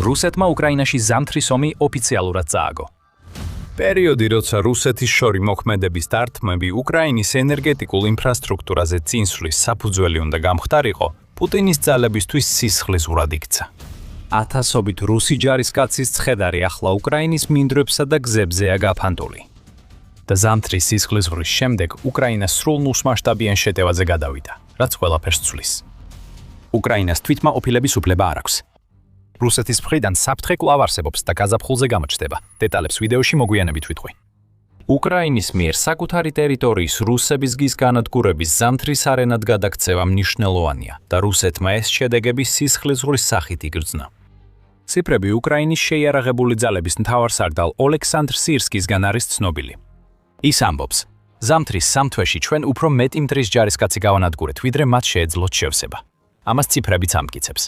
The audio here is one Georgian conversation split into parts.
რუსეთმა უკრაინაში ზამთრის ომი ოფიციალურად წააგო. პერიოდი, როცა რუსეთის შორი მოქმედების დარტყმები უკრაინის ენერგეტიკულ ინფრასტრუქტურაზე წინსვლის საფუძველი უნდა გამხდარიყო, პუტინის ძალებისთვის სისხლისღვრად იქცა. ათასობით რუსი ჯარისკაცის ცხედარი ახლა უკრაინის მინდვრებსა და გზებზეა გაფანტული. და ზამთრის სისხლისღვრის შემდეგ უკრაინა სრულ ნუსმასშტაბიან შეტევაზე გადავიდა, რაც ყველაფერს ცვლის. უკრაინას თვითმაყოფილების უფლება არ აქვს. რუსეთის მხრიდან საფრთხე კვლავ არსებობს და გაზაფხულზე გამოჩნდება. დეტალებს ვიდეოში მოგვიანებით ვიტყვი. უკრაინის მიერ საკუთარი ტერიტორიის რუსების გის განადგურების ზამთრის არენად გადაქცევა მნიშვნელოვანია და რუსეთმა ეს შედეგები სისხლისღვრის სახით იგრძნო. ციფრები უკრაინის შეიარაღებული ძალების მთავარსარდალ ოლექსანდრ სირსკისგან არის ცნობილი. ის ამბობს: ზამთრის სამ თვეში ჩვენ უფრო მეტი მტრის ჯარისკაცი გავანადგურეთ, ვიდრე მათ შეეძლოთ შევსება. ამას ციფრებიც ამტკიცებს.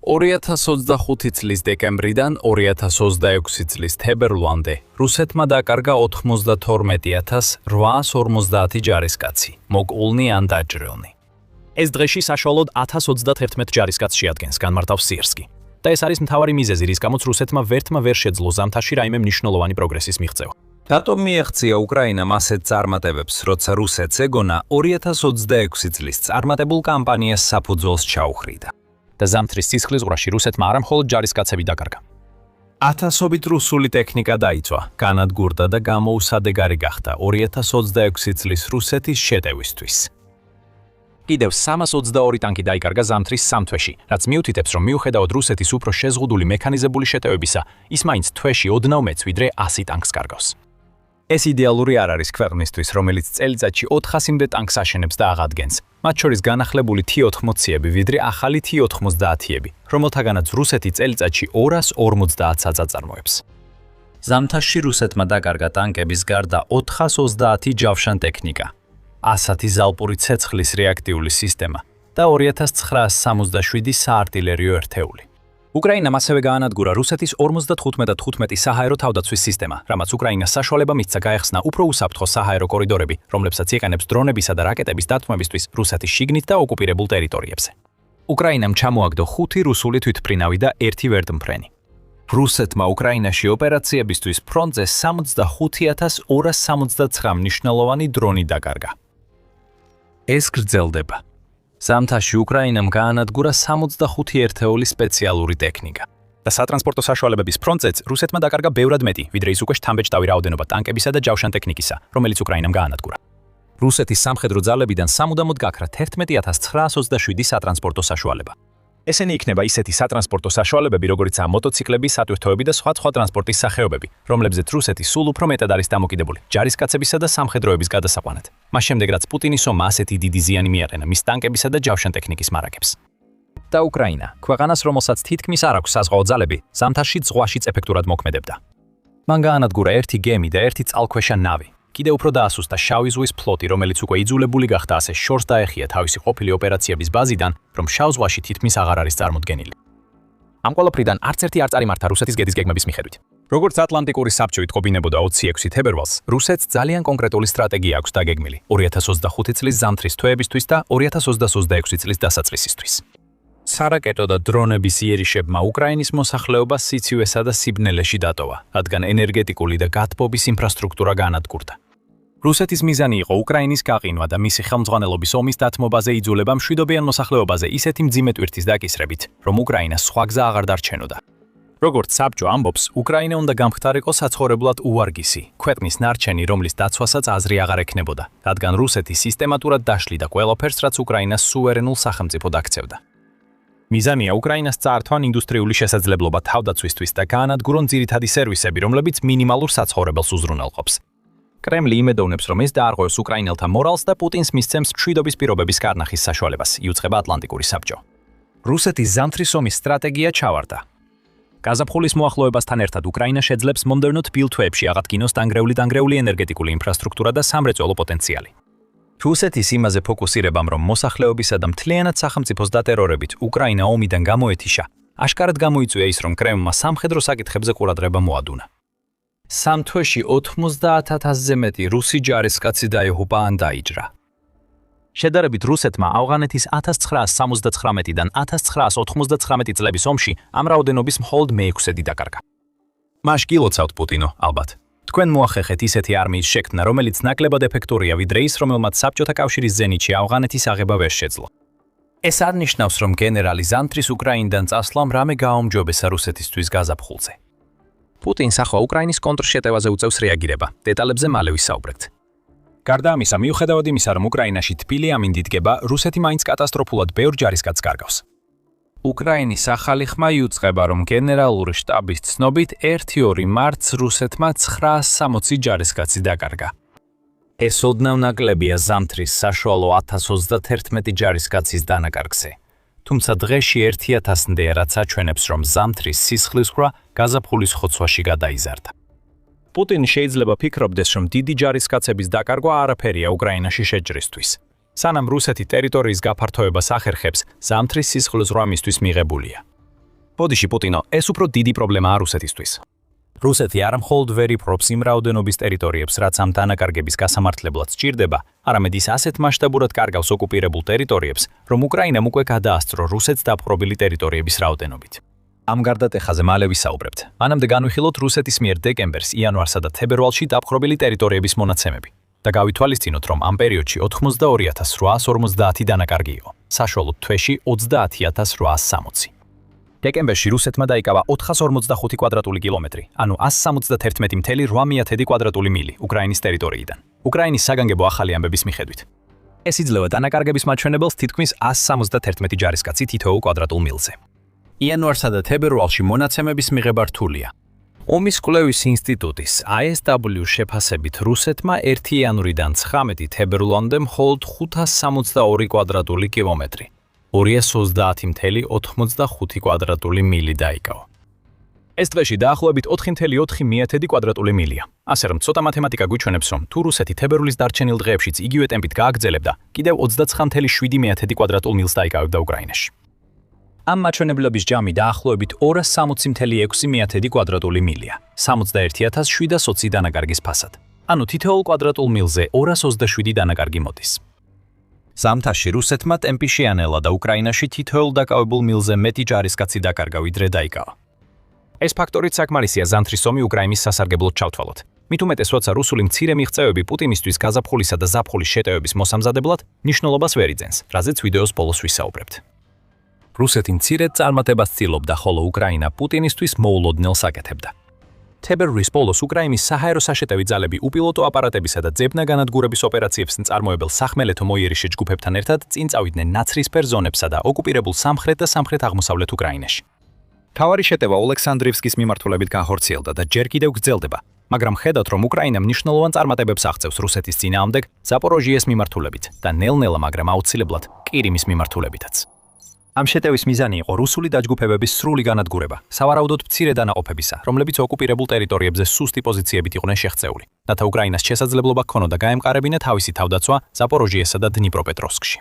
2025 წლის დეკემბრიდან 2026 წლის თებერვლამდე რუსეთმა დაკარგა 92,850 ჯარისკაცი, მოკულნი ან დაჭრილნი. ეს დღეში საშუალოდ 1031 ჯარისკაცს შეადგენს, განმარტავს სირსკი. და ეს არის მთავარი მიზეზი, რის გამოც რუსეთმა ვერთმა ვერ შეძლო ზამთარში რაიმე მნიშვნელოვანი პროგრესის მიღწევა. რატომ მიაღწია უკრაინამ ასეთ წარმატებებს, როცა რუსეთს ეგონა 2026 წლის წარმატებულ კამპანიას საფუძველს ჩაუხრიდა? და ზამთრის სისხლისღვრაში რუსეთმა არა მხოლოდ ჯარისკაცები დაკარგა. ათასობით რუსული ტექნიკა დაიცვა, განადგურდა და გამოუსადეგარი გახდა 2026 წლის რუსეთის შეტევისთვის. კიდევ 322 ტანკი დაიკარგა ზამთრის სამ თვეში, რაც მიუთითებს, რომ მიუხედავად რუსეთის უფრო შეზღუდული მექანიზებული შეტევებისა, ის მაინც თვეში ოდნავ მეც ვიდრე 100 ტანკს კარგავს. ეს იდეალური არ არის ქვეყნისთვის, რომელიც წელიწადში 400-მდე ტანკს აშენებს და აღადგენს, მათ შორის განახლებული T-80-ები, ვიდრე ახალი T-90-ები, რომელთაგანაც რუსეთი წელიწადში 250 საწ აწარმოებს. ზამთარში რუსეთმა დაკარგა ტანკების გარდა 430 ჯავშან ტექნიკა, 100 ზალპური ცეცხლის რეაქტიული სისტემა და 2967 საარტილერიო ერთეული. უკრაინამ ასევე გაანადგურა რუსეთის 55-15 საჰაერო თავდაცვის სისტემა, რამაც უკრაინას საშუალება მისცა გაეხსნა უფრო უსაფრთხო საჰაერო კორიდორები, რომლებსაც იყენებს დრონებისა და რაკეტების დათმობისთვის რუსეთის შიგნით და ოკუპირებულ ტერიტორიებზე. უკრაინამ ჩამოაგდო 5 რუსული თვითმფრინავი და 1 ვერტმფრენი. რუსეთმა უკრაინაში ოპერაციებისთვის ფრონტზე 65,279 მნიშვნელოვანი დრონი დაკარგა. ეს გრძელდება. ზამთარში უკრაინამ გაანადგურა 65 ერთეული სპეციალური ტექნიკა. და სატრანსპორტო საშუალებების ფრონტზეც რუსეთმა დაკარგა ბევრად მეტი, ვიდრე ის უკვე შთამბეჭდავი რაოდენობა ტანკებისა და ჯავშან ტექნიკისა, რომელიც უკრაინამ გაანადგურა. რუსეთის სამხედრო ძალებიდან სამუდამოდ გაქრა 11,927 სატრანსპორტო საშუალება. ესენი იქნება ისეთი სატრანსპორტო საშუალებები, როგორიცაა მოტოციკლები, სატვირთოები და სხვა ტრანსპორტის სახეობები, რომლებზეც რუსეთი სულ უფრო მეტად არის დამოკიდებული ჯარისკაცებისა და სამხედროების გადასაყვანად. მას შემდეგ, რაც პუტინის ომმა ასეთი დიდი ზიანი მიაყენა მის ტანკებისა და ჯავშან ტექნიკის მარაგებს. და უკრაინა, ქვეყანას, რომელსაც თითქმის არ აქვს საზღვაო ძალები, ზამთარში ზღვაშიც ეფექტურად მოქმედებდა. მან გაანადგურა 1 გემი და 1 წყალქვეშა ნავი. კიდევ უფრო დაასუსტა შავი ზღვის ფლოტი, რომელიც უკვე იძულებული გახდა ასე შორს დაეხია თავისი ყოფილი ოპერაციების ბაზიდან, რომ შავ ზღვაში თითქმის აღარ არის წარმოდგენილი. ამ ყველაფრიდან არც ერთი არ წარიმართა რუსეთის გედის გეგმების მიხედვით. როგორც ატლანტიკური საბჭო იტყობინებოდა 26 თებერვალს, რუსეთს ძალიან კონკრეტული სტრატეგია აქვს დაგეგმილი 2025 წლის ზამთრის თვეებისთვის და 2026 წლის დასაწყისისთვის. სარაკეტო და დრონების იერიშებმა უკრაინის მოსახლეობას სიცივესა და სიბნელეში დატოვა, რადგან ენერგეტიკული და გათბობის ინფრასტრუქტურა განადგურდა. რუსეთის მიზანი იყო უკრაინის გაყინვა და მისი ხელმძღვანელობის ომის დათმობაზე იძულება მშვიდობიან მოსახლეობაზე ისეთი მძიმე ტვირთის დაკისრებით, რომ უკრაინას სხვა გზა აღარ დარჩენოდა. როგორც საბჭო ამბობს, უკრაინა უნდა გამხდარიყო საცხოვრებლად უვარგისი, ქვეყნის ნარჩენი, რომლის დაცვასაც აზრი აღარ ექნებოდა, რადგან რუსეთი სისტემატურად დაშლიდა ყველაფერს, რაც უკრაინას სუვერენულ სახელმწიფოდ აქცევდა. მიზანია უკრაინას წაართვან ინდუსტრიული შესაძლებლობა თავდაცვისთვის და გაანადგურონ ძირითადი სერვისები, რომლებიც მინიმალურ საცხოვრებელს უზრუნველყოფს. კრემლი იმედოვნებს, რომ ეს დაარღვევს უკრაინელთა მორალს და პუტინს მისცემს მშვიდობის პირობების გარნახის საშუალებას, იუწყება ატლანტიკური საბჭო. რუსეთის ზამთრის ომის სტრატეგია ჩავარდა. გაზაფხულის მოახლოებასთან ერთად უკრაინა შეძლებს მომდევნო თბილ თვეებში აღადგინოს დანგრეული ენერგეტიკული ინფრასტრუქტურა და სამრეწველო პოტენციალი. რუსეთის იმაზე ფოკუსირებამ, რომ მოსახლეობისა და მთლიანად სახელმწიფოს დატერორებით უკრაინა ომიდან გამოეთიშა, აშკარად გამოიწვია ის, რომ კრემლმა სამხედრო საკითხებზე ყურადღება მოადუნა. სამ თვეში 90,000-ზე მეტი რუსი ჯარისკაცი დაეღუპა ან დაიჯრა. შედარებით რუსეთმა ავღანეთის 1979-დან 1999 წლების ომში ამ რაოდენობის მხოლოდ მე-6 დაკარგა. მას გილოცავთ პუტინო, ალბათ. თქვენ მოახერხეთ ისეთი არმიის შექმნა, რომელიც ნაკლებად ეფექტურია, ვიდრე ის, რომელმაც საბჭოთა კავშირის ზენიტში ავღანეთის აღება ვერ შეძლო. ეს არნიშნავს, რომ გენერალი ზამთრის უკრაინიდან წასვლამ რამე გააუმჯობესა რუსეთისთვის გაზაფხულზე. პუტინს ახლა უკრაინის კონტრშეტევაზე უწევს რეაგირება. დეტალებზე მალე ვისაუბრებთ. გარდა ამისა, მიუხედავად იმისა, რომ უკრაინაში თბილი ამინდიდგება, რუსეთი მაინც კატასტროფულად ბევრ ჯარისკაცს კარგავს. უკრაინის ახალი ხმა იუწყება, რომ გენერალური შტაბის ცნობით 1-2 მარტს რუსეთმა 960 ჯარისკაცი დაკარგა. ეს ოდნავ ნაკლებია ზამთრის საშუალო 1031 ჯარისკაცის დანაკარგზე. თუმცა დღეში 1000-მდეა, რაც აჩვენებს, რომ ზამთრის სისხლისღვრა გაზაფხულის ხოცვაში გადაიზარდა. პუტინი შეიძლება ფიქრობდეს, რომ დიდი ჯარისკაცების დაკარგვა არაფერია უკრაინაში შეჯრისთვის. სანამ რუსეთი ტერიტორიის გაფართოებას ახერხებს, ზამთრის სისხლისღვრა მისთვის მიღებულია. ბოდიში პუტინო, ეს უფრო დიდი პრობლემაა რუსეთისთვის. რუსეთი არ მხოლოდ ვერ იპყრობს იმ რაოდენობის ტერიტორიებს, რაც ამ დანაკარგების გასამართლებლად სჭირდება, არამედ ის ასეთ მასშტაბურად კარგავს ოკუპირებულ ტერიტორიებს, რომ უკრაინამ უკვე გადაასწრო რუსეთს დაპყრობილი ტერიტორიების რაოდენობით. ამ გარდატეხაზე მალე ვისაუბრებთ. მანამდე განვიხილოთ რუსეთის მიერ დეკემბერს, იანვარსა და თებერვალში დაპყრობილი ტერიტორიების მონაცემები და გავითვალისწინოთ, რომ ამ პერიოდში 82850 დანაკარგი იყო, საშუალოდ თვეში 30860. დეკემბერში რუსეთმა დაიკავა 445 კვადრატული კილომეტრი, ანუ 171.8 კვადრატული მილი უკრაინის ტერიტორიიდან. უკრაინის საგანგებო ახალი ამბების მიხედვით. ეს იძლევა დანაკარგების მაჩვენებელს თითქმის 171 ჯარისკაცი თითოეულ კვადრატულ მილზე. იანვარსა და თებერვალში მონაცემების მიღება რთულია. ომის კვლევის ინსტიტუტის ISW შეფასებით რუსეთმა 1 იანვრიდან 19 თებერვლამდე მხოლოდ 562 კვადრატული კილომეტრი, 230.85 კვადრატული მილი დაიკავა. ეს დღეში დაახლოებით 4.4 კვადრატული მილია. ასე რომ ცოტა მათემატიკა გვიჩვენებს, რომ თუ რუსეთი თებერვლის დარჩენილ დღეებშიც იგივე ტემპით გააგრძელებდა, კიდევ 29.7 კვადრატულ მილს დაიკავებდა უკრაინაში. ამ მაჩვენებლების ჯამი დაახლოებით 260.6 კვადრატული მილია, 61720 დანაკარგის ფასად. ანუ თითოეულ კვადრატულ მილზე 227 დანაკარგი მოდის. ზამთარში რუსეთმა ტემპი შეანელა და უკრაინაში თითოეულ დაკავებულ მილზე მეტი ჯარისკაცი დაკარგა, ვიდრე დაიკავა. ეს ფაქტორიც საკმარისია ზამთრის ომი უკრაინის სასარგებლოდ ჩავთვალოთ. მით უმეტეს, როცა რუსული მცირე მიღწევები პუტინისთვის გაზაფხულისა და ზაფხულის შეტევების მოსამზადებლად ნიშნულობას ვერ იძენს, რაზეც ვიდეოს ბოლოს ვისაუბრებთ. რუსეთი მცირედ წარმატებას ცდილობდა, ხოლო უკრაინა პუტინისთვის მოულოდნელს აკეთებდა. თებერვლის ბოლოს უკრაინის საჰაერო საშეტევი ძალები უპილოტო აპარატებისა და ძებნა-განადგურების ოპერაციებს წარმოებელ სახმელეთო მოიერიშე ჯგუფებთან ერთად წინ წავიდნენ ნაცრისფერ ზონებსა და ოკუპირებულ სამხრეთ და სამხრეთ-აღმოსავლეთ უკრაინაში. მთავარი შეტევა ოლექსანდრივსკის მიმართულებით განხორციელდა და ჯერ კიდევ გრძელდება, მაგრამ ხედავთ, რომ უკრაინა მნიშვნელოვან წარმატებებს აღწევს რუსეთის წინააღმდეგ ზაპოროჟიეს მიმართულებით და ნელ-ნელა, მაგრამ აუცილებლად კირიმის მიმართულებითაც. ამ შეტევის მიზანი იყო რუსული დაჯგუფებების სრული განადგურება, სავარაუდოდ მცირე დანაყოფებისა, რომლებიც ოკუპირებულ ტერიტორიებზე სუსტი პოზიციებით იყვნენ შეღწეული, რათა უკრაინას შესაძლებლობა ჰქონოდა გაემყარებინა თავისი თავდაცვა ზაპოროჟიესა და დნიპროპეტროვსკში.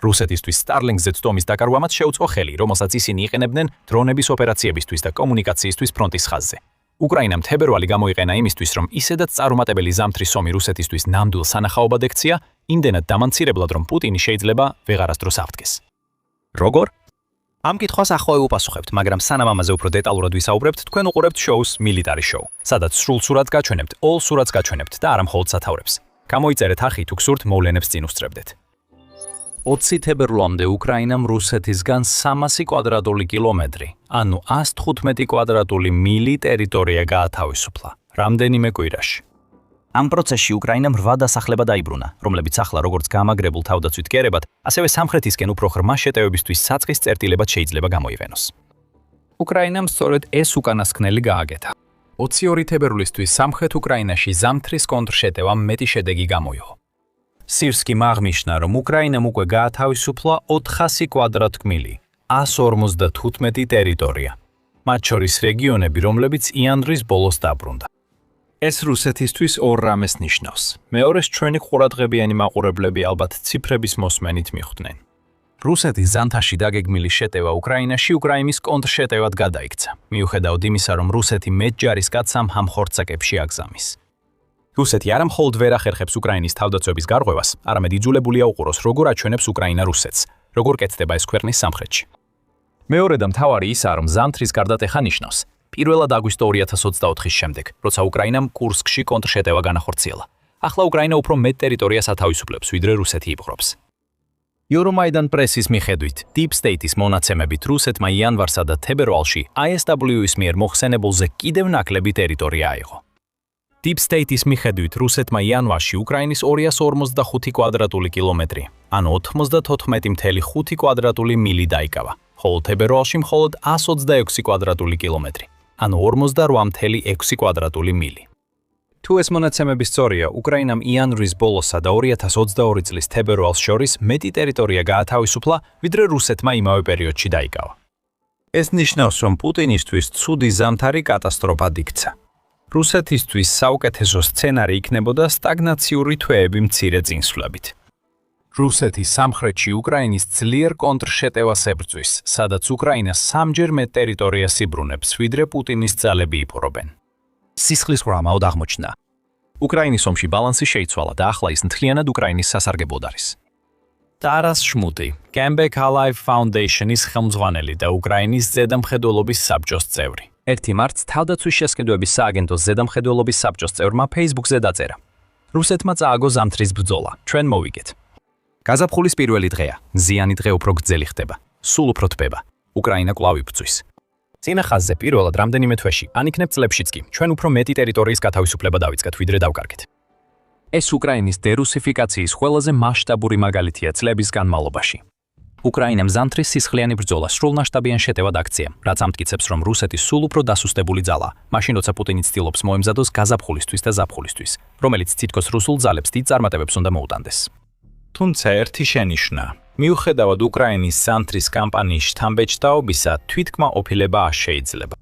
რუსეთისთვის სტარლინგზე ცდომის დაკარგვამაც შეუწყო ხელი, რომელსაც ისინი იყენებდნენ დრონების ოპერაციებისთვის და კომუნიკაციისთვის ფრონტის ხაზზე. უკრაინამ თებერვალი გამოიყენა იმისთვის, რომ ისედაც წარუმატებელი ზამთრის ომი რუსეთისთვის ნამდვილ სანახაობად ექცია, იმდენად დამამცირებლად, რომ პუტინი შეიძლება ვეღარასდროს აღდგეს. როგორ? ამ კითხვას ახლა ვუპასუხებთ, მაგრამ სანამ ამაზე უფრო დეტალურად ვისაუბრებთ, თქვენ უყურებთ შოუს Military Show, სადაც სრულ სურათს გაჩვენებთ, ოლ სურათს გაჩვენებთ და არა მხოლოდ სათაურებს. გამოიწერეთ არხი, თუ გსურთ მოვლენებს წინ უსწრებდეთ. 20 თებერვლამდე უკრაინამ რუსეთისგან 300 კვადრატული კილომეტრი, ანუ 115 კვადრატული მილი ტერიტორია გაათავისუფლა, რამდენიმე კვირაში. ამ პროცესში უკრაინამ 8 დასახლება დაიბრუნა, რომლებიც ახლა როგორც გამაგრებულ თავდაცვით კერებად, ასევე სამხრეთისკენ უფრო ღრმა შეტევებისთვის საწყის წერტილებად შეიძლება გამოიყენოს. უკრაინამ სწორედ ეს უკანასკნელი გააკეთა. 22 თებერვლისთვის სამხრეთ უკრაინაში ზამთრის კონტრშეტევამ მეტი შედეგი გამოიღო. სირსკიმ აღნიშნა, რომ უკრაინამ უკვე გაათავისუფლა 400 კვადრატკმილი, 155 ტერიტორია, მათ შორის რეგიონები, რომლებიც იანვრის ბოლოს დაბრუნდა. ეს რუსეთისთვის ორ რამეს ნიშნავს. მეორეს ჩვენი ყურადღებიანი მაყურებლები ალბათ ციფრების მოსმენით მიხვდნენ. რუსეთის ზამთარში დაგეგმილი შეტევა უკრაინაში უკრაინის კონტრშეტევად გადაიქცა, მიუხედავად იმისა, რომ რუსეთი მეტ ჯარისკაცს ამ ხორცაკებში აგზამის. რუსეთი არა მხოლოდ ვერ ახერხებს უკრაინის თავდაცვების გარღვევას, არამედ იძულებულია უყუროს, როგორ აჩვენებს უკრაინა რუსეთს, როგორ კეთდება ეს ქვეყნის სამხრეთში. მეორე და მთავარი ისაა, რომ ზამთრის გარდატეხა ნიშნავს. პირველად აგვისტო 2024-ის შემდეგ, როცა უკრაინამ კურსკში კონტრშეტევა განახორციელა. ახლა უკრაინა უფრო მეტ ტერიტორიას ათავისუფლებს, ვიდრე რუსეთი იპყრობს. Euromaidan პრესის მიხედვით, Deep State-ის მონაცემებით რუსეთმა იანვარსა და თებერვალში ISW-ის მიერ მოხსენებულზე კიდევ ნაკლები ტერიტორია აიღო. Deep State-ის მიხედვით რუსეთმა იანვარში უკრაინის 245 კვადრატული კილომეტრი, ანუ 94.5 კვადრატული მილი დაიკავა, ხოლო თებერვალში მხოლოდ 126 კვადრატული კილომეტრი, ანუ 48.6 კვადრატული მილი. თუ ეს მონაცემები სწორია, უკრაინამ იანვრის ბოლოსა და 2022 წლის თებერვალს შორის მეტი ტერიტორია გაათავისუფლა, ვიდრე რუსეთმა იმავე პერიოდში დაიკავა. ეს ნიშნავს, რომ პუტინისთვის ცუდი ზამთარი კატასტროფად იქცა. რუსეთისთვის საუკეთესო სცენარი იქნებოდა სტაგნაციური თვეები მცირე წინსვლებით. რუსეთი სამხრეთში უკრაინის ძლიერ კონტრშეტევას ებრძვის, სადაც უკრაინა სამჯერ მეტ ტერიტორიას იბრუნებს, ვიდრე პუტინის ძალები იპყრობენ. სისხლის ხრამაოდ აღმოჩნდა. უკრაინის ომში ბალანსი შეიცვალა და ახლა ის მთლიანად უკრაინის სასარგებლოდ არის. ტარას შმუტი, Comeback Alive Foundation-ის ხელმძღვანელი და უკრაინის ზედამხედველობის საბჭოს წევრი. 1 მარტს თავდაცვის შესყიდვების სააგენტოს ზედამხედველობის საბჭოს წევრმა Facebook-ზე დაწერა. რუსეთმა წააგო ზამთრის ბრძოლა, ჩვენ მოვიგეთ. გაზაფხულის პირველი დღეა, ზიანი დღე უფრო გრძელი ხდება, სულ უფრო თბება. უკრაინა კვლავ იბრძვის. წინა ხაზზე პირველად რამდენიმე თვეში, ან იქნებ წლებშიც კი, ჩვენ უფრო მეტი ტერიტორიის გათავისუფლება დავიწყეთ, ვიდრე დავკარგეთ. ეს უკრაინის დერუსიფიკაციის ყველაზე მასშტაბური მაგალითია წლების განმავლობაში. უკრაინამ ზამთრის სისხლიანი ბრძოლა სრულმასშტაბიან შეტევად აქცია, რაც ამტკიცებს, რომ რუსეთი სულ უფრო დასუსტებული ძალაა, მაშინ როცა პუტინი ცდილობს მოემზადოს გაზაფხულისთვის და ზაფხულისთვის, რომელიც თითქოს რუსულ ძალებს დიდ წარმატებებს უნდა მოუტანდეს. თუმცა ერთი შენიშვნა. მიუხედავად უკრაინის ზამთრის კამპანიის შთამბეჭდაობისა, თვითკმა ოფილება არ შეიძლება.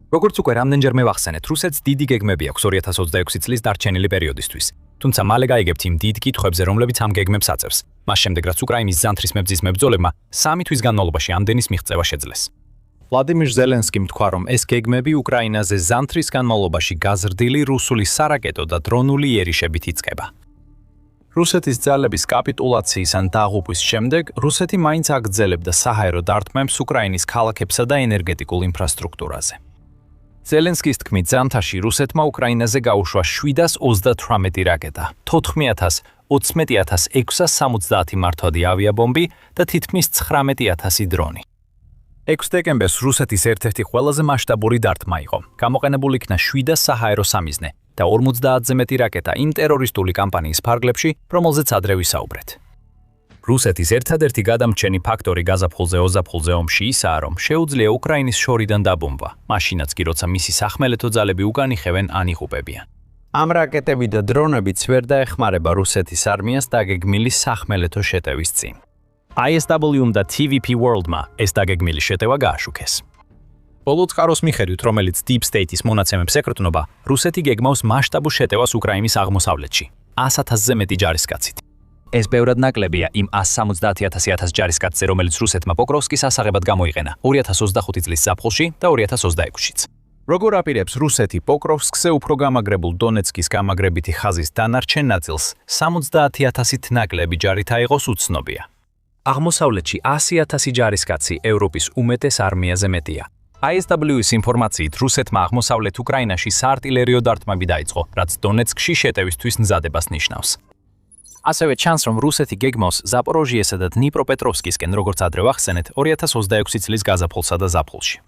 როგორც უკვე რამდენჯერმე ვახსენეთ, რუსეთს დიდი გეგმები აქვს 2026 წლის დარჩენილი პერიოდისთვის. თუმცა მალე გაიგებთ იმ დიდ კითხვებზე, რომლებიც ამ გეგმებს აწევს. მას შემდეგ, რაც უკრაინის ზამთრის მებრძის მებრძოლებმა 3 თვის განმავლობაში ამდენის მიღწევა შეძლეს. ვლადიმირ ზელენსკიმ თქვა, რომ ეს გეგმები უკრაინაზე ზამთრის განმავლობაში გაზრდილი რუსული სარაკეტო და დრონული იერიშებით იწყება. რუსეთის ძალების კაპიტულაციის ან დაღუპვის შემდეგ, რუსეთი მაინც აგრძელებდა საჰაერო დარტყმებს უკრაინის ქალაქებსა და ენერგეტიკულ ინფრასტრუქტურაზე. ზელენსკის თქმით, ზამთარში რუსეთმა უკრაინაზე გაუშვა 738 რაკეტა, 40000, 28670 მართვადი ავიაბომბი და თითქმის 19000 დრონი. 6 დეკემბერს რუსეთის ერთ-ერთი ყველაზე მასშტაბური დარტყმა იყო. გამოყენებული იქნა 7 საჰაერო სამიზნე და 50-ზე მეტი რაკეტა იმ ტერორისტული კამპანიის ფარგლებში, რომელზეც ადრე ვისაუბრეთ. რუსეთის ერთადერთი გადამრჩენი ფაქტორი გაზაფხულ-ოზაფხულზე ომში ისაა, რომ შეუძლია უკრაინის შორიდან დაბომბვა, მაშინაც კი როცა მისი სახმელეთო ძალები უკან იხევენ ან იღუპებიან. ამ რაკეტები და დრონებიც ვერ დაეხმარება რუსეთის არმიას დაგეგმილი სახმელეთო შეტევის წინ. ISW და TVP World-მა ეს დაგეგმილი შეტევა გააშუქეს. ბოლო წყაროს მიხედვით, რომელიც Deep State-ის მონაცემებს ეკრტნობა, რუსეთი გეგმავს მასშტაბურ შეტევას უკრაინის აღმოსავლეთში, 100,000-ზე მეტი ჯარისკაცით. ეს ბევრად ნაკლებია იმ 170,000 ჯარისკაცზე, რომელიც რუსეთმა პოკროვსკის ასაღებად გამოიყენა 2025 წლის ზაფხულში და 2026-შიც. როგორ აპირებს რუსეთი პოკროვსკზე უფრო გამაგრებულ დონეცკის გამაგრებითი ხაზის დანარჩენ ნაწილს 70,000-ით ნაკლები ჯარით აიღოს უცნობია. აღმოსავლეთში 100,000 ჯარისკაცი ევროპის უმეტეს არმიაზე მეტია. ISW-ის ინფორმაციით, რუსეთმა აღმოსავლეთ უკრაინაში საარტილერიო დარტყმები დაიწყო, რაც დონეცკში შეტევისთვის მზადებას ნიშნავს. ასევე ჩანს, რომ რუსეთი გეგმავს ზაპოროჟიესა და დნიპროპეტროვსკისკენ, როგორც ადრე ვახსენეთ, 2026 წლის გაზაფხულსა და ზაფხულში.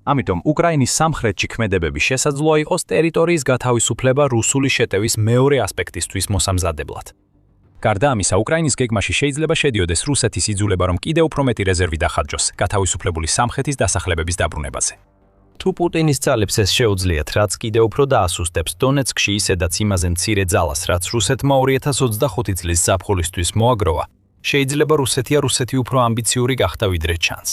ამიტომ უკრაინის სამხრეთში ქმედებები შესაძლოა იყოს ტერიტორიის გათავისუფლება რუსული შეტევის მეორე ასპექტისთვის მოსამზადებლად. გარდა ამისა, უკრაინის გეგმაში შეიძლება შედიოდეს რუსეთის იძულება, რომ კიდევ უფრო მეტი რეზერვი დახარჯოს გათავისუფლებული სამხრეთის დასახლებების დაბრუნებაზე. თუ პუტინის ძალებს ეს შეუძლიათ, რაც კიდევ უფრო დაასუსტებს დონეცკში ისედაც იმაზე მცირე ძალას, რაც რუსეთმა 2025 წლის ზაფხულისთვის მოაგროვა, შეიძლება რუსეთი უფრო ამბიციური გახდა ვიდრე ჩანს.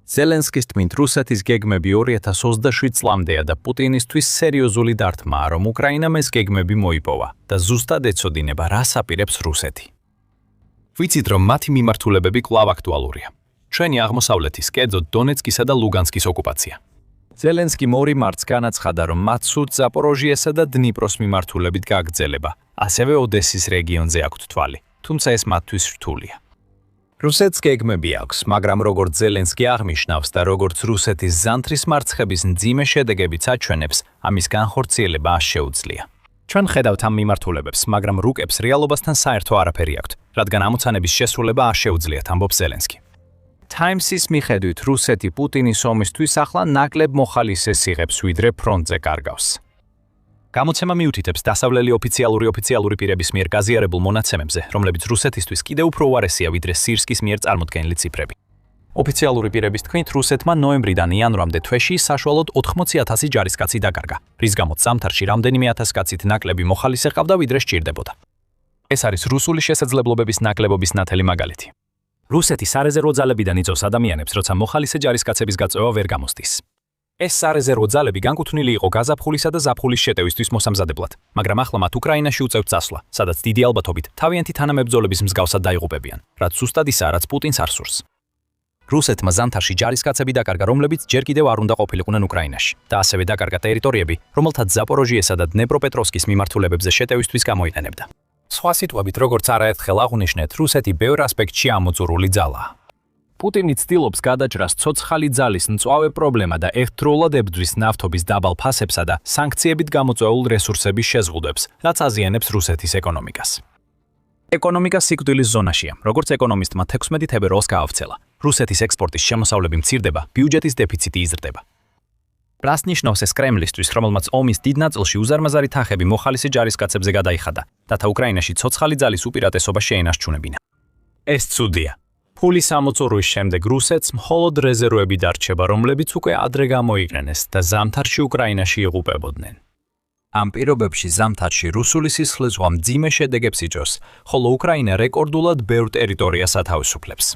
ზელენსკის თქმით, რუსეთის გეგმები 2027 წლამდეა და პუტინისთვის სერიოზული დარტყმაა, რომ უკრაინამ ეს გეგმები მოიპოვა და ზუსტად ეცოდინება, რას აპირებს რუსეთი. ვიცით, რომ მათი მიმართულებები კვლავ აქტუალურია. ჩვენი აღმოსავლეთის კერძო დონეცკისა და ლუგანსკის ოკუპაცია. ზელენსკი მორი მარტს განაცხადა, რომ მათ სულ ზაპოროჟიესა და დნიპროს მიმართულებით გაგრძელება, ასევე ოდესის რეგიონზე აქვთ თვალი, თუმცა ეს მათთვის რთულია. რუსეთს გეგმები აქვს, მაგრამ როგორც ზელენსკი აღნიშნავს და როგორც რუსეთის ზამთრის მარცხების მძიმე შედეგებიც აჩვენებს, ამის განხორციელება შეუძლია. ჩვენ ხედავთ ამ მიმართულებებს, მაგრამ რუკებს რეალობასთან საერთო არაფერი აქვთ, რადგან ამოცანების შესრულება არ შეუძლიათ, ამბობს ზელენსკი. Times-ის მიხედვით, რუსეთი პუტინის ომისთვის ახლა ნაკლებ მოხალისეს იღებს, ვიდრე ფრონტზე კარგავს. გამოცემა მიუთითებს დასავლელი ოფიციალური პირების მიერ გაზიარებულ მონაცემებზე, რომლებიც რუსეთისთვის კიდევ უფრო უარესია, ვიდრე სირსკის მიერ წარმოდგენილი ციფრები. ოფიციალური პირების თქმით, რუსეთმა ნოემბრიდან იანვრამდე თვეში საშუალოდ 80,000 ჯარისკაცი დაკარგა, რის გამოც ზამთარში რამდენიმე ათას კაცით ნაკლები მოხალისე ყავდა, ვიდრე სჭირდებოდა. ეს არის რუსული შესაძლებლობების ნაკლებობის ნათელი მაგალითი. რუსეთი სარეზერვო ძალებიდან იწვევს ადამიანებს, როცა მოხალისე ჯარისკაცების გაწევა ვერ გამოსდის. ეს სარეზერვო ძალები განკუთვნილი იყო გაზაფხულისა და ზაფხულის შეტევისთვის მოსამზადებლად, მაგრამ ახლა მათ უკრაინაში უწევთ წასვლა, სადაც დიდი ალბათობით თავიანთი თანამებრძოლების მსგავსად დაიღუპებიან, რაც ზუსტად ისაა, რაც პუტინს არ სურს. რუსეთმა ზამთარში ჯარისკაცები დაკარგა, რომლებიც ჯერ კიდევ არ უნდა ყოფილიყვნენ უკრაინაში, და ასევე დაკარგა ტერიტორიები, რომელთაც ზაპოროჟიესა და დნეპროპეტროვსკის მიმართულებებზე შეტევისთვის გამოიყენებდა. სხვა სიტყვებით, როგორც არაერთხელ აღვნიშნეთ, რუსეთი ბევრ ასპექტში ამოწურული ძალაა. პუტინი ცდილობს გადაჭრას ცოცხალი ძალის მწვავე პრობლემა და ერთდროულად ებრძვის ნავთობის დაბალ ფასებსა და სანქციებით გამოწვეულ რესურსების შეზღუდვებს, რაც აზიანებს რუსეთის ეკონომიკას. ეკონომიკა სიკვდილის ზონაშია, როგორც ეკონომისტმა 16 თებერვალს გაავრცელა. რუსეთის ექსპორტის შემოსავლები მცირდება, ბიუჯეტის დეფიციტი იზრდება. რას ნიშნავს ეს კრემლისთვის, რომელმაც ომის დიდ ნაწილში უზარმაზარი თანხები მოხალისე ჯარისკაცებზე გადაიხადა, რათა უკრაინაში ცოცხალი ძალის უპირატესობა შეენარჩუნებინა. ეს ცუდია. ფულის ამოწურვის შემდეგ რუსეთს მხოლოდ რეზერვები დარჩება, რომლებიც უკვე ადრე გამოიყენეს და ზამთარში უკრაინაში იღუპებოდნენ. ამ პირობებში ზამთარში რუსული სისხლისღვრა მძიმე შედეგებს იწვევს, ხოლო უკრაინა რეკორდულად ბევრ ტერიტორიას ათავისუფლებს.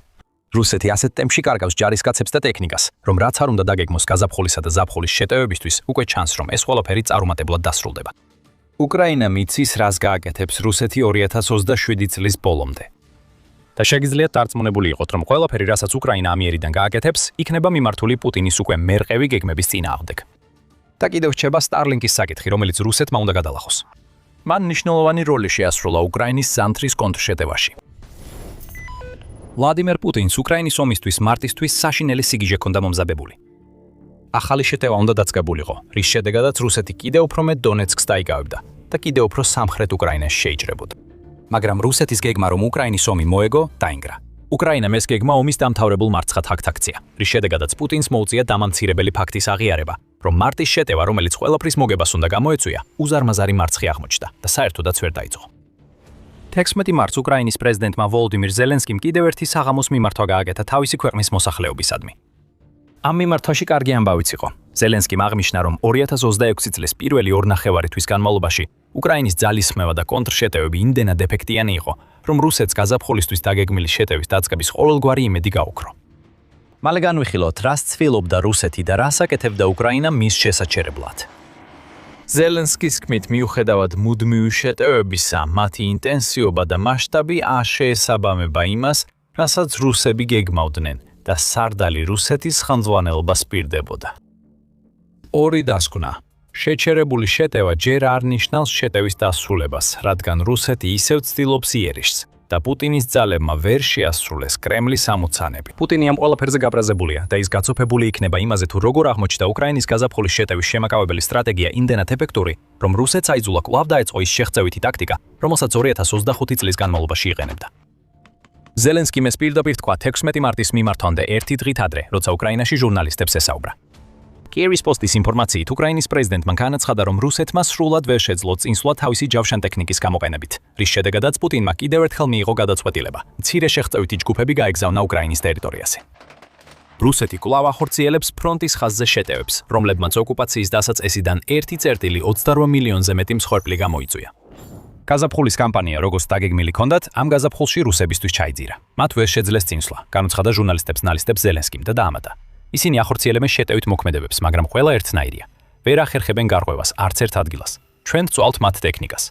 რუსეთი ასეთ ტემპში კარგავს ჯარისკაცებს და ტექნიკას, რომ რაც არ უნდა დაგეგმოს გაზაფხულისა და ზაფხულის შეტევებისთვის, უკვე ჩანს, რომ ეს ყველაფერი წარუმატებლად დასრულდება. უკრაინა მიცის, რას გააკეთებს რუსეთი 2027 წლის ბოლომდე. და შეგიძლიათ დარწმუნებული იყოთ, რომ ყველაფერი, რასაც უკრაინა ამიერიდან გააკეთებს, იქნება მიმართული პუტინის უკვე მერყევი გეგმების წინააღმდეგ. და კიდევ რჩება სტარლინკის საკითხი, რომელიც რუსეთმა უნდა გადალახოს. მან მნიშვნელოვანი როლი შეასრულა უკრაინის ზამთრის კონტრშეტევაში. ვლადიმერ პუტინს უკრაინის ომისთვის მარტისთვის საშინელი სიგიჟე ჰქონდა მომზადებული. ახალი შეტევა უნდა დაწყებულიყო, რის შედეგადაც რუსეთი კიდევ უფრო მეტ დონეცკს დაიკავებდა და კიდევ უფრო სამხრეთ უკრაინაში შეიჭრებოდა. მაგრამ რუსეთის გეგმა, რომ უკრაინის ომი მოეგო, დაინგრა. უკრაინამ ეს გეგმა ომის დამთავრებულ მარცხად აქცია, რის შედეგადაც პუტინს მოუწია დამამცირებელი ფაქტის აღიარება, რომ მარტის შეტევა, რომელიც ყველაფრის მოგებას უნდა გამოეწვია, უზარმაზარი მარცხი აღმოჩნდა და საერთოდაც ვერ დაიწყო. 16 მარტს უკრაინის პრეზიდენტმა ვოლოდიმირ ზელენსკიმ კიდევ ერთი საღამოს მიმართვა გააკეთა თავისი ქვეყნის მოსახლეობისადმი. ამ მიმართვაში კარგი ამბავიც იყო. ზელენსკიმ აღნიშნა, რომ 2026 წლის პირველი ორნახევარი თვის განმავლობაში უკრაინის ძალისხმევა და კონტრშეტევები იმდენად ეფექტიანი იყო, რომ რუსეთს გაზაფხულისთვის დაგეგმილი შეტევის დაწყების ყოველგვარი იმედი გაუქრო. მალე განვიხილოთ, რას ცდილობდა რუსეთი და რას აკეთებდა უკრაინა მის შესაჩერებლად. ზელენსკის თქმით, მიუხედავად მუდმივი შეტევებისა, მათი ინტენსიობა და მასშტაბი არ შეესაბამება იმას, რასაც რუსები გეგმავდნენ და სარდალი რუსეთის ხელმძღვანელობას პირდებოდა. ორი დასკვნა. შეჩერებული შეტევა ჯერ არ ნიშნავს შეტევის დასრულებას, რადგან რუსეთი ისევ ცდილობს იერიშს და პუტინის ძალებმა ვერ შეასრულეს კრემლის ამოცანები. პუტინი ამ ყველაფერზე გაბრაზებულია და ის გაცოფებული იქნება იმაზე, თუ როგორ აღმოჩნდა უკრაინის გაზაფხულის შეტევის შემაკავებელი სტრატეგია იმდენად ეფექტური, რომ რუსეთს აიძულა კვლავ დაეწყო ის შეღწევითი ტაქტიკა, რომელსაც 2025 წლის განმავლობაში იყენებდა. ზელენსკიმ ეს პირდაპირ თქვა 16 მარტის მიმართვამდე ერთი დღით ადრე, როცა უკრაინაში ჟურნალისტებს ესაუბრა. Kieris Post-ის ინფორმაციით, უკრაინის პრეზიდენტმა განაცხადა, რომ რუსეთმა სრულად ვერ შეძლო წინსვლა თავისი ჯავშან ტექნიკის გამოყენებით, რის შედეგადაც პუტინმა კიდევ ერთხელ მიიღო გადაწყვეტილება, მცირე შეღწევითი ჯგუფები გაეგზავნა უკრაინის ტერიტორიაზე. რუსეთი კვლავ ახორციელებს ფრონტის ხაზზე შეტევებს, რომლებმაც ოკუპაციის დასაწყისიდან 1,28 მილიონზე მეტი მსხვერპლი გამოიწვია. გაზაფხულის კამპანია, როგორც დაგეგმილი ჰქონდათ, ამ გაზაფხულში რუსებისთვის ჩაიძირა. მათ ვერ შეძლეს წინსვლა, განუცხადა ჟურნალისტებს ნალისტებს ზელენსკიმ და დაამატა. ისინი ახორციელებენ შეტევით მოქმედებებს, მაგრამ ყველა ერთნაირია. ვერ ახერხებენ გარღვევას არც ერთ ადგილას. ჩვენ ვწვალთ მათ ტექნიკას.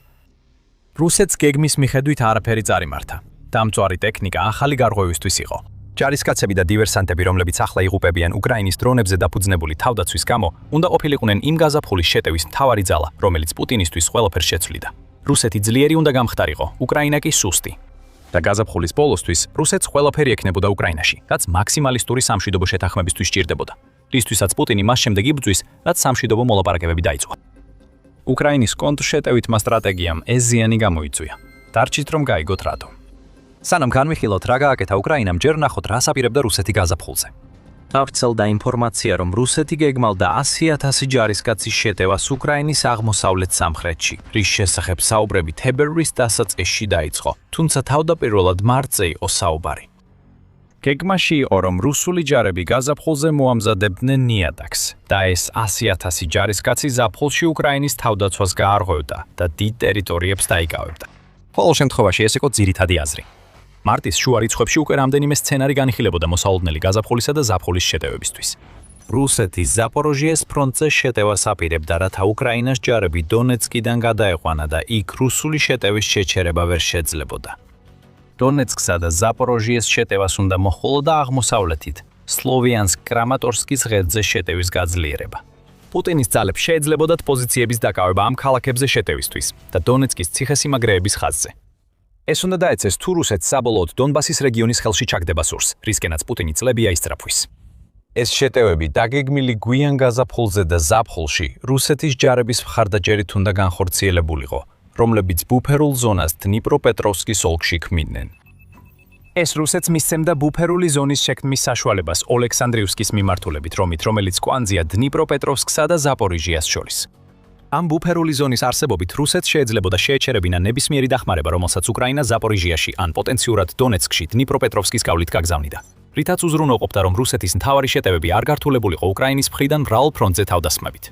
რუსეთს გეგმის მიხედვით არაფერი წარიმართა. დამწვარი ტექნიკა ახალი გარღვევისთვის იყო. ჯარისკაცები და დივერსანტები, რომლებიც ახლა იღუპებიან უკრაინის დრონებზე დაფუძნებული თავდაცვის გამო, უნდა ყოფილიყვნენ იმ გაზაფხულის შეტევის მთავარი ძალა, რომელიც პუტინისთვის ყველაფერს შეცვლიდა. რუსეთი ძლიერი უნდა გამხდარიყო, უკრაინა კი სუსტი. და გაზაფხულის ბოლოსთვის რუსეთს ყველაფერი ექნებოდა უკრაინაში, რაც მაქსიმალისტური სამშვიდობო შეთანხმებისთვის სჭირდებოდა. რისთვისაც პუტინი მას შემდეგ იბრძვის, რაც სამშვიდობო მოლაპარაკებები დაიწყო. უკრაინის კონტრშეტევითმა სტრატეგიამ ეს ზიანი გამოიწვია. დარჩით რომ გაიგოთ რატო. სანამ განვიხილოთ რა გააკეთა უკრაინამ, ჯერ ნახოთ რას აპირებდა რუსეთი გაზაფხულზე. გავრცელდა ინფორმაცია, რომ რუსეთი გეგმავდა 100,000 ჯარისკაცის შეტევას უკრაინის აღმოსავლეთ სამხრეთში, რის შესახებ საუბრები თებერვლის დასაწყისში დაიწყო, თუმცა თავდაპირველად მარტზე იყო საუბარი. გეგმაში იყო, რომ რუსული ჯარები გაზაფხულზე მოამზადებდნენ ნიადაგს და ეს 100,000 ჯარისკაცი ზაფხულში უკრაინის თავდაცვას გაარღვევდა და დიდ ტერიტორიებს დაიკავებდა. ყოველ შემთხვევაში ეს იყო ძირითადი აზრი. მარტის შუა რიცხვებში უკვე რამდენიმე სცენარი განიხილებოდა მოსალოდნელი გაზაფხულისა და ზაფხულის შეტევებისთვის. რუსეთი ზაპოროჟიეს ფრონტზე შეტევას აპირებდა, რათა უკრაინას ჯარები დონეცკიდან გადაეყვანა და იქ რუსული შეტევის შეჩერება ვერ შეძლებოდა. დონეცკსა და ზაპოროჟიეს შეტევას უნდა მოჰყოლოდა აღმოსავლეთით, სლოვიანსკ-კრამატორსკის ღერძზე შეტევის გაძლიერება. პუტინის ძალებს შეეძლებოდათ პოზიციების დაკავება ამ ქალაქებზე შეტევისთვის და დონეცკის ციხესიმაგრეების ხაზზე. ეს უნდა დაეცეს თუ რუსეთს საბოლოოდ დონბასის რეგიონის ხელში ჩაგდება სურს, რისკენაც პუტინი წლებია ისწრაფვის. ეს შეტევები დაგეგმილი გვიან გაზაფხულზე და ზაფხულში რუსეთის ჯარების მხარდაჭერით უნდა განხორციელებულიყო, რომლებიც ბუფერულ ზონას დნიპროპეტროვსკის ოლქში ქმნიდნენ. ეს რუსეთს მისცემდა ბუფერული ზონის შექმნის საშუალებას ოლექსანდრიევსკის მიმართულებით, რომელიც კვანძია დნიპროპეტროვსკსა და ზაპორიჟიას შორის. ამ ბუფერული ზონის არსებობით რუსეთს შეეძლებოდა შეეჩერებინა ნებისმიერი დახმარება, რომელსაც უკრაინა ზაპორიჟიაში ან პოტენციურად დონეცკში დნიპროპეტროვსკის გავლით გაგზავნიდა. რითაც უზრუნველყოფდა, რომ რუსეთის მთავარი შეტევები არ გართულებულიყო უკრაინის მხრიდან მრავალ ფრონტზე თავდასხმებით.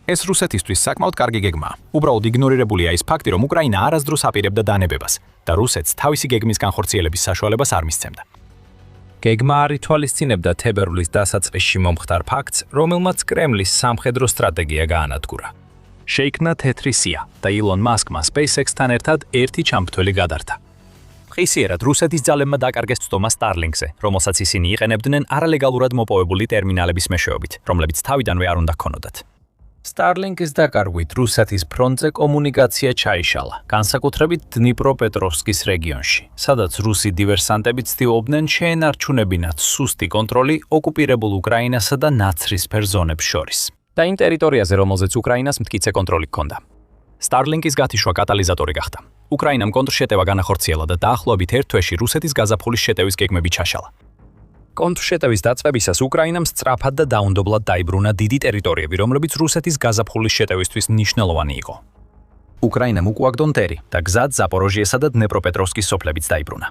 ეს რუსეთისთვის საკმაოდ კარგი გეგმაა. უბრალოდ იგნორირებულია ის ფაქტი, რომ უკრაინა არასდროს აპირებდა დანებებას და რუსეთს თავისი გეგმის განხორციელების საშუალებას არ მისცემდა. გეგმა არ ითვალისწინებდა თებერვლის დასაწყისში მომხდარ ფაქტს, რომელმაც კრემლის სამხედრო სტრატეგია გაანადგურა. შეიქმნა თეთრი სია და ილონ მასკმა SpaceX-თან ერთად ერთი ჩამბთველი გადარდა. ღირსიერად რუსეთის ძალებმა დაკარგეს ცდომა Starlink-ზე, რომელსაც ისინი იყენებდნენ არალეგალურად მოპოვებული ტერმინალების მეშვეობით, რომლებიც თავიდანვე არ უნდა ჰქონოდათ. Starlink-ის დაკარგვით რუსეთის ფრონტზე კომუნიკაცია ჩაიშალა, განსაკუთრებით დნიპროპეტროვსკის რეგიონში, სადაც რუსი დივერსანტები ცდილობდნენ შეენარჩუნებინათ სუსტი კონტროლი ოკუპირებულ უკრაინასა და ნაცრისფერ ზონებს შორის. და იმ ტერიტორიაზე, რომელზეც უკრაინას მტკიცე კონტროლი ჰქონდა. Starlink-ის გათიშვა კატალიზატორი გახდა. უკრაინამ კონტრშეტევა განახორციელა და დაახლოებით ერთ თვეში რუსეთის გაზაფხულის შეტევის გეგმები ჩაშალა. კონტრშეტევის დაწყებისას უკრაინამ სწრაფად და დაუნდობლად დაიბრუნა დიდი ტერიტორიები, რომლებიც რუსეთის გაზაფხულის შეტევისთვის მნიშვნელოვანი იყო. უკრაინამ უკუაგდო მტერი და გზად ზაპოროჟიესა და დნეპროპეტროვსკის სოფლებიც დაიბრუნა.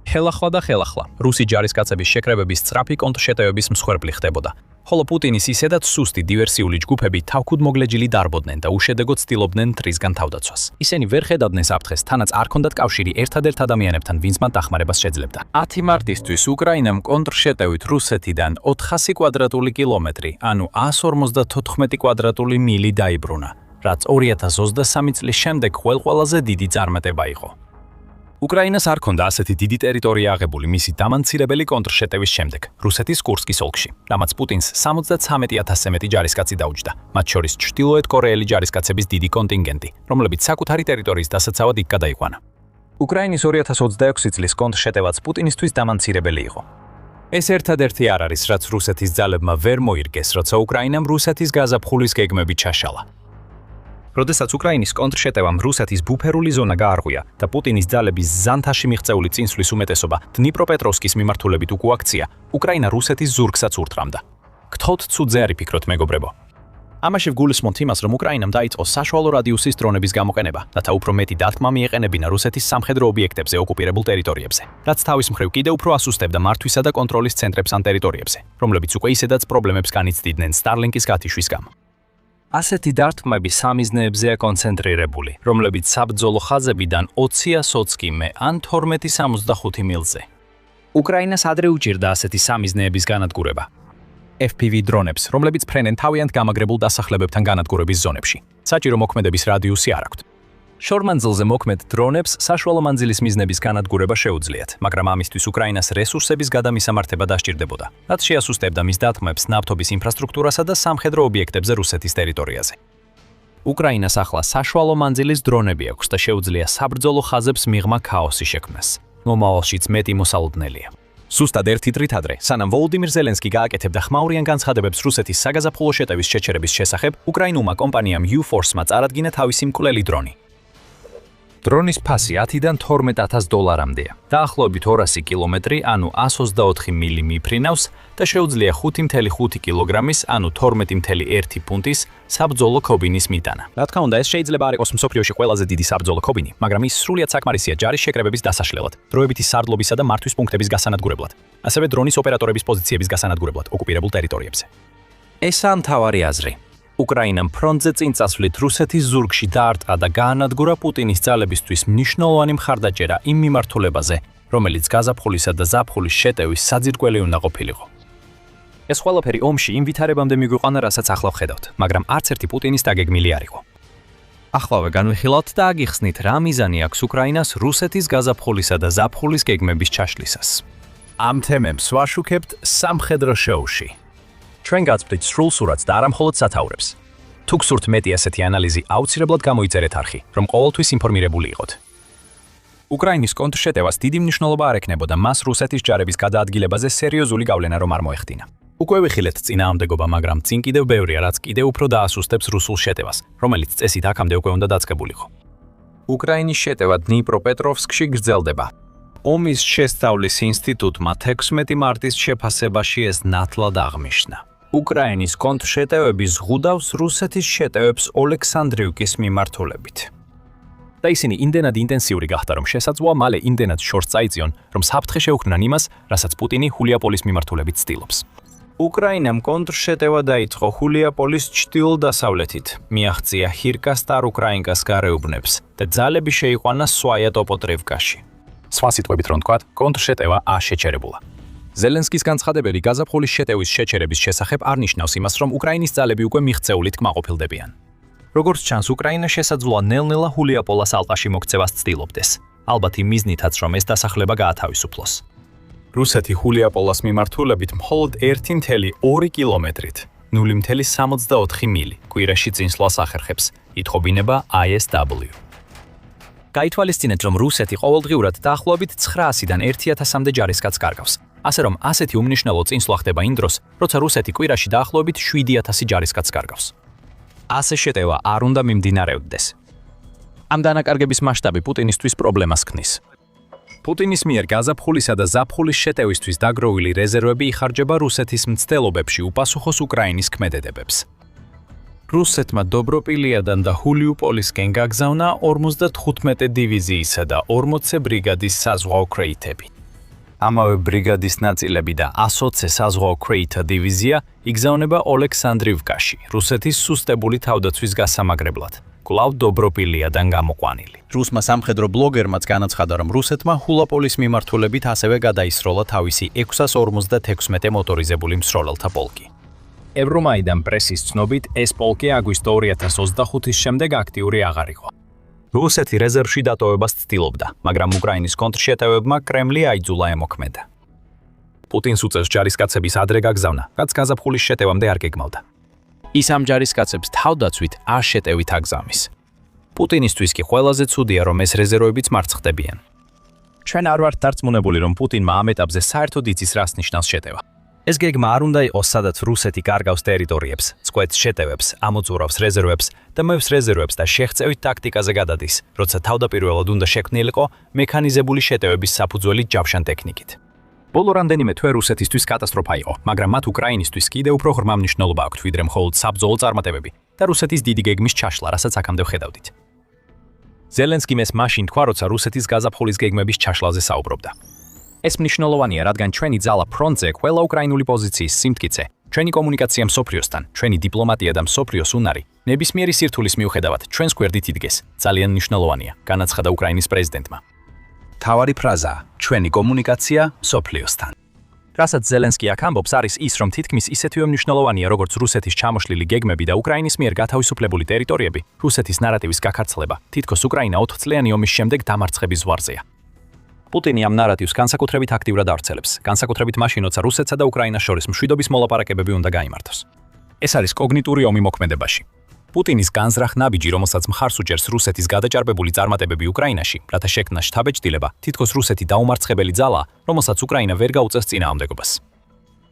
ხელახლა და ხელახლა რუსი ჯარისკაცების შეკრებების სწრაფი კონტრშეტევების მსხვერპლი ხდებოდა. ხოლო პუტინის ისედაც სუსტი დივერსიული ჯგუფები თავქუდმოგლეჯილი დარბოდნენ და უშედეგოდ ცდილობდნენ მტრისგან თავდაცვას. ისინი ვერ ხედავდნენ საფრთხეს, თანაც არ ჰქონდათ კავშირი ერთადერთ ადამიანებთან, ვინც მათ დახმარებას შეძლებდა. 10 მარტისთვის უკრაინამ კონტრშეტევით რუსეთიდან 400 კვადრატული კილომეტრი, ანუ 154 კვადრატული მილი დაიბრუნა, რაც 2023 წლის შემდეგ ყველაზე დიდი წარმატება იყო. უკრაინას არ ჰქონდა ასეთი დიდი ტერიტორია აღებული მისი დამანცირებელი კონტრშეტევის შემდეგ, რუსეთის კურსკის ოლქში, რამაც პუტინს 73,000-ზე მეტი ჯარისკაცი დაუჯდა, მათ შორის ჩრდილოეთ კორეელი ჯარისკაცების დიდი კონტინგენტი, რომლებიც საკუთარი ტერიტორიის დასაცავად იქ გადაიყვანა. უკრაინის 2026 წლის კონტრშეტევაც პუტინისთვის დამანცირებელი იყო. ეს ერთადერთი არ არის, რაც რუსეთის ძალებმა ვერ მოირგეს, როცა უკრაინამ რუსეთის გაზაფხულის გეგმები ჩაშალა. როდესაც უკრაინის კონტრშეტევამ რუსეთის ბუფერული ზონა გაარღვია და პუტინის ძალების ზანთაში მიღწეული წინსვლის უმეტესობა დნიპროპეტროვსკის მიმართულებით უკუაქცია, უკრაინა რუსეთის ზურგსაც ურტყამდა. გთხოვთ ცუდზე არ იფიქროთ, მეგობრებო. ამაში ვგულისხმობთ იმას, რომ უკრაინამ დაიწყო საშუალო რადიუსის დრონების გამოყენება, რათა უფრო მეტი დარტყმა მიეყენებინა რუსეთის სამხედრო ობიექტებზე ოკუპირებულ ტერიტორიებზე, რაც თავის მხრივ კიდევ უფრო ასუსტებდა მართვისა და კონტროლის ცენტრებს ამ ტერიტორიებზე, რომლებიც უკვე ისედაც პრობლემებს განიცდიდნენ Starlink-ის გათიშვის გამო. ასეთი დარტყმები სამიზნეებზეა კონცენტრირებული, რომლებიც საბრძოლო ხაზებიდან 20-20 ან 12-65 მილზე. უკრაინას ადრე უჭირდა ასეთი სამიზნეების განადგურება. FPV დრონებს, რომლებიც ფრენენ თავიანთ გამაგრებულ დასახლებებთან განადგურების ზონებში. საჭირო მოქმედების რადიუსი არ აქვთ. შორმანძილზე მოქმედ დრონებს საშუალო მანძილის მიზნების განადგურება შეუძლიათ, მაგრამ ამისთვის უკრაინას რესურსების გადამისამართება დასჭირდებოდა, რაც შეასუსტებდა მის დათმობებს ნავთობის ინფრასტრუქტურასა და სამხედრო ობიექტებზე რუსეთის ტერიტორიაზე. უკრაინას ახლა საშუალო მანძილის დრონები აქვს და შეუძლია საბრძოლო ხაზებს მიღმა ქაოსი შექმნას. მომავალშიც მეტი მოსალოდნელია. Სუსტად ერთი დღით ადრე, სანამ ვოლოდიმირ ზელენსკი გააკეთებდა ხმაურიან განცხადებებს რუსეთის საგაზაფხულო შეტევის შეჩერების შესახებ, უკრაინულმა კომპანიამ U-Force-მა წარადგინა თავისი მკვლელი დრონი. დრონის ფასი 10-დან $12,000-მდეა. დაახლოებით 200 კილომეტრი, ანუ 124 მილი მიფრინავს და შეუძლია 5.5 კილოგრამის, ანუ 12.1 ფუნტის საბრძოლო ქობინის მიტანა. რა თქმა უნდა, ეს შეიძლება არ იყოს მსოფლიოში ყველაზე დიდი საბრძოლო ქობინი, მაგრამ ის სრულიად საკმარისია ჯარის შეკრებების დასაშლელად, დროებითი სარდლობისა და მართვის პუნქტების გასანადგურებლად, ასევე დრონის ოპერატორების პოზიციების გასანადგურებლად ოკუპირებულ ტერიტორიებზე. ესაა მთავარი აზრი. უკრაინამ ფრონტზე წინ წასვლით რუსეთის ზურგში დაარტყა და გაანადგურა პუტინის ძალებისთვის მნიშვნელოვანი მხარდაჭერა იმ მიმართულებაზე, რომელიც გაზაფხულისა და ზაფხულის შეტევის საძირკველი უნდა ყოფილიყო. ეს ყველაფერი ომში იმ ვითარებამდე მიგვიყვანა, რასაც ახლა ვხედავთ, მაგრამ არც ერთი პუტინის დაგეგმილი არ იყო. ახლავე განვიხილავთ და აგიხსნით, რა მიზანი აქვს უკრაინას რუსეთის გაზაფხულისა და ზაფხულის გეგმების ჩაშლისას. ამ თემებს ვაშუქებთ სამხედრო შოუში. ჩვენ გაწვდით სრულ სურათს და არა მხოლოდ სათაურებს. თუ გსურთ მეტი ასეთი ანალიზი, აუცილებლად გამოიწერეთ არხი, რომ ყოველთვის ინფორმირებული იყოთ. უკრაინის კონტრშეტევას დიდი მნიშვნელობა არ ექნებოდა მას რუსეთის ჯარების გადაადგილებაზე სერიოზული გავლენა რომ არ მოეხდინა. უკვე ვიხილეთ წინააღმდეგობა, მაგრამ წინ კიდევ ბევრია, რაც კიდევ უფრო დაასუსტებს რუსულ შეტევას, რომელიც წესით აქამდე უკვე უნდა დაწყებულიყო. უკრაინის შეტევა დნიპროპეტროვსკში გრძელდება. ომის შესწავლის ინსტიტუტმა 16 მარტის შეფასებაში ეს ნათლად აღნიშნა. უკრაინის კონტრშეტევები ზღუდავს რუსეთის შეტევებს ოლექსანდრიუკის მიმართულებით. და ისინი იმდენად ინტენსიური გახდა, რომ შესაძლოა მალე იმდენად შორს წაიწიონ, რომ საფრთხე შეუქმნან იმას, რასაც პუტინი ჰულიაპოლის მიმართულებით ცდილობს. უკრაინამ კონტრშეტევა დაიწყო ჰულიაპოლის ჩრდილო-დასავლეთით, მიაღწია ჰირკას-სტარ-უკრაინკას გარეუბნებს და ძალები შეიყვანა სვაია-ტოპოტრევკაში. სხვა სიტყვებით რომ ვთქვათ, კონტრშეტევა შეჩერებულა. ზელენსკის განცხადებები გაზაფხულის შეტევის შეჩერების შესახებ არ ნიშნავს იმას, რომ უკრაინის ძალები უკვე მიღწეულით კმაყოფილდებიან. როგორც ჩანს, უკრაინა შესაძლოა ნელ-ნელა ჰულიაპოლას ალყაში მოქცევას ცდილობდეს, ალბათ იმ მიზნითაც, რომ ეს დასახლება გაათავისუფლოს. რუსეთი ჰულიაპოლას მიმართულებით მხოლოდ 1.2 კილომეტრით, 0.74 მილი კვირაში წინსვლას ახერხებს, ითხოვინება ISW. გაითვალისწინეთ, რომ რუსეთი ყოველდღიურად დაახლოებით 900-დან 1000-მდე ჯარისკაცს კარგავს. ასე რომ ასეთი უმნიშვნელო წინსვლა ხდება იმ დროს, როცა რუსეთი კვირაში დაახლოებით 7000 ჯარისკაცს კარგავს. ასე შეტევა არ უნდა მიმდინარეობდეს. ამ დანაკარგების მასშტაბი პუტინისთვის პრობლემას ქმნის. პუტინის მიერ გაზაფხულისა და ზაფხულის შეტევისთვის დაგროვილი რეზერვები იხარჯება რუსეთის მცდელობებში უპასუხოს უკრაინის ქმედებებს. რუსეთმა დობროპილიადან და ჰულიუპოლისკენ გაგზავნა 55 დივიზიისა და 40 ბრიგადის საზღვაო კრეიტები. ამავე ბრიგადის ნაწილები და 120 საზღვაო კრეიტა დივიზია იგზავნება ოლექსანდრიუკაში, რუსეთის სუსტებული თავდაცვის გასამაგრებლად, კვლავ დობროპილიადან გამოყვანილი. რუსმა სამხედრო ბლოგერმაც განაცხადა, რომ რუსეთმა ჰულაპოლის მიმართულებით ასევე გადაისროლა თავისი 656 მოტორიზებული მსროლელთა პოლკი. ევრომაიდან პრესის ცნობით, ეს პოლკი აგვისტო 2025-ის შემდეგ აქტიური აღარ იყო. რუსეთი რეზერვში დატოვებას ცდილობდა, მაგრამ უკრაინის კონტრშეტევებმა კრემლი აიძულა ემოქმედა. პუტინს უწევს ჯარისკაცების ადრე გაგზავნა, რაც გაზაფხულის შეტევამდე არ გეგმავდა. ის ამ ჯარისკაცებს თავდაცვით არ შეტევით აგზავნის. პუტინისთვის კი ყველაზე ცუდია, რომ ეს რეზერვებიც მარცხდებიან. ჩვენ არ ვართ დარწმუნებული, რომ პუტინმა ამ ეტაპზე საერთოდ იცის, რას ნიშნავს შეტევა. ეს გეგმა არ უნდა იყოს, სადაც რუსეთი კარგავს ტერიტორიებს, წყვეტს შეტევებს, ამოძურავს რეზერვებს და მევს რეზერვებს და შეღწევით ტაქტიკაზე გადადის, როცა თავდაპირველად უნდა შექმნილიყო მექანიზებული შეტევების საფუძველი ჯავშან ტექნიკით. ბოლო რამდენიმე თვე რუსეთისთვის კატასტროფა იყო, მაგრამ მათ უკრაინისთვის კიდევ უფრო ღრმა მნიშვნელობა აქვთ, ვიდრე მხოლოდ საბრძოლო წარმატებები და რუსეთის დიდი გეგმის ჩაშლა, რასაც აქამდე ვხედავდით. ზელენსკიმ ეს მაშინ თქვა, როცა რუსეთის გაზაფხულის გეგმების ჩაშლაზე საუბრობდა. ეს მნიშვნელოვანია, რადგან ჩვენი ძალა ფრონტზე ყველა უკრაინული პოზიციის სიმტკიცე, ჩვენი კომუნიკაცია მსოფლიოსთან, ჩვენი დიპლომატია და მსოფლიოს უნარი, ნებისმიერი სირთულის მიუხედავად ჩვენს გვერდით იდგეს. ძალიან მნიშვნელოვანია, განაცხადა უკრაინის პრეზიდენტმა. თავარი ფრაზაა: ჩვენი კომუნიკაცია მსოფლიოსთან. რასაც ზელენსკი აქ ამბობს, არის ის, რომ თითქმის ისეთივე მნიშვნელოვანია, როგორც რუსეთის ჩამოშლილი გეგმები და უკრაინის მიერ გათავისუფლებული ტერიტორიები, რუსეთის ნარატივის გაქარცლება, თითქოს უკრაინა 4 წლიანი ომის შემდეგ დამარცხების ზღვარზეა. პუტინი ამ ნარატივს განსაკუთრებით აქტიურად ავრცელებს, განსაკუთრებით მაშინ, როცა რუსეთსა და უკრაინას შორის მშვიდობის მოლაპარაკებები უნდა გაიმართოს. ეს არის კოგნიტური ომი მოქმედებაში. პუტინის განზრახ ნაბიჯი, რომელსაც მხარს უჭერს რუსეთის გადაჭარბებული წარმატებები უკრაინაში, რათა შექმნას შთაბეჭდილება, თითქოს რუსეთი დაუმარცხებელი ძალაა, რომელსაც უკრაინა ვერ გაუწევს წინააღმდეგობას.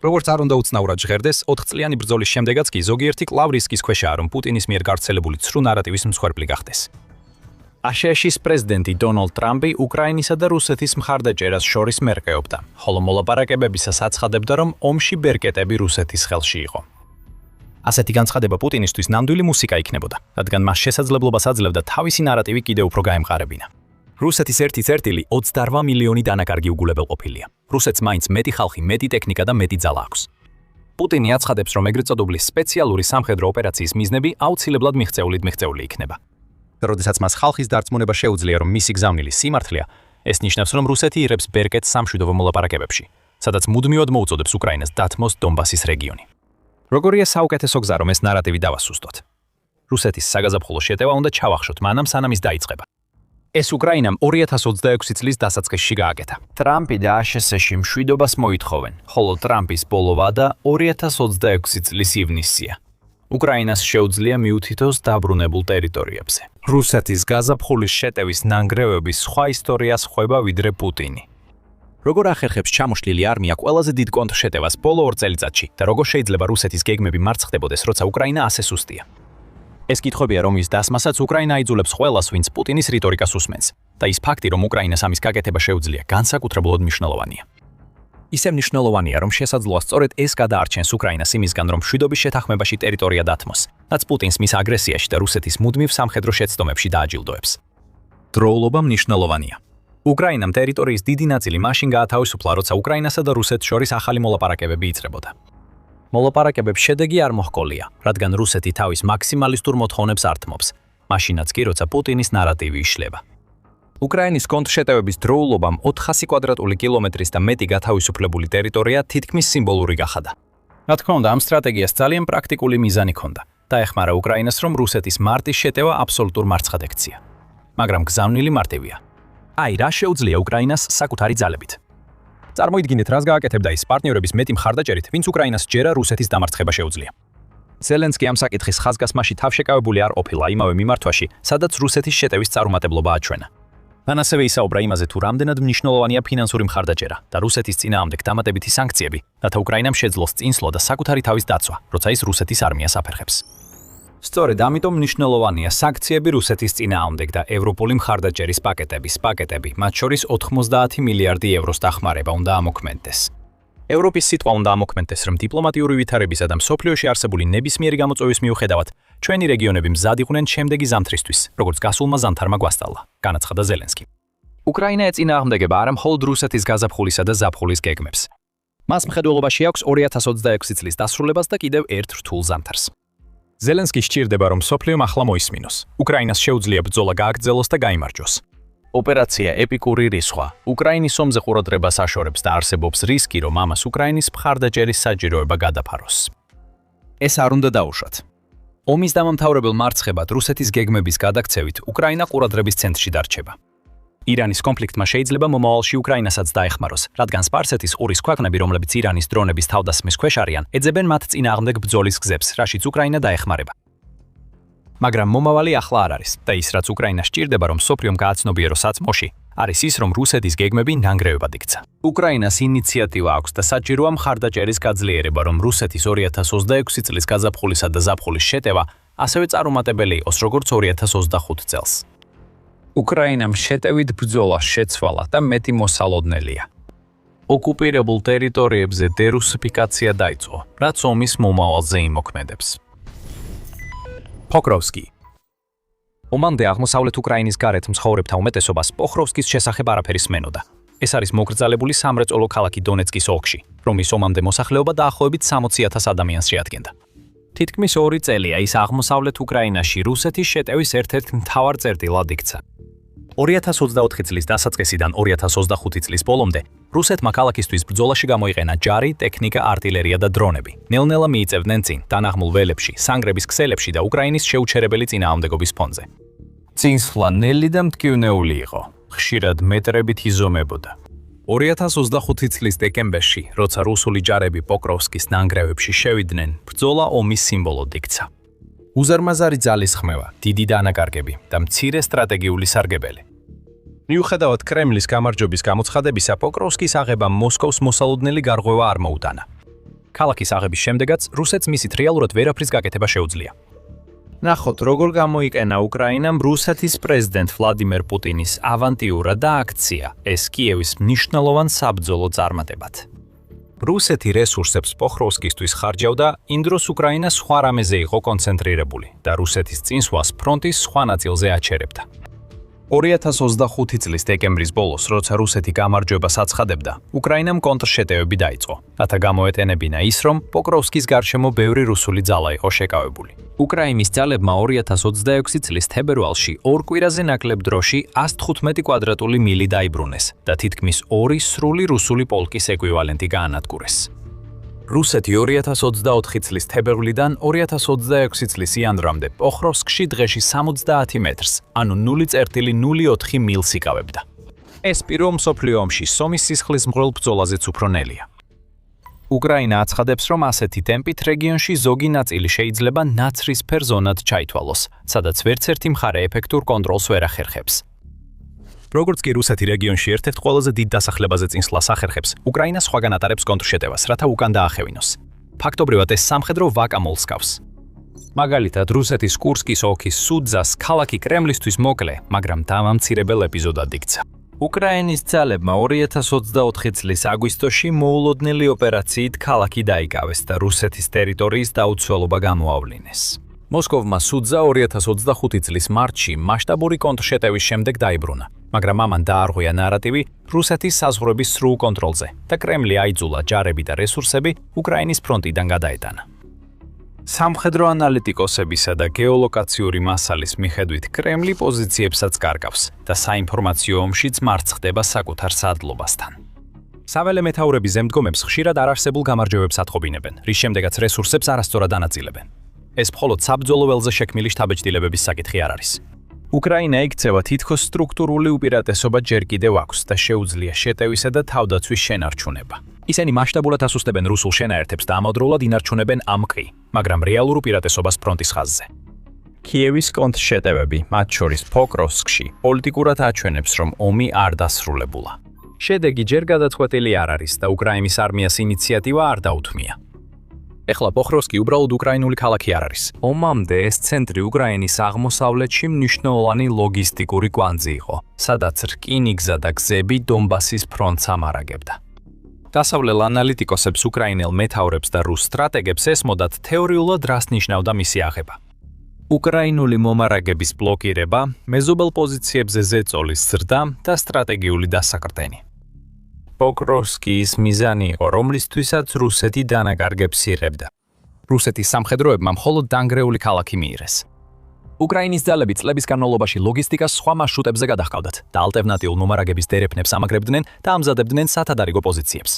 როგორც არ უნდა უცნაურად ჟღერდეს, 4 წლიანი ბრძოლის შემდეგაც კი ზოგიერთი კვლავ რისკის ქვეშაა, რომ პუტინის მიერ გავრცელებული ცრუ ნარატივის მსხვერპლი გახდეს. აშშ-ის პრეზიდენტი დონალდ ტრამპი უკრაინისა და რუსეთის მხარდაჭერას შორის მერყეობდა, ხოლო მოლაპარაკებებისას აცხადებდა, რომ ომში ბერკეტები რუსეთის ხელში იყო. ასეთი განცხადება პუტინისთვის ნამდვილი მუსიკა იქნებოდა, რადგან მას შესაძლებლობას აძლევდა თავისი ნარატივი კიდევ უფრო გაემყარებინა. რუსეთის ერთი წერტილი 28 მილიონი დანაკარგი უგულებელყოფილია. რუსეთს მაინც მეტი ხალხი, მეტი ტექნიკა და მეტი ძალა აქვს. პუტინი აცხადებს, რომ ეგრეთ წოდებული სპეციალური სამხედრო ოპერაციის მიზნები აუცილებლად მიღწეული იქნება. როდესაც მას ხალხის დარწმუნება შეუძლია, რომ მისი გზავნილი სიმართლეა, ეს ნიშნავს, რომ რუსეთი იღებს ბერკეტს სამშვიდობო მოლაპარაკებებში, სადაც მუდმივად მოუწოდებს უკრაინას დათმოს დონბასის რეგიონი. როგორია საუკეთესო გზა, რომ ეს ნარატივი დავასუსტოთ? რუსეთის საგაზაფხულო შეტევა უნდა ჩავახშოთ, მანამ სანამ ის დაიწყება. ეს უკრაინამ 2026 წლის დასაწყისში გააკეთა. ტრამპი და აშშ-ში მშვიდობას მოითხოვენ, ხოლო ტრამპის ბოლო ვადა 2026 წლის ივნისია. უკრაინას შეუძლია მიუთითოს დაბრუნებულ ტერიტორიებზე. რუსეთის გაზაფხულის შეტევის ნანგრევების სხვა ისტორიას ხვება ვიდრე პუტინი. როგორ ახერხებს ჩამოშლილი არმია ყველაზე დიდ კონტრშეტევას ბოლო 2 წელიწადში და როგორ შეიძლება რუსეთის გეგმები მარცხდებოდეს, როცა უკრაინა ასე სუსტია? ეს კითხვებია, რომლის დასმასაც უკრაინა აიძულებს ყველას, ვინც პუტინის რიტორიკას უსმენს, და ის ფაქტი, რომ უკრაინას ამის გაკეთება შეუძლია, განსაკუთრებულად მნიშვნელოვანია. ისე მნიშვნელოვანია, რომ შესაძლოა სწორედ ეს გადაარჩენს უკრაინას იმისგან, რომ მშვიდობის შეთანხმებაში ტერიტორია დათმოს, რაც პუტინს მის აგრესიაში და რუსეთის მუდმივ სამხედრო შეცდომებში დააჯილდოებს. დროულობა მნიშვნელოვანია. უკრაინამ ტერიტორიის დიდი ნაწილი მაშინ გაათავისუფლა, როცა უკრაინასა და რუსეთს შორის ახალი მოლაპარაკებები იწყებოდა. მოლაპარაკებებს შედეგი არ მოჰყოლია, რადგან რუსეთი თავის მაქსიმალისტურ მოთხოვნებს ართმობს, მაშინაც კი, როცა პუტინის ნარატივი იშლება. უკრაინის კონტრშეტევების დროულობამ 400 კვადრატული კილომეტრის და მეტი გათავისუფლებული ტერიტორია თითქმის სიმბოლური გახადა. რა თქმა უნდა, ამ სტრატეგიას ძალიან პრაქტიკული მიზანი ჰქონდა. დაეხმარა უკრაინას, რომ რუსეთის მარტის შეტევა აბსოლუტურ მარცხად ექცია. მაგრამ გზავნილი მარტივია. აი, რა შეუძლია უკრაინას საკუთარი ძალებით. წარმოიდგინეთ, რას გააკეთებდა ის პარტნიორების მეტი მხარდაჭერით, ვინც უკრაინას ჯერა რუსეთის დამარცხება შეუძლია. ზელენსკი ამ საკითხის ხაზგასმაში თავშეკავებული არ ყოფილა იმავე მიმართვაში, სადაც რუსეთის შეტევის წარუმატებლობა აჩვენა. მან ასევე ისაუბრა იმაზე, თუ რამდენად მნიშვნელოვანია ფინანსური მხარდაჭერა და რუსეთის წინააღმდეგ დამატებითი სანქციები, რათა უკრაინამ შეძლოს წინსვლა და საკუთარი თავის დაცვა, როცა ის რუსეთის არმიას აფერხებს. სწორედ ამიტომ მნიშვნელოვანია სანქციები რუსეთის წინააღმდეგ და ევროპული მხარდაჭერის პაკეტები, მათ შორის 90 მილიარდი ევროს დახმარება უნდა ამოქმედდეს. ევროპის სიტყვა უნდა ამოქმედდეს, რომ დიპლომატიური ვითარებისა და მსოფლიოში არსებული ნებისმიერი გამოწვევის მიუხედავად, ჩვენი რეგიონები მზად იყვნენ შემდეგი ზამთრისთვის, როგორც გასულმა ზამთარმა გვასწავლა, განაცხადა ზელენსკი. უკრაინა ეწინააღმდეგება არა მხოლოდ რუსეთის გაზაფხულისა და ზაფხულის გეგმებს. მას მხედველობაში აქვს 2026 წლის დასრულებას და კიდევ ერთ რთულ ზამთარს. ზელენსკი სჭირდება, რომ მსოფლიომ ახლა მოისმინოს. უკრაინას შეუძლია ბრძოლა გააგრძელოს და გაიმარჯვოს. ოპერაცია ეპიკური რისხვა. უკრაინის ომზე ყურადღებას აშორებს და არსებობს რისკი, რომ ამას უკრაინის მხარდაჭერის საჭიროება გადაფაროს. ეს არ უნდა დაუშვათ. ომის დამამთავრებელ მარცხებად რუსეთის გეგმების გადაქცევით უკრაინა ყურადღების ცენტრში დარჩება. ირანის კონფლიქტმა შეიძლება მომავალში უკრაინასაც დაეხმაროს, რადგან სპარსეთის ყურის ქვეყნები, რომლებიც ირანის დრონების თავდასხმის ქვეშ არიან, ეძებენ მათ წინააღმდეგ ბრძოლის გზებს, რაშიც უკრაინა დაეხმარება. მაგრამ მომავალი ახლა არ არის და ის, რაც უკრაინას სჭირდება, რომ მსოფლიომ გააცნობიეროს საწმოში, არის ის, რომ რუსეთის გეგმები ნანგრევებად იქცა. უკრაინას ინიციატივა აქვს და საჭიროა მხარდაჭერის გაძლიერება, რომ რუსეთის 2026 წლის გაზაფხულისა და ზაფხულის შეტევა ასევე წარუმატებელი იყოს, როგორც 2025 წელს. უკრაინამ შეტევით ბრძოლა შეცვალა და მეტი მოსალოდნელია. ოკუპირებულ ტერიტორიებზე დერუსიფიკაცია დაიწყო, რაც ომის მომავალზე იმოქმედებს. პოქროვსკი. ომამდე აღმოსავლეთ უკრაინის გარეთ მცხოვრებთა უმეტესობას პოქროვსკის შესახებ არაფერი სმენოდა. ეს არის მოკრძალებული სამრეწველო ქალაქი დონეცკის ოლქში, რომლის ომამდე მოსახლეობა დაახლოებით 60,000 ადამიანს შეადგენდა. თითქმის 2 წელია ის აღმოსავლეთ უკრაინაში რუსეთის შეტევის ერთ-ერთ მთავარ წერტილად იქცა. 2024 წლის დასაწყისიდან 2025 წლის ბოლომდე რუსეთმა ქალაქისთვის ბრძოლაში გამოიყენა ჯარი, ტექნიკა, არტილერია და დრონები. ნელ-ნელა მიიწევდნენ წინ დანაღმულ ველებში, სანგრების ქსელებში და უკრაინის შეუჩერებელი წინააღმდეგობის ფონზე. წინსვლა ნელი და მტკივნეული იყო. ხშირად მეტრებით იზომებოდა. 2025 წლის დეკემბერში, როცა რუსული ჯარები პოკროვსკის ნანგრევებში შევიდნენ, ბრძოლა ომის სიმბოლოდ იქცა. უზარმაზარი ძალის ხმევა, დიდი დანაკარგები და მცირე სტრატეგიული სარგებელი. მიუხედავად კრემლის გამარჯვების გამოცხადებისა, პოკროვსკის აღებამ მოსკოვს მოსალოდნელი გარღვევა არ მოუტანა. ქალაქის აღების შემდეგაც რუსეთს მისით რეალურად ვერაფრის გაკეთება შეუძლია. ნახოთ, როგორ გამოიყენა უკრაინამ რუსეთის პრეზიდენტ ვლადიმერ პუტინის ავანტიურა და აქცია, ეს კიევის მნიშვნელოვან საბრძოლო წარმატებად. რუსეთი რესურსებს პოხროვსკისთვის ხარჯავდა, იმ დროს უკრაინა სხვა რამეზე იყო კონცენტრირებული და რუსეთის წინსვლას ფრონტის სხვა ნაწილზე აჩერებდა. 2025 წლის დეკემბრის ბოლოს, როცა რუსეთი გამარჯვებას აცხადებდა, უკრაინამ კონტრშეტევები დაიწყო, რათა გამოეტენებინა ის, რომ პოკროვსკის გარშემო ბევრი რუსული ძალა იყო შეკავებული. უკრაინის ძალებმა 2026 წლის თებერვალში ორ კვირაზე ნაკლებ დროში 115 კვადრატული მილი დაიბრუნეს და თითქმის 2 სრული რუსული პოლკის ეკვივალენტი გაანადგურეს. რუსეთი 2024 წლის თებერვლიდან 2026 წლის იანვრამდე პოხროვსკში დღეში 70 მეტრს, ანუ 0.04 მილს იკავებდა. ეს პირველ მსოფლიო ომში სომის სისხლის მღვრელ ბრძოლაზეც უფრო ნელია. უკრაინა აცხადებს, რომ ასეთი ტემპით რეგიონში ზოგი ნაწილი შეიძლება ნაცრისფერ ზონად ჩაითვალოს, სადაც ვერცერთი მხარე ეფექტურ კონტროლს ვერ ახერხებს. როგორც კი რუსეთი რეგიონში ერთ-ერთ ყველაზე დიდ დასახლებაზე წინსვლას ახერხებს, უკრაინა სხვაგან ატარებს კონტრშეტევას, რათა უკან დაახევინოს. ფაქტობრივად ეს სამხედრო ვაკა მოლსკავს. მაგალითად, რუსეთის კურსკის ოლქის სუდზას ქალაქი კრემლისთვის მოკლე, მაგრამ დამამცირებელ ეპიზოდად იქცა. უკრაინის ძალებმა 2024 წლის აგვისტოში მოულოდნელი ოპერაციით ქალაქი დაიკავეს და რუსეთის ტერიტორიის დაუცველობა გამოავლინეს. მოსკოვმა სუდზა 2025 წლის მარტში მასშტაბური კონტრშეტევის შემდეგ დაიბრუნა, მაგრამ ამან დაარღვია ნარატივი რუსეთის საზღვრების სრულ კონტროლზე და კრემლი აიძულა ჯარები და რესურსები უკრაინის ფრონტიდან გადაეტანა. სამხედრო ანალიტიკოსებისა და გეოლოკაციური მასალის მიხედვით კრემლი პოზიციებსაც კარგავს და საინფორმაციო ომშიც მარცხ ხდება საკუთარ სადლობასთან. საველე მეთაურები ზემდგომებს ხშირად არარსებულ გამარჯვებებს ატყობინებენ, რის შემდეგაც რესურსებს არასწორად ანაწილებენ. ეს მხოლოდ საბრძოლო ველზე შექმნილი შტაბეჭდილებების საკითხი არ არის. უკრაინა იქცევა თითქოს სტრუქტურული უპირატესობა ჯერ კიდევ აქვს და შეუძლია შეტევისა და თავდაცვის შენარჩუნება. ისინი მასშტაბურად ასუსტებენ რუსულ შენაერთებს და ამავდროულად ინარჩუნებენ ამყი, მაგრამ რეალურ უპირატესობას ფრონტის ხაზზე. კიევის კონტრშეტევები, მათ შორის პოკროვსკში, პოლიტიკურად აჩვენებს, რომ ომი არ დასრულებულა. შედეგი ჯერ გადაწყვეტილი არ არის და უკრაინის არმიას ინიციატივა არ დაუთმია. ეხლა პოხროვსკი უბრალოდ უკრაინული ქალაქი არ არის. ომამდე ეს ცენტრი უკრაინის აღმოსავლეთში მნიშვნელოვანი ლოგისტიკური კვანძი იყო, სადაც რკინიგზა და გზები დონბასის ფრონტს ამარაგებდა. დასავლელ ანალიტიკოსებს, უკრაინელ მეთაურებს და რუს სტრატეგებს ესმოდათ თეორიულად რას ნიშნავდა მისი აღება. უკრაინული მომარაგების ბლოკირება, მეზობელ პოზიციებზე ზეწოლის ზრდა და სტრატეგიული დასაკრდენი. პოკროვსკის მიზანი იყო, რომლისთვისაც რუსეთი დანაკარგებს იღებდა. რუსეთის სამხედროებმა მხოლოდ დანგრეული ქალაქი მიიღეს. უკრაინის ძალები წლების განმავლობაში ლოგისტიკას სხვა მარშრუტებზე გადაჰყავდათ და ალტერნატიულ მომარაგების დერეფნებს ამაგრებდნენ და ამზადებდნენ სათადარიგო პოზიციებს.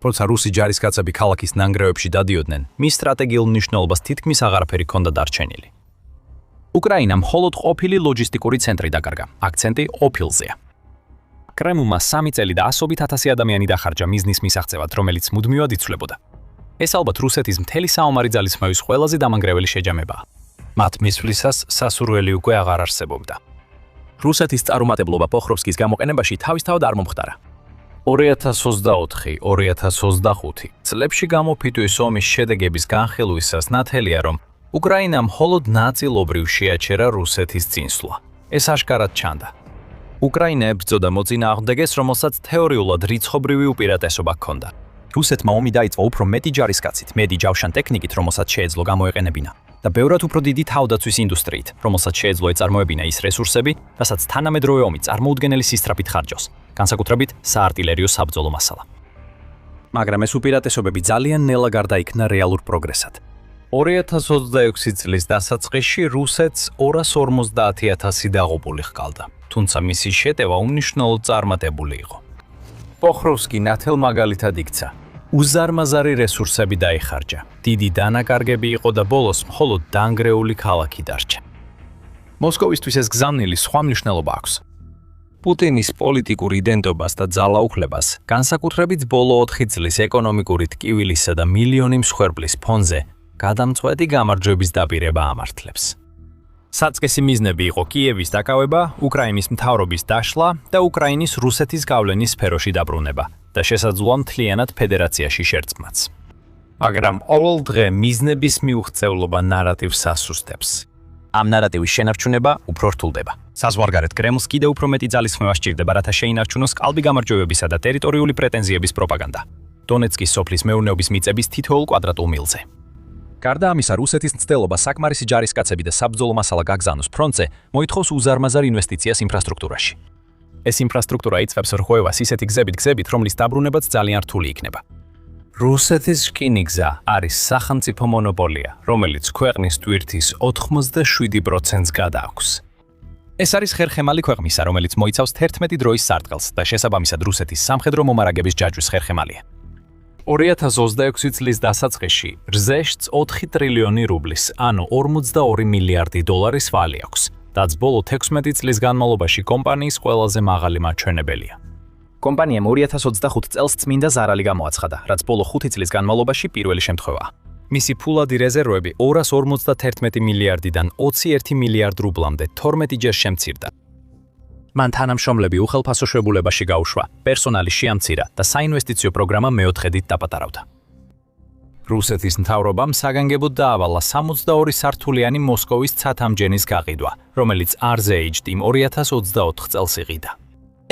როცა რუსი ჯარისკაცები ქალაქის ნანგრევებში დადიოდნენ, მის სტრატეგიულ მნიშვნელობას თითქმის აღარაფერი ჰქონდა დარჩენილი. უკრაინამ მხოლოდ ყოფილი ლოჯისტიკური ცენტრი დაკარგა, აქცენტი ყოფილზეა. კრემლმა 3 წელი და 100,000 ადამიანი დახარჯა მიზნის მისაღწევად, რომელიც მუდმივად იცვლებოდა. ეს ალბათ რუსეთის მთელი საომარი ძალისხმევის ყველაზე დამანგრეველი შეჯამებაა. მათ მისვლისას სასურველი უკვე აღარ არსებობდა. რუსეთის წარუმატებლობა პოხროვსკის გამოყენებაში თავისთავად არ მომხდარა. 2024-2025 წლებში გამოფიტვის ომის შედეგების განხილვისას ნათელია, რომ უკრაინამ მხოლოდ ნაწილობრივ შეაჩერა რუსეთის წინსვლა. ეს აშკარად ჩანდა. უკრაინა ებრძოდა მოწინააღმდეგეს, რომელსაც თეორიულად რიცხობრივი უპირატესობა ჰქონდა. რუსეთმა ომი დაიწყო უფრო მეტი ჯარისკაცით, მეტი ჯავშან ტექნიკით, რომელსაც შეეძლო გამოეყენებინა და ბევრად უფრო დიდი თავდაცვის ინდუსტრიით, რომელსაც შეეძლო ეწარმოებინა ის რესურსები, რასაც თანამედროვე ომი წარმოუდგენელი სისწრაფით ხარჯავს, განსაკუთრებით საარტილერიო საბრძოლო მასალა. მაგრამ ეს უპირატესობები ძალიან ნელა გარდაიქმნა რეალურ პროგრესად. 2026 წლის დასაწყისში რუსეთს 250,000 დაღუპული ჰყავდა, თუმცა მისი შეტევა უმნიშვნელოდ წარმატებული იყო. პოხროვსკი ნათელ მაგალითად იქცა. უზარმაზარი რესურსები დაიხარჯა, დიდი დანაკარგები იყო და ბოლოს მხოლოდ დანგრეული ქალაქი დარჩა. მოსკოვისთვის ეს გზავნილი სხვა მნიშვნელობა აქვს. პუტინის პოლიტიკურ იდენტობას და ძალაუფლებას, განსაკუთრებით ბოლო 4 წლის ეკონომიკური ტკივილისა და მილიონი მსხვერპლის ფონზე, გადამწყვეტი გამარჯვების დაპირება ამართლებს. საწყისი მიზნები იყო კიევის დაკავება, უკრაინის მთავრობის დაშლა და უკრაინის რუსეთის გავლენის სფეროში დაბრუნება და შესაძლოა მთლიანად ფედერაციაში შერწყმაც. მაგრამ ყოველ დღე მიზნების მიუღწევლობა ნარატივს ასუსტებს. ამ ნარატივის შენარჩუნება უფრო რთულდება. საზღვარგარეთ კრემლს კიდევ უფრო მეტი ძალისხმევა სჭირდება, რათა შეინარჩუნოს კალბი გამარჯვებებისა და ტერიტორიული პრეტენზიების პროპაგანდა. დონეცკის სოფლის მეურნეობის მიწების თითოეულ კვადრატულ მილზე. გარდა ამისა, რუსეთის მცდელობა საკმარისი ჯარისკაცები და საბრძოლო მასალა გაგზავნოს ფრონტზე, მოითხოვს უზარმაზარ ინვესტიციას ინფრასტრუქტურაში. ეს ინფრასტრუქტურა იწვევს რღვევას ისეთი გზებით, რომლის დაბრუნებაც ძალიან რთული იქნება. რუსეთის რკინიგზა არის სახელმწიფო მონოპოლია, რომელიც ქვეყნის ტვირთის 87%-ს გადააქვს. ეს არის ხერხემალი ქვეყნისა, რომელიც მოიცავს 11 დროის სარტყელს და შესაბამისად რუსეთის სამხედრო მომარაგების ჯაჭვის ხერხემალია. 2026 წლის დასაწყისში რზეშტს 4 ტრილიონი რუბლის, ანუ 42 მილიარდი დოლარის ვალი აქვს, რაც ბოლო 16 წლის განმავლობაში კომპანიის ყველაზე მაღალი მაჩვენებელია. კომპანიამ 2025 წელს წმინდა ზარალი გამოაცხადა, რაც ბოლო 5 წლის განმავლობაში პირველი შემთხვევაა. მისი ფულადი რეზერვები 251 მილიარდიდან 21 მილიარდ რუბლამდე 12 ჯერ შემცირდა. მან თანამშრომლები უხელფასო შებულებაში გაუშვა, პერსონალი შეამცირა და საინვესტიციო პროგრამა მეოთხედით დაპატარავდა. რუსეთის მთავრობამ საგანგებოდ დაავალა 62 სართულიანი მოსკოვის ცათამჯენის გაყიდვა, რომელიც RZHD-მ 2024 წელს იყიდა.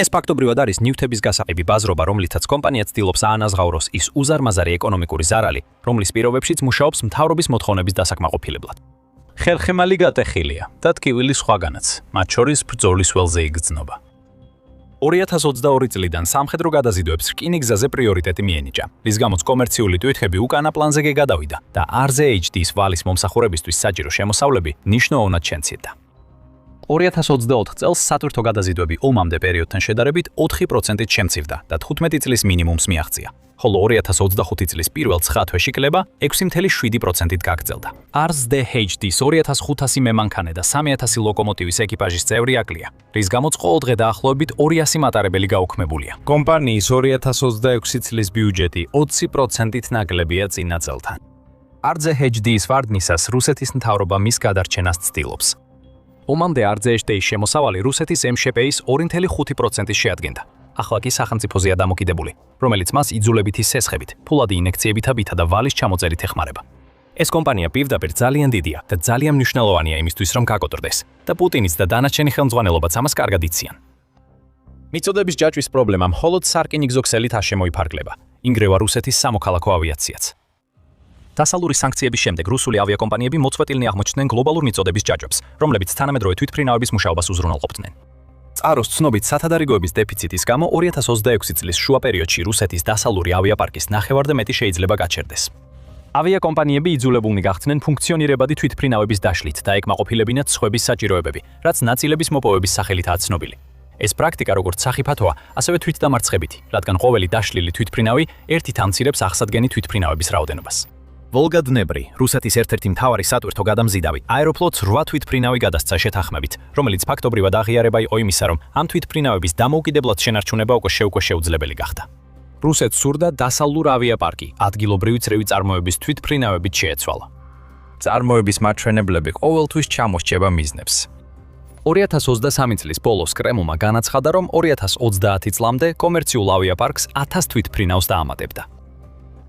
ეს ფაქტობრივად არის ნივთების გასაყიდვი ბაზრობა, რომლითაც კომპანია ცდილობს აანაზღაუროს ის უზარმაზარი ეკონომიკური ზარალი, რომლის პირობებშიც მუშაობს მთავრობის მოთხოვნების დასაკმაყოფილებლად. ხერხემალი გატეხილია და ტკივილი სხვაგანაც, მათ შორის ბრძოლის ველზე იგრძნობა. 2022 წლიდან სამხედრო გადაზიდვებს რკინიგზაზე პრიორიტეტი მიენიჭა, რის გამოც კომერციული თვითები უკანა პლანზე გადავიდა და RZHD-ის ვალის მომსახურებისთვის საჭირო შემოსავლები მნიშვნელოვნად შემცირდა. 2024 წელს სატვირთო გადაზიდვები ომამდე პერიოდთან შედარებით 4%-ით შემცირდა და 15 წლის მინიმუმს მიაღწია, ხოლო 2025 წლის პირველ 9 თვეში კლება 6.7%-ით გაგრძელდა. RZHD-ის 2500 მემანქანე და 3000 ლოკომოტივის ეკიპაჟის წევრი აკლია, რის გამოც ყოველ დღე დაახლოებით 200 მატარებელი გაუქმებულია. კომპანიის 2026 წლის ბიუჯეტი 20%-ით ნაკლებია წინა წელთან. RZHD-ის ვარდნისას რუსეთის მთავრობა მის გადარჩენას ცდილობს. ომამდე RZHD-ის შემოსავალი რუსეთის MŠP-ის 2.5%-ს შეადგენდა. ახლა კი სახელმწიფოზეა დამოკიდებული, რომელიც მას იძულებითი სესხებით, ფულადი ინექციებითა და ვალის ჩამოწერით ეხმარება. ეს კომპანია პირდაპირ ძალიან დიდია და ძალიან მნიშვნელოვანია იმისთვის, რომ გაკოტრდეს და პუტინის და დანარჩენი ხელმძღვანელობაც ამას კარგად იციან. მიწოდების ჯაჭვის პრობლემა მხოლოდ სარკინიგზო ქსელით არ შემოიფარგლება, ინგრევა რუსეთის სამოქალაქო ავიაციაც. დასალური სანქციების შემდეგ რუსული ავიაკომპანიები მოწყვეტილნი აღმოჩნდნენ გლობალურ მიწოდების ჯაჭვებს, რომლებიც თანამედროვე თვითმფრინავების მუშაობას უზრუნველყოფდნენ. წყაროს ცნობით სათადარიგოების დეფიციტის გამო 2026 წლის შუა პერიოდში რუსეთის დასალური ავიაპარკის ნახევარზე მეტი შეიძლება გაჩერდეს. ავიაკომპანიები იძულებულნი გახდნენ ფუნქციონირებადი თვითმფრინავების დაშლით და ეკმაყოფილებინათ სხვების საჭიროებები, რაც ნაწილების მოპოვების სახელითაა ცნობილი. ეს პრაქტიკა როგორც სახიფათოა, ასევე თვითდამარცხებითი, რადგან ყოველი დაშლილი თვითმფრინავი ერთით ამცირებს აღსადგენი თვითმფრინავების რაოდენობას. ვოლგა-დნეპრი, რუსეთის ერთ-ერთი მთავარი სატვირთო გადამზიდავი, აეროფლოტს 8 თვითმფრინავი გადასცა შეთანხმებით, რომელიც ფაქტობრივად აღიარება იყო იმისა, რომ ამ თვითმფრინავების დამოუკიდებლად შენარჩუნება უკვე შეუძლებელი გახდა. რუსეთს სურდა დასალურ ავიაპარკი, ადგილობრივი წრევი წარმოების თვითმფრინავებით შეეცვალა. წარმოების მაჩვენებლები ყოველთვის ჩამოსჭება მიზნებს. 2023 წლის ბოლოს კრემლმა განაცხადა, რომ 2030 წლამდე კომერციულ ავიაპარკს 1000 თვითმფრინავს დაამატებდა.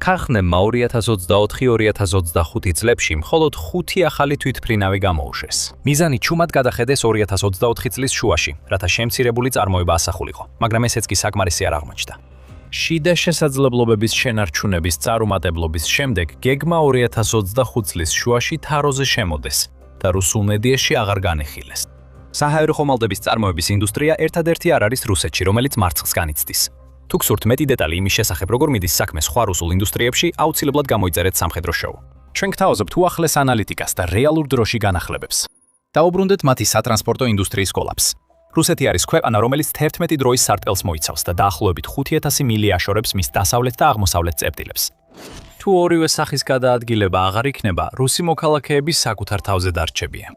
ქარხნებმა 2024-2025 წლებში მხოლოდ 5 ახალი თვითმფრინავი გამოუშვეს. მიზანი ჩუმად გადახედეს 2024 წლის შუაში, რათა შემცირებული წარმოება ასახულიყო, მაგრამ ესეც კი საკმარისი არ აღმოჩნდა. შიდა შესაძლებლობების შენარჩუნების წარუმატებლობის შემდეგ გეგმა 2025 წლის შუაში თაროზე შემოდეს და რუსულ მედიაში აღარ განეხილეს. საჰაერო ხომალდების წარმოების ინდუსტრია ერთადერთი არ არის რუსეთში, რომელიც მარცხს განიცდის. თუ გსურთ მეტი დეტალი იმის შესახებ, როგორ მიდის საქმე სხვა რუსულ ინდუსტრიებში, აუცილებლად გამოიწერეთ სამხედრო შოუ. ჩვენ გთავაზობთ უახლეს ანალიტიკას და რეალურ დროში განახლებებს. დაუბრუნდეთ მათი სატრანსპორტო ინდუსტრიის კოლაფსს. რუსეთი არის ქვეყანა, რომელიც 11 დროის სარტყელს მოიცავს და დაახლოებით 5000 მილი აშორებს მის დასავლეთ და აღმოსავლეთ წერტილებს. თუ ორივე სახის გადაადგილება აღარ იქნება, რუსი მოქალაქეები საკუთარ თავზე დარჩებიან.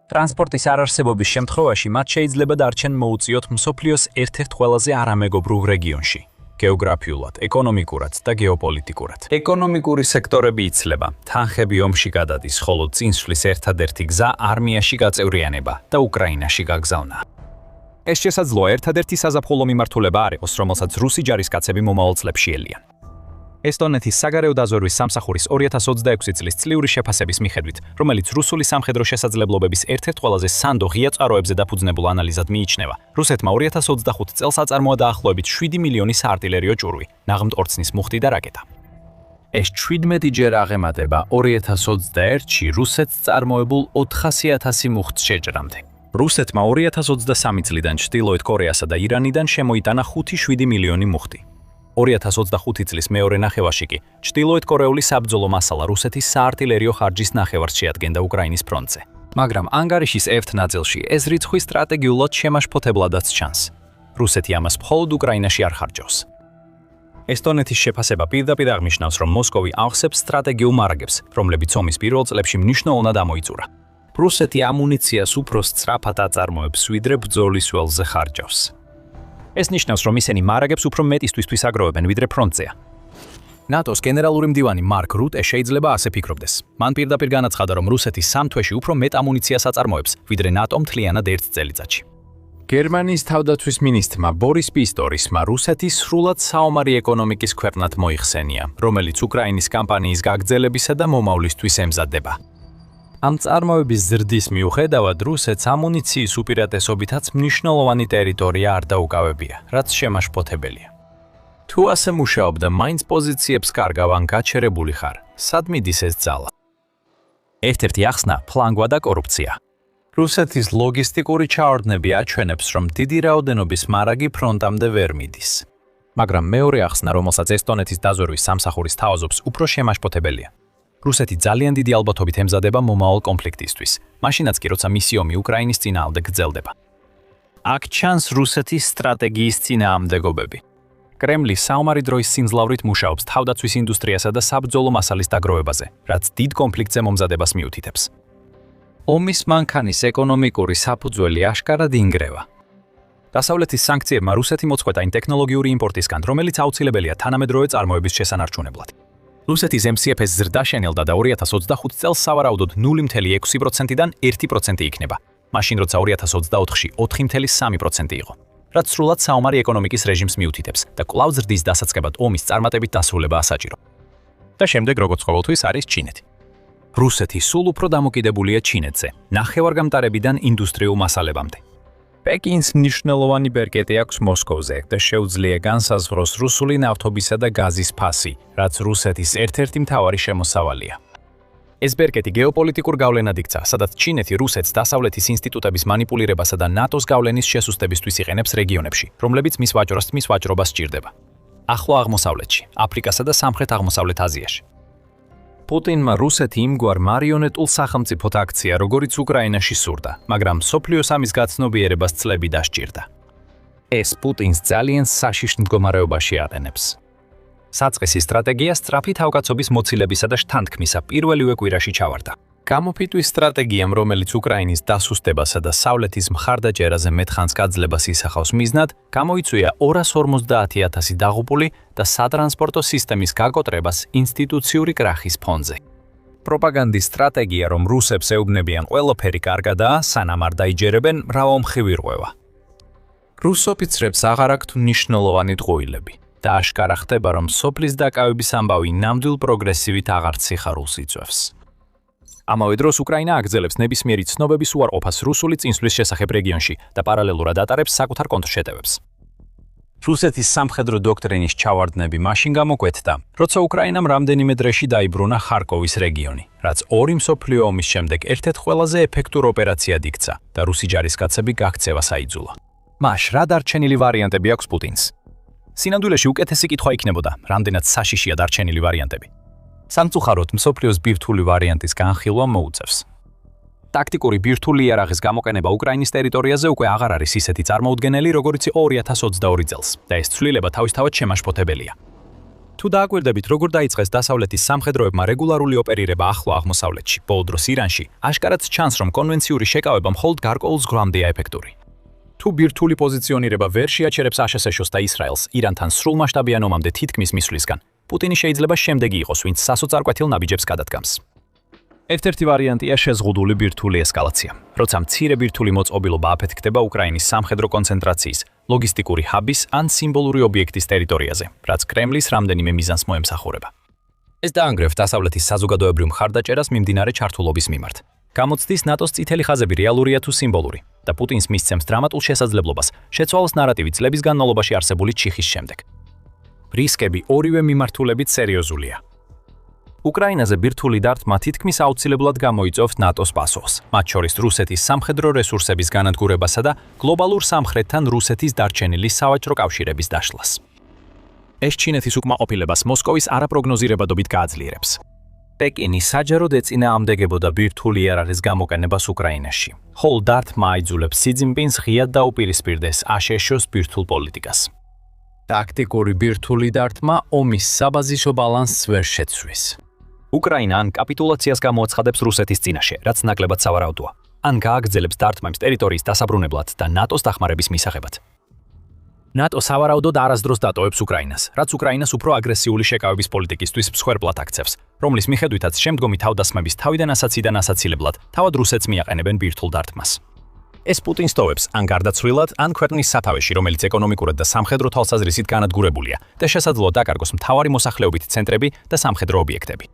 ტრანსპორტის არარსებობის შემთხვევაში მათ შეიძლება დარჩენ მოუწიოთ მსოფლიოს ერთ-ერთ ყველაზე არამეგობრულ რეგიონში. გეოგრაფიულად, ეკონომიკურად და გეოპოლიტიკურად. ეკონომიკური სექტორები იცლება, თანხები ომში გადადის, ხოლო წინსვლის ერთადერთი გზა არმიაში გაწევრიანება და უკრაინაში გაგზავნა. ეს შესაძლოა ერთადერთი საზაფხულო მიმართულება არ იყოს, რომელსაც რუსი ჯარისკაცები მომავალ წლებში ელიან. ესტონეთის საგარეო დაზვერვის სამსახურის 2026 წლის წლიური შეფასების მიხედვით, რომელიც რუსული სამხედრო შესაძლებლობების ერთ-ერთ ყველაზე სანდო ღია წყაროებზე დაფუძნებულ ანალიზად მიიჩნევა, რუსეთმა 2025 წელს აწარმოა დაახლოებით 7 მილიონი საარტილერიო ჭურვი, ნაღმტკორცნის მუხტი და რაკეტა. ეს 17 ჯერ აღემატება 2021-ში რუსეთს წარმოებულ 400,000 მუხტს შეჭრამდე. რუსეთმა 2023 წლიდან ჩრდილოეთ კორეასა და ირანიდან შემოიტანა 5-7 მილიონი მუხტი. 2025 წლის მეორე ნახევარში კი ჩრდილოეთ კორეული საბრძოლო მასალა რუსეთის საარტილერიო ხარჯის ნახევარს შეადგენდა უკრაინის ფრონტზე. მაგრამ ანგარიშის ერთ ნაწილში ეს რიცხვი სტრატეგიულად შემაშფოთებლადაც ჩანს. რუსეთი ამას მხოლოდ უკრაინაში არ ხარჯავს. ესტონეთის შეფასება პირდაპირ აღნიშნავს, რომ მოსკოვი ავხსებს სტრატეგიულ მარაგებს, რომლებიც ომის პირველ წლებში მნიშვნელოვნად ამოიწურა. რუსეთი ამუნიციას უფრო სწრაფად აწარმოებს, ვიდრე ბრძოლის ველზე ხარჯავს. ეს ნიშნავს, რომ ისინი მარაგებს უფრო მეტისთვის აგროვებენ, ვიდრე ფრონტზეა. ნატოს გენერალური მდივანი მარკ რუტე შეიძლება ასე ფიქრობდეს. მან პირდაპირ განაცხადა, რომ რუსეთი 3 თვეში უფრო მეტ ამუნიციას აწარმოებს, ვიდრე ნატო მთლიანად ერთ წელიწადში. გერმანიის თავდაცვის მინისტრმა ბორის პისტორისმა რუსეთი სრულად საომარი ეკონომიკის ქვეყნად მოიხსენია, რომელიც უკრაინის კამპანიის გაგრძელებისა და მომავლისთვის ემზადება. ამ წარმოების ზრდის მიუხედავად რუსეთს ამუნიციის უპირატესობითაც მნიშვნელოვანი ტერიტორია არ დაუკავებია, რაც შემაშფოთებელია. თუ ასე მუშაობდა, მაინც პოზიციებს კარგავ ან გაჩერებული ხარ, სად მიდის ეს ძალა? ერთ-ერთი ახსნა ფლანგვა და კორუფცია. რუსეთის ლოგისტიკური ჩავარდნები აჩვენებს, რომ დიდი რაოდენობის მარაგი ფრონტამდე ვერ მიდის. მაგრამ მეორე ახსნა, რომელსაც ესტონეთის დაზვერვის სამსახურის თავაზობს, უფრო შემაშფოთებელია. რუსეთი ძალიან დიდი ალბათობით ემზადება მომავალ კონფლიქტისთვის, მაშინაც კი როცა მისი ომი უკრაინის წინააღმდეგ გრძელდება. აქ ჩანს რუსეთის სტრატეგიის წინააღმდეგობები. კრემლი საომარი დროის სიმძლავრით მუშაობს თავდაცვის ინდუსტრიასა და საბრძოლო მასალის დაგროვებაზე, რაც დიდ კონფლიქტზე მომზადებას მიუთითებს. ომის მანქანის ეკონომიკური საფუძველი აშკარად ინგრევა. დასავლეთის სანქციებმა რუსეთი მოწყვეტა იმ ტექნოლოგიური იმპორტისგან, რომელიც აუცილებელია თანამედროვე წარმოების შესანარჩუნებლად. რუსეთის MCFS ზრდა შენელდა და 2025 წელს სავარაუდოდ 0.6%-დან 1% იქნება, მაშინ როცა 2024-ში 4.3% იყო, რაც სრულად საომარი ეკონომიკის რეჟიმს მიუთითებს და კვლავ ზრდის დასაწყებად ომის წარმატებით დასრულებაა საჭირო. და შემდეგ როგორც ყოველთვის არის ჩინეთი. რუსეთი სულ უფრო დამოკიდებულია ჩინეთზე, ნახევარგამტარებიდან ინდუსტრიულ მასალებამდე. პეკინს მნიშვნელოვანი ბერკეტი აქვს მოსკოვზე და შეუძლია განსაზღვროს რუსული ნავთობისა და გაზის ფასი, რაც რუსეთის ერთ-ერთი მთავარი შემოსავალია. ეს ბერკეტი გეოპოლიტიკურ გავლენად იქცა, სადაც ჩინეთი რუსეთს დასავლეთის ინსტიტუტების მანიპულირებასა და ნატოს გავლენის შესუსტებისთვის იყენებს რეგიონებში, რომლებიც მის ვაჭრობას სჭირდება. ახლო აღმოსავლეთში, აფრიკასა და სამხრეთ აღმოსავლეთ აზიაში. პუტინმა რუსეთი იმგვარ მარიონეტულ სახელმწიფოდ აქცია, როგორიც უკრაინაში სურდა, მაგრამ მსოფლიოს ამის გაცნობიერებას წლები დასჭირდა. ეს პუტინს ძალიან საშიშ მდგომარეობაში აყენებს. საწყისი სტრატეგია სწრაფი თავკაცობის მოცილებისა და შთანთქმისა პირველივე კვირაში ჩავარდა. გამოფიტვის სტრატეგიამ, რომელიც უკრაინის დასუსტებასა და სავლეთის მხარდაჭერაზე მეტხანს გაძლებას ისახავს მიზნად, გამოიწვია 250,000 დაღუპული და სატრანსპორტო სისტემის გაკოტრებას ინსტიტუციური კრახის ფონზე. პროპაგანდის სტრატეგია, რომ რუსებს ეუბნებიან ყველაფერი კარგადაა, სანამ არ დაიჯერებენ, მრავალმხრივი რღვევა. რუს ოფიცრებს აღარ აქვთ მნიშვნელოვანი ტყუილები და აშკარა ხდება, რომ სოფლის დაკავების ამბავი ნამდვილ პროგრესივით აღარც სიხარულს იწვევს. ამავე დროს უკრაინა აგრძელებს ნებისმიერი ცნობების უარყოფას რუსული წინსვლის შესახებ რეგიონში და პარალელურად ატარებს საკუთარ კონტრშეტევებს. რუსეთის სამხედრო დოქტრინის ჩავარდნები მაშინ გამოკვეთდა, როცა უკრაინამ რამდენიმე დრეში დაიბრუნა ხარკოვის რეგიონი, რაც ორი მსოფლიო ომის შემდეგ ერთ-ერთ ყველაზე ეფექტურ ოპერაციად იქცა და რუსი ჯარისკაცები გაქცევას აიძულა. მას რა დარჩენილი ვარიანტები აქვს პუტინს? სინამდვილეში უკეთესი კითხვა იქნებოდა, რამდენად საშიშია დარჩენილი ვარიანტები. სამწუხაროდ მსოფლიოს ბირთვული ვარიანტის განხილვა მოუწევს. ტაქტიკური ბირთვული იარაღის გამოყენება უკრაინის ტერიტორიაზე უკვე აღარ არის ისეთი წარმოუდგენელი, როგორიც იყო 2022 წელს და ეს ცვლილება თავისთავად შემაშფოთებელია. თუ დააკვირდებით, როგორ დაიწყეს დასავლეთის სამხედროებმა რეგულარული ოპერირება ახლო აღმოსავლეთში, ბოლო დროს ირანში, აშკარად ჩანს, რომ კონვენციური შეკავება მხოლოდ გარკვეულ ზღვამდეა ეფექტური. თუ ბირთვული პოზიციონირება ვერ შეაჩერებს აშშ-ს და ისრაელს ირანთან სრულმასშტაბიან ომამდე თითქმის მისვლისგან, პუტინი შეიძლება შემდეგი იყოს, ვინც სასოწარკვეთილ ნაბიჯებს გადადგამს. ერთ-ერთი ვარიანტია შეზღუდული ბირთვული ესკალაცია, როცა მცირე ბირთვული მოწყობილობა აფეთქდება უკრაინის სამხედრო კონცენტრაციის, ლოგისტიკური ჰაბის ან სიმბოლური ობიექტის ტერიტორიაზე, რაც კრემლის რამდენიმე მიზანს მოემსახურება. ეს დაანგრევს დასავლეთის საზოგადოებრივ მხარდაჭერას მიმდინარე ჩართულობის მიმართ. გამოცდის ნატოს წითელი ხაზები რეალურია თუ სიმბოლური და პუტინს მისცემს დრამატულ შესაძლებლობას შეცვალოს ნარატივი წლების განმავლობაში არსებული ჩიხის შემდეგ. რისკები ორივე მიმართულებით სერიოზულია. უკრაინაზე ბირთვული დარტყმა თითქმის აუცილებლად გამოიწვევს ნატოს პასუხს, მათ შორის რუსეთის სამხედრო რესურსების განადგურებასა და გლობალურ სამხრეთთან რუსეთის დარჩენილი სავაჭრო კავშირების დაშლას. ეს ჩინეთის უკმაყოფილებას მოსკოვის არაპროგნოზირებადობით გააძლიერებს. პეკინი საჯაროდ ეწინააღმდეგებოდა ბირთვული იარაღის გამოყენებას უკრაინაში, ხოლო დარტყმა აიძულებს სი ძინპინს ღიად დაუპირისპირდეს აშშ-ს ბირთვულ პოლიტიკას. ტაქტიკური ბირთვული დარტყმა ომის საბაზისო ბალანსს ვერ შეცვლის. უკრაინა ან კაპიტულაციას გამოაცხადებს რუსეთის წინაშე, რაც ნაკლებად სავარაუდოა, ან გააგრძელებს დარტყმებს ტერიტორიის დასაბრუნებლად და ნატოს დახმარების მისაღებად. ნატო სავარაუდოდ არასდროს დატოვებს უკრაინას, რაც უკრაინას უფრო აგრესიული შეკავების პოლიტიკისთვის მსხვერპლად აქცევს, რომლის მიხედვითაც შემდგომი თავდასხმების თავიდან ასაციდან ასაცილებლად თავად რუსეთს მიაყენებენ ბირთვულ დარტყმას. ეს პუტინს ტოვებს ან გარდაცვლილად, ან ქვეყნის სათავეში, რომელიც ეკონომიკურად და სამხედრო თვალსაზრისით განადგურებულია და შესაძლოა დაკარგოს მთავარი მოსახლეობითი ცენტრები და სამხედრო ობიექტები.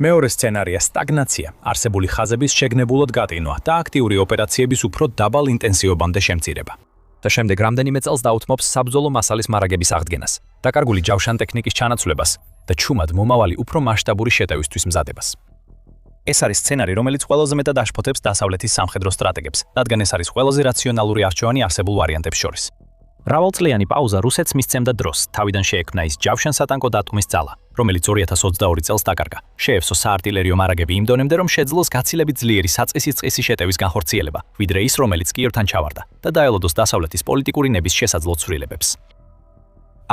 მეორე სცენარია სტაგნაცია, არსებული ხაზების შეგნებულად გატინვა და აქტიური ოპერაციების უფრო დაბალ ინტენსივობამდე შემცირება. და შემდეგ რამდენიმე წელს დაუთმობს საბრძოლო მასალის მარაგების აღდგენას, დაკარგული ჯავშან ტექნიკის ჩანაცვლებას და ჩუმად მომავალი უფრო მასშტაბური შეტევისთვის მზადებას. ეს არის სცენარი, რომელიც ყველაზე მეტად აშფოთებს დასავლეთის სამხედრო სტრატეგებს, რადგან ეს არის ყველაზე რაციონალური არჩევანი არსებულ ვარიანტებს შორის. მრავალწლიანი პაუზა რუსეთს მისცემდა დროს, თავიდან შეექმნა ის ჯავშან-სატანკო დარტყმის ძალა, რომელიც 2022 წელს დაკარგა. შეეფსო საარტილერიო მარაგები იმ დონემდე, რომ შეძლოს გაცილებით ძლიერი საწყისი შეტევის განხორციელება, ვიდრე ის, რომელიც კიევთან ჩავარდა და დაელოდოს დასავლეთის პოლიტიკური ნების შესაძლო ცვლილებებს.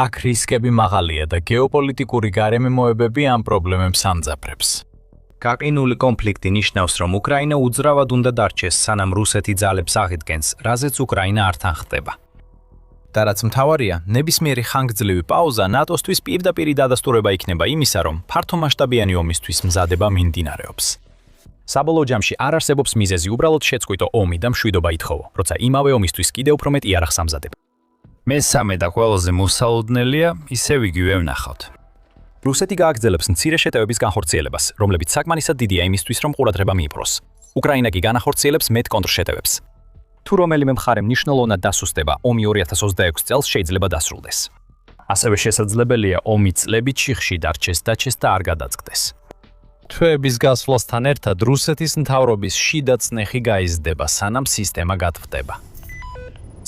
აქ რისკები მაღალია და გეოპოლიტიკური გარემოებები ამ პრობლემებს ამძაფრებს. გაყინული კონფლიქტი ნიშნავს, რომ უკრაინა უძრავად უნდა დარჩეს, სანამ რუსეთი ძალებს აღიდგენს, რაზეც უკრაინა არ თანხდება. და რაც მთავარია, ნებისმიერი ხანგრძლივი პაუზა ნატოსთვის პირდაპირი დადასტურება იქნება იმისა, რომ ფართომასშტაბიანი ომისთვის მზადება მიმდინარეობს. საბოლოო ჯამში არ არსებობს მიზეზი უბრალოდ შეწყვიტო ომი და მშვიდობა ითხოვო, როცა იმავე ომისთვის კიდევ უფრო მეტ იარაღს ამზადებ. მესამე და ყველაზე მოსაოდნელია, ისევ იგივე ვნახავთ. რუსეთი გააგრძელებს მცირე შეტევების განხორციელებას, რომლებიც საკმარისად დიდია იმისთვის, რომ ყურადღება მიიპყროს. უკრაინა კი განახორციელებს მეტ კონტრშეტევებს. თუ რომელიმე მხარე მნიშვნელოვნად დასუსტება, ომი 2026 წელს შეიძლება დასრულდეს. ასევე შესაძლებელია ომი წლები ჩიხში დარჩეს და არ გადაწყდეს. თვეების გასვლასთან ერთად რუსეთის მთავრობის შიდა წნეხი გაიზრდება, სანამ სისტემა გათვდება.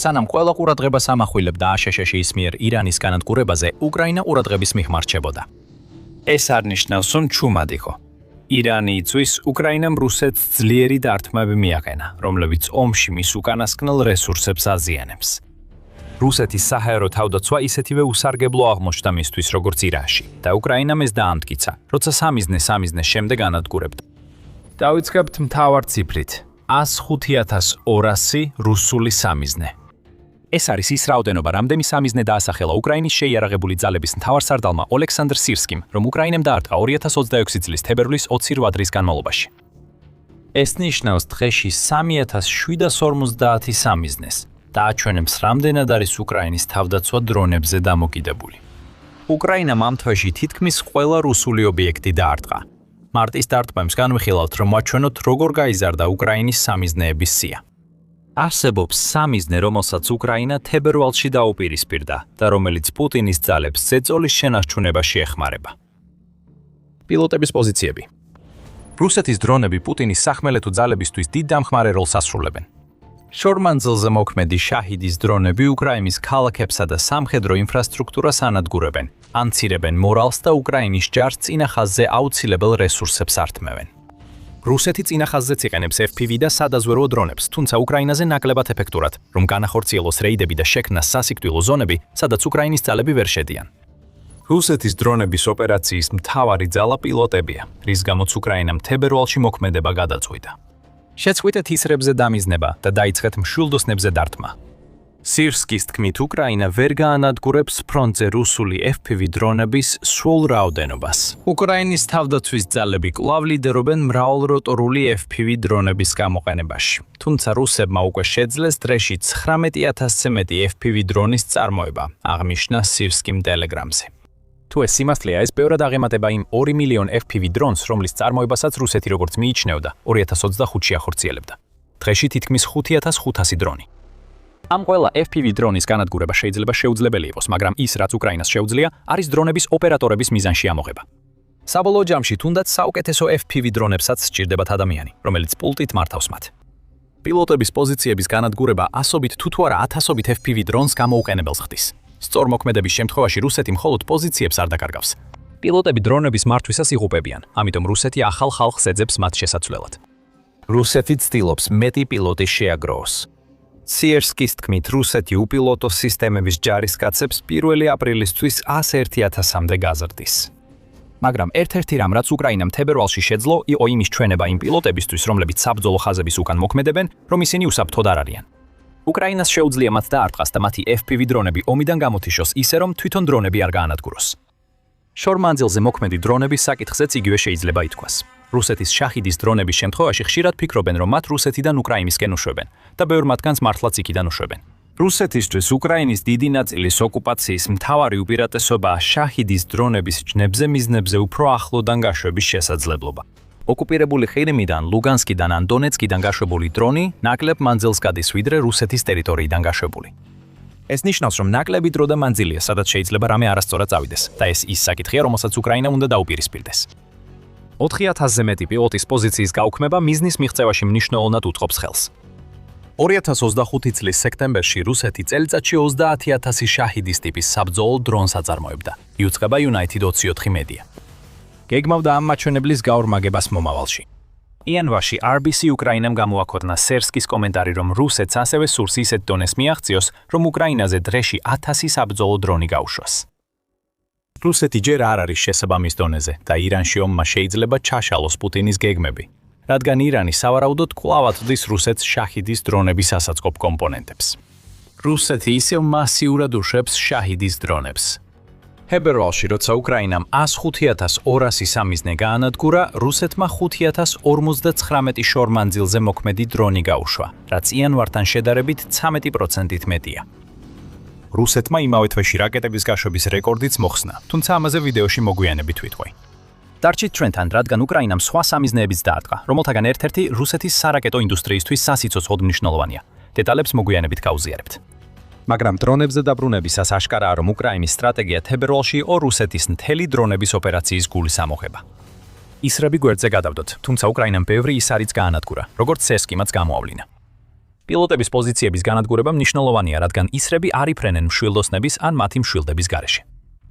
სანამ ყველა ყურადღებას ამახვილებდა აშშ-ის მიერ ირანის განადგურებაზე, უკრაინა ყურადღების მიღმარჩებოდა. ეს არ ნიშნავს, რომ ჩუმად იყო. ირანი იწვის, უკრაინამ რუსეთს ძლიერი დარტყმები მიაყენა, რომლებიც ომში მის უკანასკნელ რესურსებს აზიანებს. რუსეთის საჰაერო თავდაცვა ისეთივე usargeblo აღმოჩნდა მისთვის, როგორც ირანში, და უკრაინამ ეს დაამტკიცა, როცა სამიზნეს შემდეგ ანადგურებდა. დავიწყებთ მთავარ ციფრით: 105,200 რუსული სამიზნე. ეს არის ის რაოდენობა, რამდენი სამიზნე დაასახელა უკრაინის შეიარაღებული ძალების მთავარსარდალმა ოლექსანდრ სირსკიმ, რომ უკრაინამ დაარტყა 2026 წლის თებერვლის 28 დღის განმავლობაში. ეს ნიშნავს დღეში 3750 სამიზნეს და აჩვენებს, რამდენად არის უკრაინის თავდაცვა დრონებზე დამოკიდებული. უკრაინამ ამ თვეში თითქმის ყველა რუსული ობიექტი დაარტყა. მარტის დარტყმებს განვიხილავთ, რომ აჩვენოთ, როგორ გაიზარდა უკრაინის სამიზნეების სია. არსებობს სამიზნე, რომელსაც უკრაინა თებერვალში დაუპირისპირდა და რომელიც პუტინის ძალებს ზეწოლის შენარჩუნებაში ეხმარება. პილოტების პოზიციები. რუსეთის დრონები პუტინის სახმელეთო ძალებისთვის დიდ დამხმარე როლს ასრულებენ. შორმანძილზე მოქმედი შაჰიდის დრონები უკრაინის ქალაქებსა და სამხედრო ინფრასტრუქტურას ანადგურებენ, ანცირებენ მორალს და უკრაინის ჯარს წინა ხაზზე აუცილებელ რესურსებს ართმევენ. რუსეთი წინა ხაზზეც იყენებს FPV და სადაზვერვო დრონებს, თუმცა უკრაინაზე ნაკლებად ეფექტურად, რომ განახორციელოს რეიდები და შექმნას სასიკვდილო ზონები, სადაც უკრაინის ძალები ვერ შედიან. რუსეთის დრონების ოპერაციის მთავარი ძალა პილოტებია, რის გამოც უკრაინამ თებერვალში მოქმედება გადაწყვიტა. შეწყვიტეთ ისრებზე დამიზნება და დაიწყეთ მშვილდოსნებზე დარტყმა. სირსკის თქმით, უკრაინა ვერ გაანადგურებს ფრონტზე რუსული FPV დრონების სრულ რაოდენობას. უკრაინის თავდაცვის ძალები კვლავ ლიდერობენ მრავალროტორული FPV დრონების გამოყენებაში. თუმცა რუსებმა უკვე შეძლეს დრეში 19,000-ზე მეტი FPV დრონის წარმოება, აღნიშნა სირსკიმ ტელეგრამზე. თუ ეს სიმართლეა, ეს ბევრად აღემატება იმ 2 მილიონ FPV დრონს, რომლის წარმოებასაც რუსეთი როგორც მიიჩნევდა, 2025-ში ახორციელებდა. დღეში თითქმის 5,500 დრონი. ამ ყველა FPV დრონის განადგურება შეიძლება შეუძლებელი იყოს, მაგრამ ის, რაც უკრაინას შეუძლია, არის დრონების ოპერატორების მიზანში ამოღება. საბოლოო ჯამში თუნდაც საუკეთესო FPV დრონებსაც სჭირდებათ ადამიანი, რომელიც პულტით მართავს მათ. პილოტების პოზიციების განადგურება ასობით თუ არა ათასობით FPV დრონს გამოუყენებელს ხდის. სწორ მოქმედების შემთხვევაში რუსეთი მხოლოდ პოზიციებს არ დაკარგავს. პილოტები დრონების მართვისას იღუპებიან, ამიტომ რუსეთი ახალ ხალხს ეძებს მათ შესაძლებლად. რუსეთი ცდილობს მეტი პილოტი შეაგროვოს. სიერსკის თქმით, რუსეთი უპილოტო სისტემების ჯარისკაცებს 1 აპრილისთვის 101,000-მდე გაზრდის. მაგრამ ერთ-ერთი რამ, რაც უკრაინამ თებერვალში შეძლო, იყო იმის ჩვენება იმ პილოტებისთვის, რომლებიც საბრძოლო ხაზების უკან მოქმედებენ, რომ ისინი უსაფრთხოდ არ არიან. უკრაინას შეუძლია მათ დაარტყას და მათი FPV დრონები ომიდან გამოთიშოს ისე, რომ თვითონ დრონები არ გაანადგუროს. შორმანძილზე მოქმედი დრონების საკითხზეც იგივე შეიძლება ითქვას. რუსეთის შაჰიდის დრონების შემთხვევაში ხშირად ფიქრობენ, რომ მათ რუსეთიდან უკრაინისკენ უშვებენ და ბევრ მათგანს მართლაც იქიდან უშვებენ. რუსეთისთვის უკრაინის დიდი ნაწილის ოკუპაციის მთავარი უპირატესობაა შაჰიდის დრონების ჯნებზე მიზნებზე უფრო ახლოდან გაშვების შესაძლებლობა. ოკუპირებული ყირიმიდან, ლუგანსკიდან ან დონეცკიდან გაშვებული დრონი ნაკლებ მანძილს გადის, ვიდრე რუსეთის ტერიტორიიდან გაშვებული. ეს ნიშნავს, რომ ნაკლები დრო და მანძილია, სადაც შეიძლება რამე არასწორად წავიდეს და ეს ის საკითხია, რომელსაც უკრაინა უნდა დაუპირისპირდეს. 4,000-ზე მეტი პილოტის პოზიციის გაუქმება მიზნის მიღწევაში მნიშვნელოვნად უწყობს ხელს. 2025 წლის სექტემბერში რუსეთი წელიწადში 30,000 შაჰიდის ტიპის საბრძოლო დრონს აწარმოებდა, იუწყება United 24 მედია. გეგმავდა ამ მაჩვენებლის გაორმაგებას მომავალში. იანვარში RBC უკრაინამ გამოაქვეყნა სერსკის კომენტარი, რომ რუსეთს ასევე სურს ისეთ დონეს მიაღწიოს, რომ უკრაინაზე დრეში 1000 საბრძოლო დრონი გაუშვას. რუსეთი ჯერ არ არის შესაბამის დონეზე და ირანში ომმა შეიძლება ჩაშალოს პუტინის გეგმები, რადგან ირანი სავარაუდოდ კვლავ აწვდის რუსეთს შაჰიდის დრონების ასაწყობ კომპონენტებს. რუსეთი ისევ მასიურად უშვებს შაჰიდის დრონებს. თებერვალში, როცა უკრაინამ 105,200 სამიზნე გაანადგურა, რუსეთმა 5,059 შორმანძილზე მოქმედი დრონი გაუშვა, რაც იანვართან შედარებით 13%-ით მეტია. რუსეთმა იმავე თვეში რაკეტების გაშვების რეკორდიც მოხსნა, თუმცა ამაზე ვიდეოში მოგვიანებით ვიტყვი. დარჩით ჩვენთან, რადგან უკრაინამ სხვა სამიზნეებიც დაარტყა, რომელთაგან ერთ-ერთი რუსეთის სარაკეტო ინდუსტრიისთვის სასიცოცხლოდ მნიშვნელოვანია. დეტალებს მოგვიანებით გავუზიარებთ. მაგრამ დრონებზე დაბრუნებისას აშკარაა, რომ უკრაინის სტრატეგია თებერვალში იყო რუსეთის მთელი დრონების ოპერაციის გულის ამოღება. ისრები გვერდზე გადავდოთ, თუმცა უკრაინამ ბევრი ისარიც გაანადგურა, როგორც სერსკიმაც გამოავლინა. პილოტების პოზიციების განადგურება მნიშვნელოვანია, რადგან ისრები არ იფრენენ მშვილდოსნების ან მათი მშვილდების გარეშე.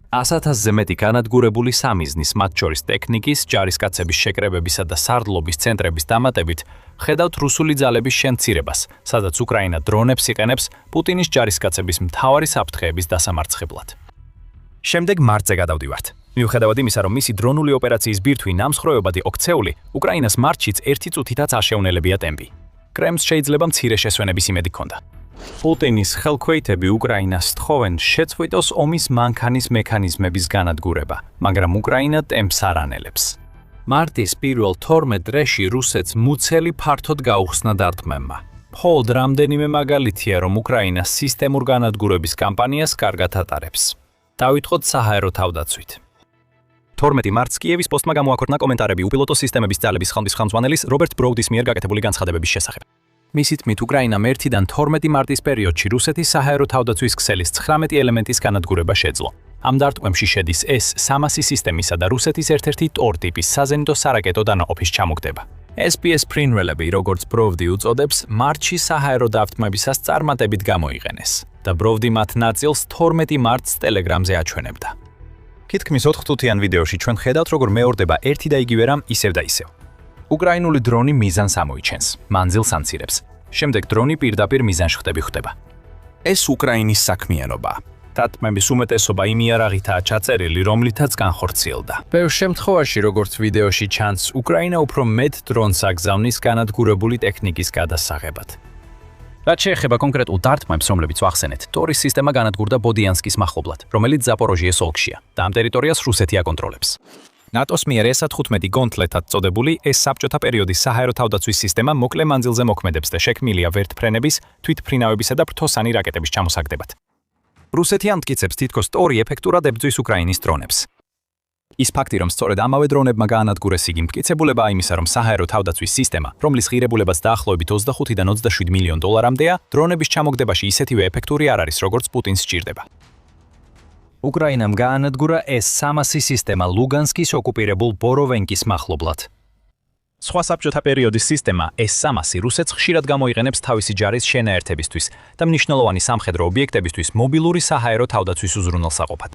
100,000-ზე მეტი განადგურებული სამიზნის, მათ შორის ტექნიკის, ჯარისკაცების შეკრებებისა და სარდლობის ცენტრების დამატებით, ხედავთ რუსული ძალების შემცირებას, სადაც უკრაინა დრონებს იყენებს პუტინის ჯარისკაცების მთავარი საფრთხეების დასამარცხებლად. შემდეგ მარტზე გადავდივართ. მიუხედავად იმისა, რომ მისი დრონული ოპერაციის ბირთვი ნამსხვრევებად იყო ქცეული, უკრაინას მარტშიც 1 წუთითაც არ შეუნელებია ტემპი. კრემლს შეიძლება მცირე შესვენების იმედი ჰქონდა. პუტინის ხელქვეითები უკრაინას სთხოვენ შეწყვიტოს ომის მანქანის მექანიზმების განადგურება, მაგრამ უკრაინა ტემპს არ ანელებს. მარტის 1-12 დღეში რუსეთს მუცელი ფართოდ გაუხსნა დარტყმებმა. მხოლოდ რამდენიმე მაგალითია, რომ უკრაინა სისტემურ განადგურების კამპანიას კარგად ატარებს. დავიწყოთ საჰაერო თავდაცვით. 12 მარტს კიევის პოსტმა გამოაქვეყნა კომენტარები უპილოტო სისტემების ძალების ხელმძღვანელის რობერტ ბროუდის მიერ გაკეთებული განცხადებების შესახებ. მისი თქმით, უკრაინამ 1-დან 12 მარტის პერიოდში რუსეთის საჰაერო თავდაცვის ქსელის 19 ელემენტის განადგურება შეძლო. ამ დარტყმებში შედის S-300 სისტემისა და რუსეთის ერთ-ერთი TOR ტიპის საზენიტო სარაკეტო დანაყოფის ჩამოგდება. SPS ფრინველები, როგორც ბროვდი უწოდებს, მარტში საჰაერო დაავთმებისას წარმატებით გამოიყენეს და ბროვდი მათ ნაწილს 12 მარტს Telegram-ზე აჩვენებდა. კითქმის 4 წუთიან ვიდეოში ჩვენ ხედავთ, როგორ მეორდება ერთი და იგივე რამ ისევ და ისევ. უკრაინული დრონი მიზანს ამოიჩენს, მანძილს ამცირებს. შემდეგ დრონი პირდაპირ მიზანშხდები ხვდება. ეს უკრაინის საქმიანობაა. დათმების უმეტესობა იმ იარაღითაა ჩაწერილი, რომლითაც განხორციელდა. ბევრ შემთხვევაში, როგორც ვიდეოში ჩანს, უკრაინა უფრო მეტ დრონს აგზავნის განადგურებული ტექნიკის გადასაღებად. რაც შეეხება კონკრეტულ დარტყმებს, რომლებიც ვახსენეთ, ტორის სისტემა განადგურდა ბოდიანსკის მახლობლად, რომელიც ზაპოროჟიეს ოლქშია და ამ ტერიტორიას რუსეთი აკონტროლებს. ნატოს მიერ S-15 გონთლეთად წოდებული ეს საბჭოთა პერიოდის საჰაერო თავდაცვის სისტემა მოკლე მანძილზე მოქმედებს და შექმნილია ვერტფრენების, თვითფრინავებისა და ფრთოსანი რაკეტების ჩამოსაგდებად. რუსეთი ამტკიცებს თითქოს ტორი ეფექტურად ებრძვის უკრაინის დრონებს. ის ფაქტი, რომ სწორედ ამავე დრონებმა გაანადგურეს იგი მტკიცებულებაა იმისა, რომ საჰაერო თავდაცვის სისტემა, რომლის ღირებულებაც დაახლოებით 25-დან 27 მილიონ დოლარამდეა, დრონების ჩამოგდებაში ისეთივე ეფექტური არ არის, როგორც პუტინს სჭირდება. უკრაინამ გაანადგურა S-300 სისტემა ლუგანსკის ოკუპირებულ ბოროვენკის მახლობლად. სხვა საბჭოთა პერიოდის სისტემა S-300 რუსეთს ხშირად გამოიყენებს თავისი ჯარის შენაერთებისთვის და მნიშვნელოვანი სამხედრო ობიექტებისთვის მობილური საჰაერო თავდაცვის უზრუნველსაყოფად.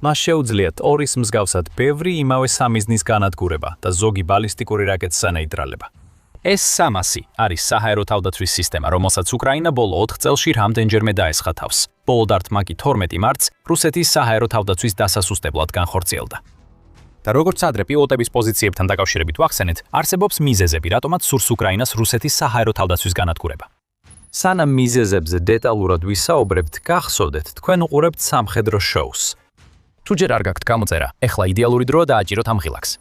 მას შეუძლია ტორის მსგავსად ბევრი იმავე სამიზნის განადგურება და ზოგი ბალისტიკური რაკეტის ანეიტრალება. S-300 არის საჰაერო თავდაცვის სისტემა, რომელსაც უკრაინა ბოლო 4 წელში რამდენჯერმე დაესხა თავს. ბოლო დარტყმა კი 12 მარტს რუსეთის საჰაერო თავდაცვის დასასუსტებლად განხორციელდა. და როგორც ადრე პილოტების პოზიციებთან დაკავშირებით ვახსენეთ, არსებობს მიზეზები, რატომაც სურს უკრაინას რუსეთის საჰაერო თავდაცვის განადგურება. სანამ მიზეზებზე დეტალურად ვისაუბრებთ, გახსოვდეთ, თქვენ უყურებთ სამხედრო შოუს. თუ ჯერ არ გაქვთ გამოწერა, ეხლა იდეალური დროა დააჭიროთ ამ ღილაკს.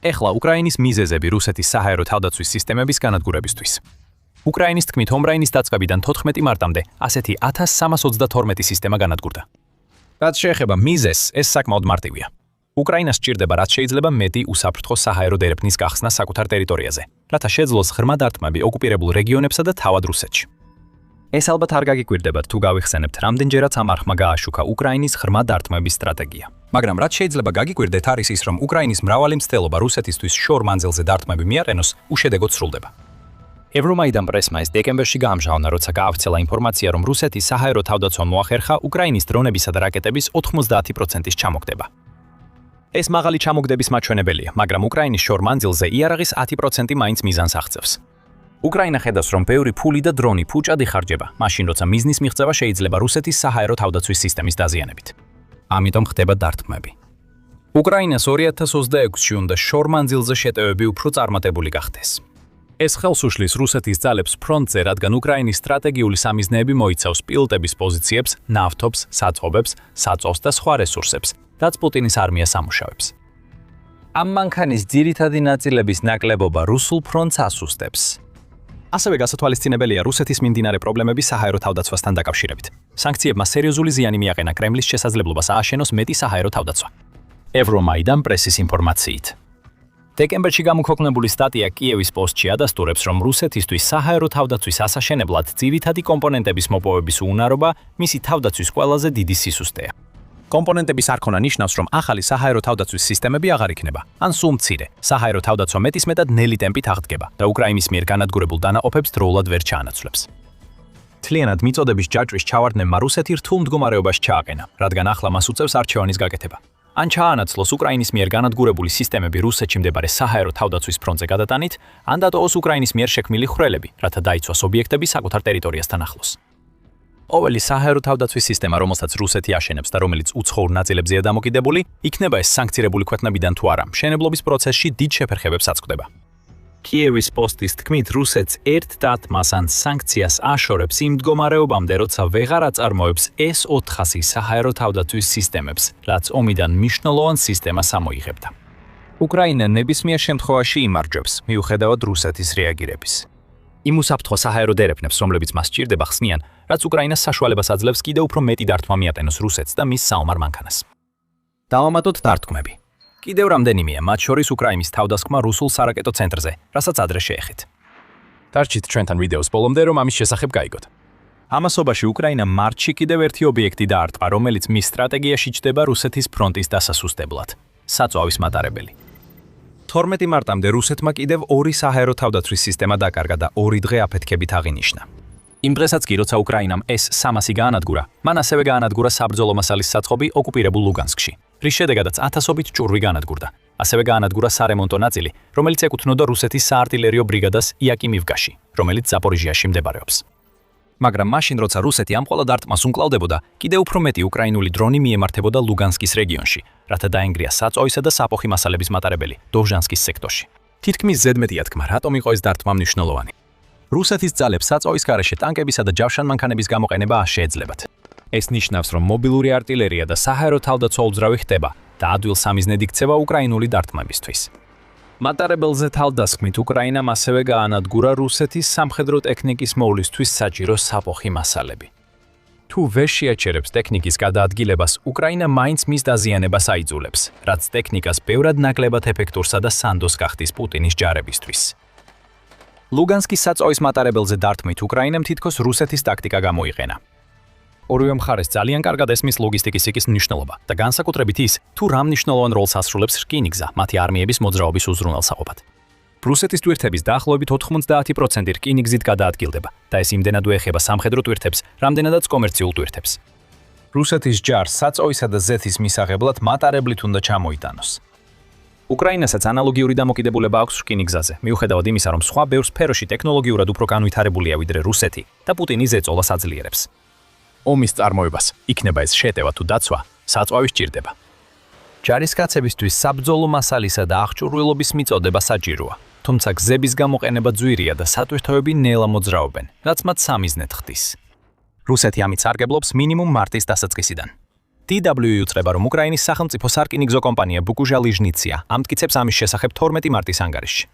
ეხლა უკრაინის მიზეზები რუსეთის საჰაერო თავდაცვის სისტემების განადგურებისთვის. უკრაინის თქმით, ომრაინის დაწყებიდან 14 მარტამდე ასეთი 1322 სისტემა განადგურდა. რაც შეეხება მიზეზს, ეს საკმაოდ მარტივია. უკრაინას სჭირდება რაც შეიძლება მეტი უსაფრთხო საჰაერო დერეფნის გახსნა საკუთარ ტერიტორიაზე, რათა შეძლოს ღრმა დარტყმები ოკუპირებულ რეგიონებსა და თავად რუსეთში. ეს ალბათ არ გაგიკვირდებათ თუ გავიხსენებთ, რამდენჯერაც ამ არხმა გააშუქა უკრაინის ღრმა დარტყმების სტრატეგია. მაგრამ რაც შეიძლება გაგიკვირდეთ არის ის, რომ უკრაინის მრავალი მცდელობა რუსეთისთვის შორ მანძილზე დარტყმები მიაყენოს, უშედეგოდ სრულდება. ევრომაიდან პრესმა ეს დეკემბერში გაამჟღავნა, როცა გაავრცელა ინფორმაცია, რომ რუსეთის საჰაერო თავდაცვა მოახერხა უკრაინის დრონებისა და რაკეტების 90%-ის ჩამოგდება. ეს მაღალი ჩამოგდების მაჩვენებელია, მაგრამ უკრაინის შორ მანძილზე იარაღის 10% მაინც მიზანს აღწევს. უკრაინა ხედავს, რომ ბევრი ფული და დრონი ფუჭად იხარჯება, მაშინ როცა მიზნის მიღწევა შეიძლება რუსეთის საჰაერო თავდაცვის სისტემის დაზიანებით. ამიტომ ხდება დარტყმები. უკრაინას 2026-ში უნდა შორ მანძილზე შეტევები უფრო წარმატებული გახდეს. ეს ხელს უშლის რუსეთის ძალებს ფრონტზე, რადგან უკრაინის სტრატეგიული სამიზნეები მოიცავს პილოტების პოზიციებს, ნავთობს, საწყობებს, საწვავს და სხვა რესურსებს, რაც პუტინის არმიას ამუშავებს. ამ მანქანის ძირითადი ნაწილების ნაკლებობა რუსულ ფრონტს ასუსტებს. ასევე გასათვალისწინებელია რუსეთის მიმდინარე პრობლემები საჰაერო თავდაცვასთან დაკავშირებით. სანქციებმა სერიოზული ზიანი მიაყენა კრემლის შესაძლებლობას ააშენოს მეტი საჰაერო თავდაცვა. ევრომაიდან პრესის ინფორმაციით. დეკემბერში გამოქვეყნებული სტატია კიევის პოსტში ადასტურებს, რომ რუსეთისთვის საჰაერო თავდაცვის ასაშენებლად ძირითადი კომპონენტების მოპოვების უნარობა მისი თავდაცვის ყველაზე დიდი სისუსტეა. კომპონენტების არქონა ნიშნავს, რომ ახალი საჰაერო თავდაცვის სისტემები აღარ იქნება, ან სულ მცირე. საჰაერო თავდაცვა მეტისმეტად ნელი ტემპით აღდგება და უკრაინის მიერ განადგურებულ დანაყოფებს დროულად ვერ ჩაანაცვლებს. თლიანად მიწოდების ჯაჭვის ჩავარდნებმა რუსეთი რთულ მდგომარეობაში ჩააყენა, რადგან ახლა მას უწევს არჩევანის გაკეთება. ან ჩაანაცვლოს უკრაინის მიერ განადგურებული სისტემები რუსეთში მდებარე საჰაერო თავდაცვის ფრონტზე გადატანით, ან დატოვოს უკრაინის მიერ შექმნილი ხვრელები, რათა დაიცვას ობიექტები საკუთარ ტერიტორიასთან ახლოს. ყოველი საჰაერო თავდაცვის სისტემა, რომელსაც რუსეთი აშენებს და რომელიც უცხოურ ნაწილებზეა დამოკიდებული, იქნება ეს სანქცირებული ქვეყნებიდან თუ არა, მშენებლობის პროცესში დიდ შეფერხებებს აწყვდება. კიევის პოსტის თქმით, რუსეთს ერთ დათმას ან სანქციას აშორებს იმ მდგომარეობამდე, როცა ვეღარ აწარმოებს S-400 საჰაერო თავდაცვის სისტემებს, რაც ომიდან მნიშვნელოვან სისტემას ამოიღებდა. უკრაინა ნებისმიერ შემთხვევაში იმარჯვებს, მიუხედავად რუსეთის რეაგირების. იმ უსაფრთხო საჰაერო დერეფნებს, რომლებიც მას სჭირდება, ხსნიან, რაც უკრაინას საშუალებას აძლევს კიდევ უფრო მეტი დარტყმა მიაყენოს რუსეთს და მის საომარ მანქანას. დავამატოთ დარტყმები. კიდევ რამდენიმეა, მათ შორის უკრაინის თავდასხმა რუსულ სარაკეტო ცენტრზე, რასაც ადრე შეეხეთ. დარჩით ჩვენთან ვიდეოს ბოლომდე, რომ ამის შესახებ გაიგოთ. ამასობაში უკრაინა მარტში კიდევ ერთი ობიექტი დაარტყა, რომელიც მის სტრატეგიაში ჩდება რუსეთის ფრონტის დასასუსტებლად. საწვავის მატარებელი. 12 მარტამდე რუსეთმა კიდევ 2 საჰაერო თავდაცვის სისტემა დაკარგა და 2 დღე აფეთქებით აღინიშნა. იმ დღესაც კი, როცა უკრაინამ S-300 გაანადგურა, მან ასევე გაანადგურა საბრძოლო მასალის საწყობი ოკუპირებულ ლუგანსკში, რის შედეგადაც ათასობით ჭურვი გაანადგურდა. ასევე გაანადგურა სარემონტო ნაწილი, რომელიც ეკუთვნოდა რუსეთის საარტილერიო ბრიგადას იაკიმივკაში, რომელიც ზაპორიჟიაში მდებარეობს. მაგრამ მაშინ, როცა რუსეთი ამყოლა დარტყმას უმკლავდებოდა, კიდევ უფრო მეტი უკრაინული დრონი მიემართებოდა ლუგანსკის რეგიონში, რათა დაენგრია საწვავისა და საფოხი მასალების მატარებელი დოჟანსკის სექტორში. თითქმის ზედმეტია თქმა, რატომ იყო ეს დარტყმა მნიშვნელოვანი. რუსეთის ძალებს საწვავის გარეშე ტანკებისა და ჯავშანმანქანების გამოყენება შეეძლებათ. ეს ნიშნავს, რომ მობილური არტილერია და საჰაერო თავდაცვა უძრავი ხდება და ადვილ სამიზნედ იქცევა უკრაინული დარტყმებისთვის. მატარებელზე თავდასხმით უკრაინამ ასევე გაანადგურა რუსეთის სამხედრო ტექნიკის მოვლისთვის საჭირო საფოხი მასალები. თუ ვერ შეაჩერებს ტექნიკის გადაადგილებას, უკრაინა მაინც მის დაზიანებას აიძულებს, რაც ტექნიკას ბევრად ნაკლებად ეფექტურსა და სანდოს გახდის პუტინის ჯარებისთვის. ლუგანსკის საწვავის მატარებელზე დარტყმით უკრაინამ თითქოს რუსეთის ტაქტიკა გამოიყენა. ორივე მხარეს ძალიან კარგად ესმის ლოგისტიკის სიკის მნიშვნელობა და განსაკუთრებით ის, თუ რა მნიშვნელოვან როლს ასრულებს რკინიგზა მათი არმიების მოძრაობის უზრუნველსაყოფად. რუსეთის ტვირთების დაახლოებით 90% რკინიგზით გადაადგილდება და ეს იმდენად უეხება სამხედრო ტვირთებს, რამდენადაც კომერციულ ტვირთებს. რუსეთის ჯარს საწვავისა და ზეთის მისაღებლად მატარებლით უნდა ჩამოიტანოს. უკრაინასაც ანალოგიური დამოკიდებულება აქვს რკინიგზაზე, მიუხედავად იმისა, რომ სხვა ბევრ სფეროში ტექნოლოგიურად უფრო განვითარებულია ვიდრე რუსეთი და პუტინი ზეწოლას აძლიერებს. ომის წარმოებას, იქნება ეს შეტევა თუ დაცვა, საწვავი სჭირდება. ჯარისკაცებისთვის საბრძოლო მასალისა და აღჭურვილობის მიწოდება საჭიროა, თუმცა გზების გამოყენება ძვირია და სატვირთოები ნელა მოძრაობენ, რაც მათ სამიზნედ ხდის. რუსეთი ამით სარგებლობს მინიმუმ მარტის დასაწყისიდან. DW იუწყება, რომ უკრაინის სახელმწიფო სარკინიგზო კომპანია ბუკუჟა-ლიჟნიცია ამტკიცებს ამის შესახებ 12 მარტის ანგარიშში.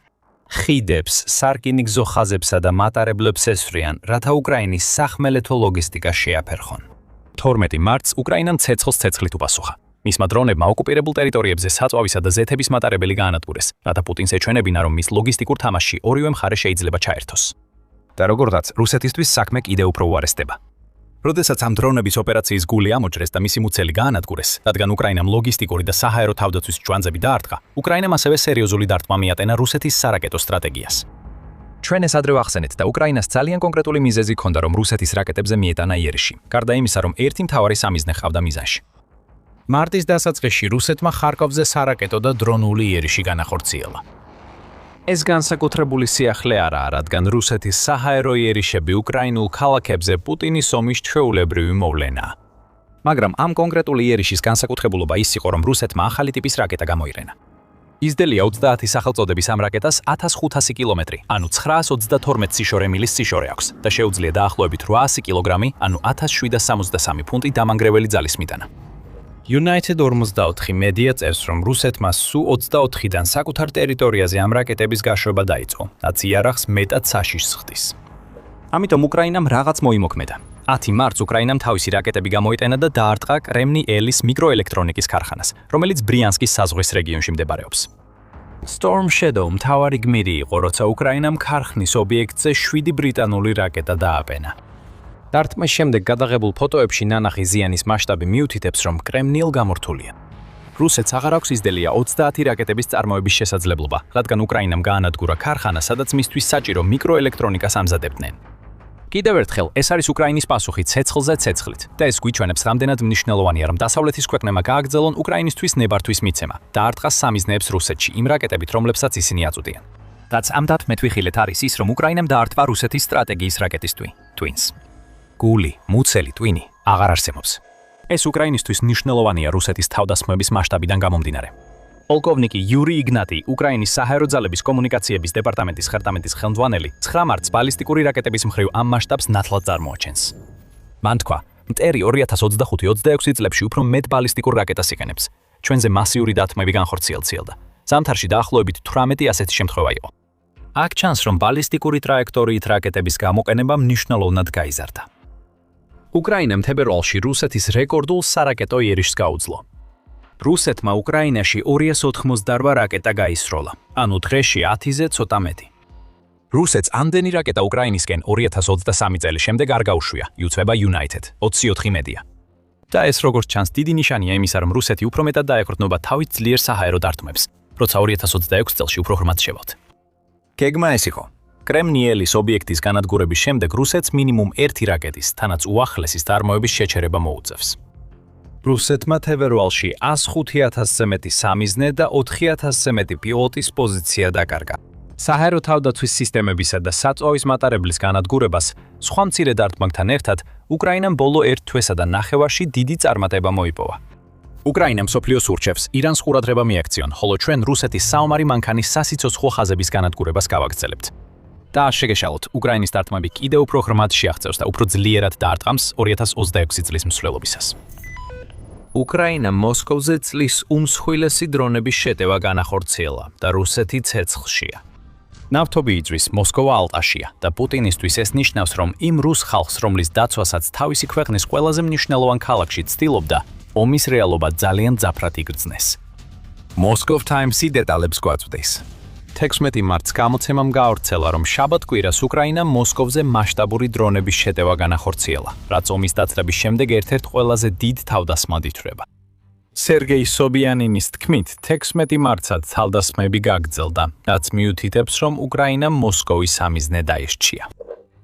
ხიდებს, სარკინიგზო ხაზებსა და მატარებლებს ესვრიან, რათა უკრაინის სახმელეთო ლოგისტიკა შეაფერხონ. 12 მარტს უკრაინამ ცეცხლს ცეცხლით უპასუხა. მისმა დრონებმა ოკუპირებულ ტერიტორიებზე საწვავისა და ზეთების მატარებელი გაანადგურეს, რათა პუტინს ეჩვენებინა, რომ მის ლოგისტიკურ თამაშში ორივე მხარე შეიძლება ჩაერთოს. და როგორთაც რუსეთისთვის საქმე კიდევ უფრო უარესდება. როდესაც ამ დრონების ოპერაციის გული ამოჭრეს და მისი მუცელი გაანადგურეს, რადგან უკრაინამ ლოგისტიკური და საჰაერო თავდაცვის ჭვანძები დაარტყა, უკრაინამ ასევე სერიოზული დარტყმა მიატენა რუსეთის სარაკეტო სტრატეგიას. ჩვენ ეს ადრე ვახსენეთ და უკრაინას ძალიან კონკრეტული მიზეზი ჰქონდა, რომ რუსეთის რაკეტებზე მიეტანა იერიში, გარდა იმისა, რომ ერთი მთავარი სამიზნე ჰყავდა მიზანში. მარტის დასაწყისში რუსეთმა ხარკოვზე სარაკეტო და დრონული იერიში განახორციელა. ეს განსაკუთრებული სიახლე არაა, რადგან რუსეთის საჰაერო იერიშები უკრაინულ ქალაქებზე პუტინის ომის ჩვეულებრივი მოვლენაა. მაგრამ ამ კონკრეტული იერიშის განსაკუთრებულობა ის იყო, რომ რუსეთმა ახალი ტიპის რაკეტა გამოიყენა. იზდელია 30 სახელწოდების ამ რაკეტას 1500 კილომეტრი, ანუ 932 სიშორე მილის სიშორე აქვს და შეუძლია დაახლოებით 800 კილოგრამი, ანუ 1763 ფუნტი დამანგრეველი ძალის მიტანა. United 44 მედია წერს, რომ რუსეთმა სუ 24-დან საკუთარ ტერიტორიაზე ამ რაკეტების გაშვება დაიწყო, რაც იარაღს მეტად საშიშს ხდის. ამიტომ უკრაინამ რაღაც მოიმოქმედა. 10 მარტს უკრაინამ თავისი რაკეტები გამოიტანა და დაარტყა კრემნი-ელის მიკროელექტრონიკის ქარხანას, რომელიც ბრიანსკის საზღვრის რეგიონში მდებარეობს. Storm Shadow მთავარი გმირი იყო, როცა უკრაინამ ქარხნის ობიექტზე 7 ბრიტანული რაკეტა დააბენა. დარტყმის შემდეგ გადაღებულ ფოტოებში ნანახი ზიანის მასშტაბი მიუთითებს, რომ კრემნიელ გამორთულია. რუსეთს აღარ აქვს იზდელია 30 რაკეტების წარმოების შესაძლებლობა, რადგან უკრაინამ გაანადგურა ქარხანა, სადაც მისთვის საჭირო მიკროელექტრონიკას ამზადებდნენ. კიდევ ერთხელ, ეს არის უკრაინის პასუხი ცეცხლზე ცეცხლით და ეს გვიჩვენებს, რამდენად მნიშვნელოვანია, რომ დასავლეთის ქვეყნებმა გააგრძელონ უკრაინისთვის ნებართვის მიცემა და არტყას სამიზნეებს რუსეთში იმ რაკეტებით, რომლებსაც ისინი აწვდიან. რაც ამ დათმეთ ვიხილეთ არის ის, რომ უკრაინამ დაარტყა რუსეთის სტრატეგიის რაკეტისთვის, Twins. გული, მუცელი, ტვინი აღარ არსებობს. ეს უკრაინისთვის მნიშვნელოვანია რუსეთის თავდასხმების მასშტაბიდან გამომდინარე. პოლკოვნიკი იური იგნატი, უკრაინის საჰაერო ძალების კომუნიკაციების დეპარტამენტის ხელმძღვანელის ხელმძღვანელი, 9 მარტს ბალისტიკური რაკეტების მხრივ ამ მასშტაბს ნათლად წარმოაჩენს. მან თქვა, მტერი 2025-26 წლებში უფრო მეტ ბალისტიკურ რაკეტას იყენებს. ჩვენზე მასიური დათმები განხორციელდა. ზამთარში დაახლოებით 18 ასეთი შემთხვევა იყო. აქ ჩანს, რომ ბალისტიკური ტრაექტორიით რაკეტების გამოყენება მნიშვნელოვნად გაიზარდა. უკრაინამ თებერვალში რუსეთის რეკორდულ სარაკეტო იერიშს გაუძლო. რუსეთმა უკრაინაში 288 რაკეტა გაისროლა, ანუ დღეში 10-ზე ცოტა მეტი. რუსეთს ამდენი რაკეტა უკრაინისკენ 2023 წლის შემდეგ არ გაუშვია, იუწება United 24 მედია. და ეს როგორც ჩანს დიდი ნიშანია იმისა, რომ რუსეთი უფრო მეტად დაეკორდნობა თავის ძლიერ საჰაერო დარტყმებს. როცა 2026 წელს უფრო ღრმად შევალთ. გეგმა ეს იყო. კრემნიელის ობიექტის განადგურების შემდეგ რუსეთს მინიმუმ 1 რაკეტის, თანაც უახლესის წარმოების შეჩერება მოუწევს. რუსეთმა თებერვალში 105,000-ზე მეტი სამიზნე და 4,000-ზე მეტი პილოტის პოზიცია დაკარგა. საჰაერო თავდაცვის სისტემებისა და საწვავის მატარებლის განადგურებას სხვა მცირე დარტყმებთან ერთად უკრაინამ ბოლო 1 თვესა და ნახევარში დიდი წარმატება მოიპოვა. უკრაინა მსოფლიოს ურჩევს ირანს ყურადღება მიექციონ, ხოლო ჩვენ რუსეთის საომარი მანქანის სასიცოცხლო ხაზების განადგურებას გავაგრძელებთ. და შეგეშალოთ, უკრაინის დარტყმები კიდევ უფრო ღრმად შეაღწევს და უფრო ძლიერად დაარტყამს 2026 წლის მსვლელობისას. უკრაინა მოსკოვზე წლის უმსხვილესი დრონების შეტევა განახორციელა და რუსეთი ცეცხლშია. ნავთობი იწვის, მოსკოვა ალყაშია და პუტინისთვის ეს ნიშნავს, რომ იმ რუს ხალხს, რომლის დაცვასაც თავისი ქვეყნის ყველაზე მნიშვნელოვან ქალაქში ცდილობდა, ომის რეალობა ძალიან მძაფრად იგრძნეს. Moscow Times-ი დეტალებს გვაწვდის. 16 მარტს გამოცემამ გაავრცელა, რომ შაბათ-კვირას უკრაინამ მოსკოვზე მასშტაბური დრონების შეტევა განახორციელა, რაც ომის დაწყების შემდეგ ერთ-ერთ ყველაზე დიდ თავდასხმად ითვლება. სერგეი სობიანინის თქმით, 16 მარტსაც თავდასხმები გაგრძელდა, რაც მიუთითებს, რომ უკრაინამ მოსკოვის სამიზნე დაირჩია.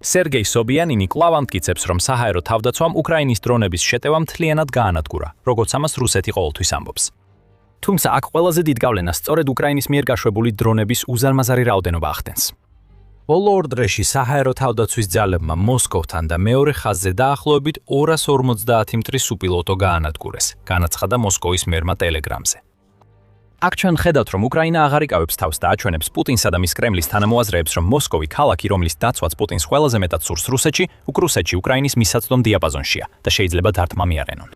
სერგეი სობიანინი კვლავ ამტკიცებს, რომ საჰაერო თავდაცვამ უკრაინის დრონების შეტევა მთლიანად გაანადგურა, როგორც ამას რუსეთი ყოველთვის ამბობს. თუმცა აქ ყველაზე დიდ გავლენას სწორედ უკრაინის მიერ გაშვებული დრონების უზარმაზარი რაოდენობა ახდენს. ბოლო 2 დღეში საჰაერო თავდაცვის ძალებმა მოსკოვთან და მეორე ხაზზე დაახლოებით 250 მტრის უპილოტო გაანადგურეს, განაცხადა მოსკოვის მერმა ტელეგრამზე. აქ ჩვენ ხედავთ, რომ უკრაინა აღარ იკავებს თავს და აჩვენებს პუტინსა და მის კრემლის თანამოაზრეებს, რომ მოსკოვი ქალაქი, რომლის დაცვაც პუტინს ყველაზე მეტად სურს რუსეთში, რუსეთში უკრაინის მისაწვდომ დიაპაზონშია და შეიძლება დარტყმა მიარენონ.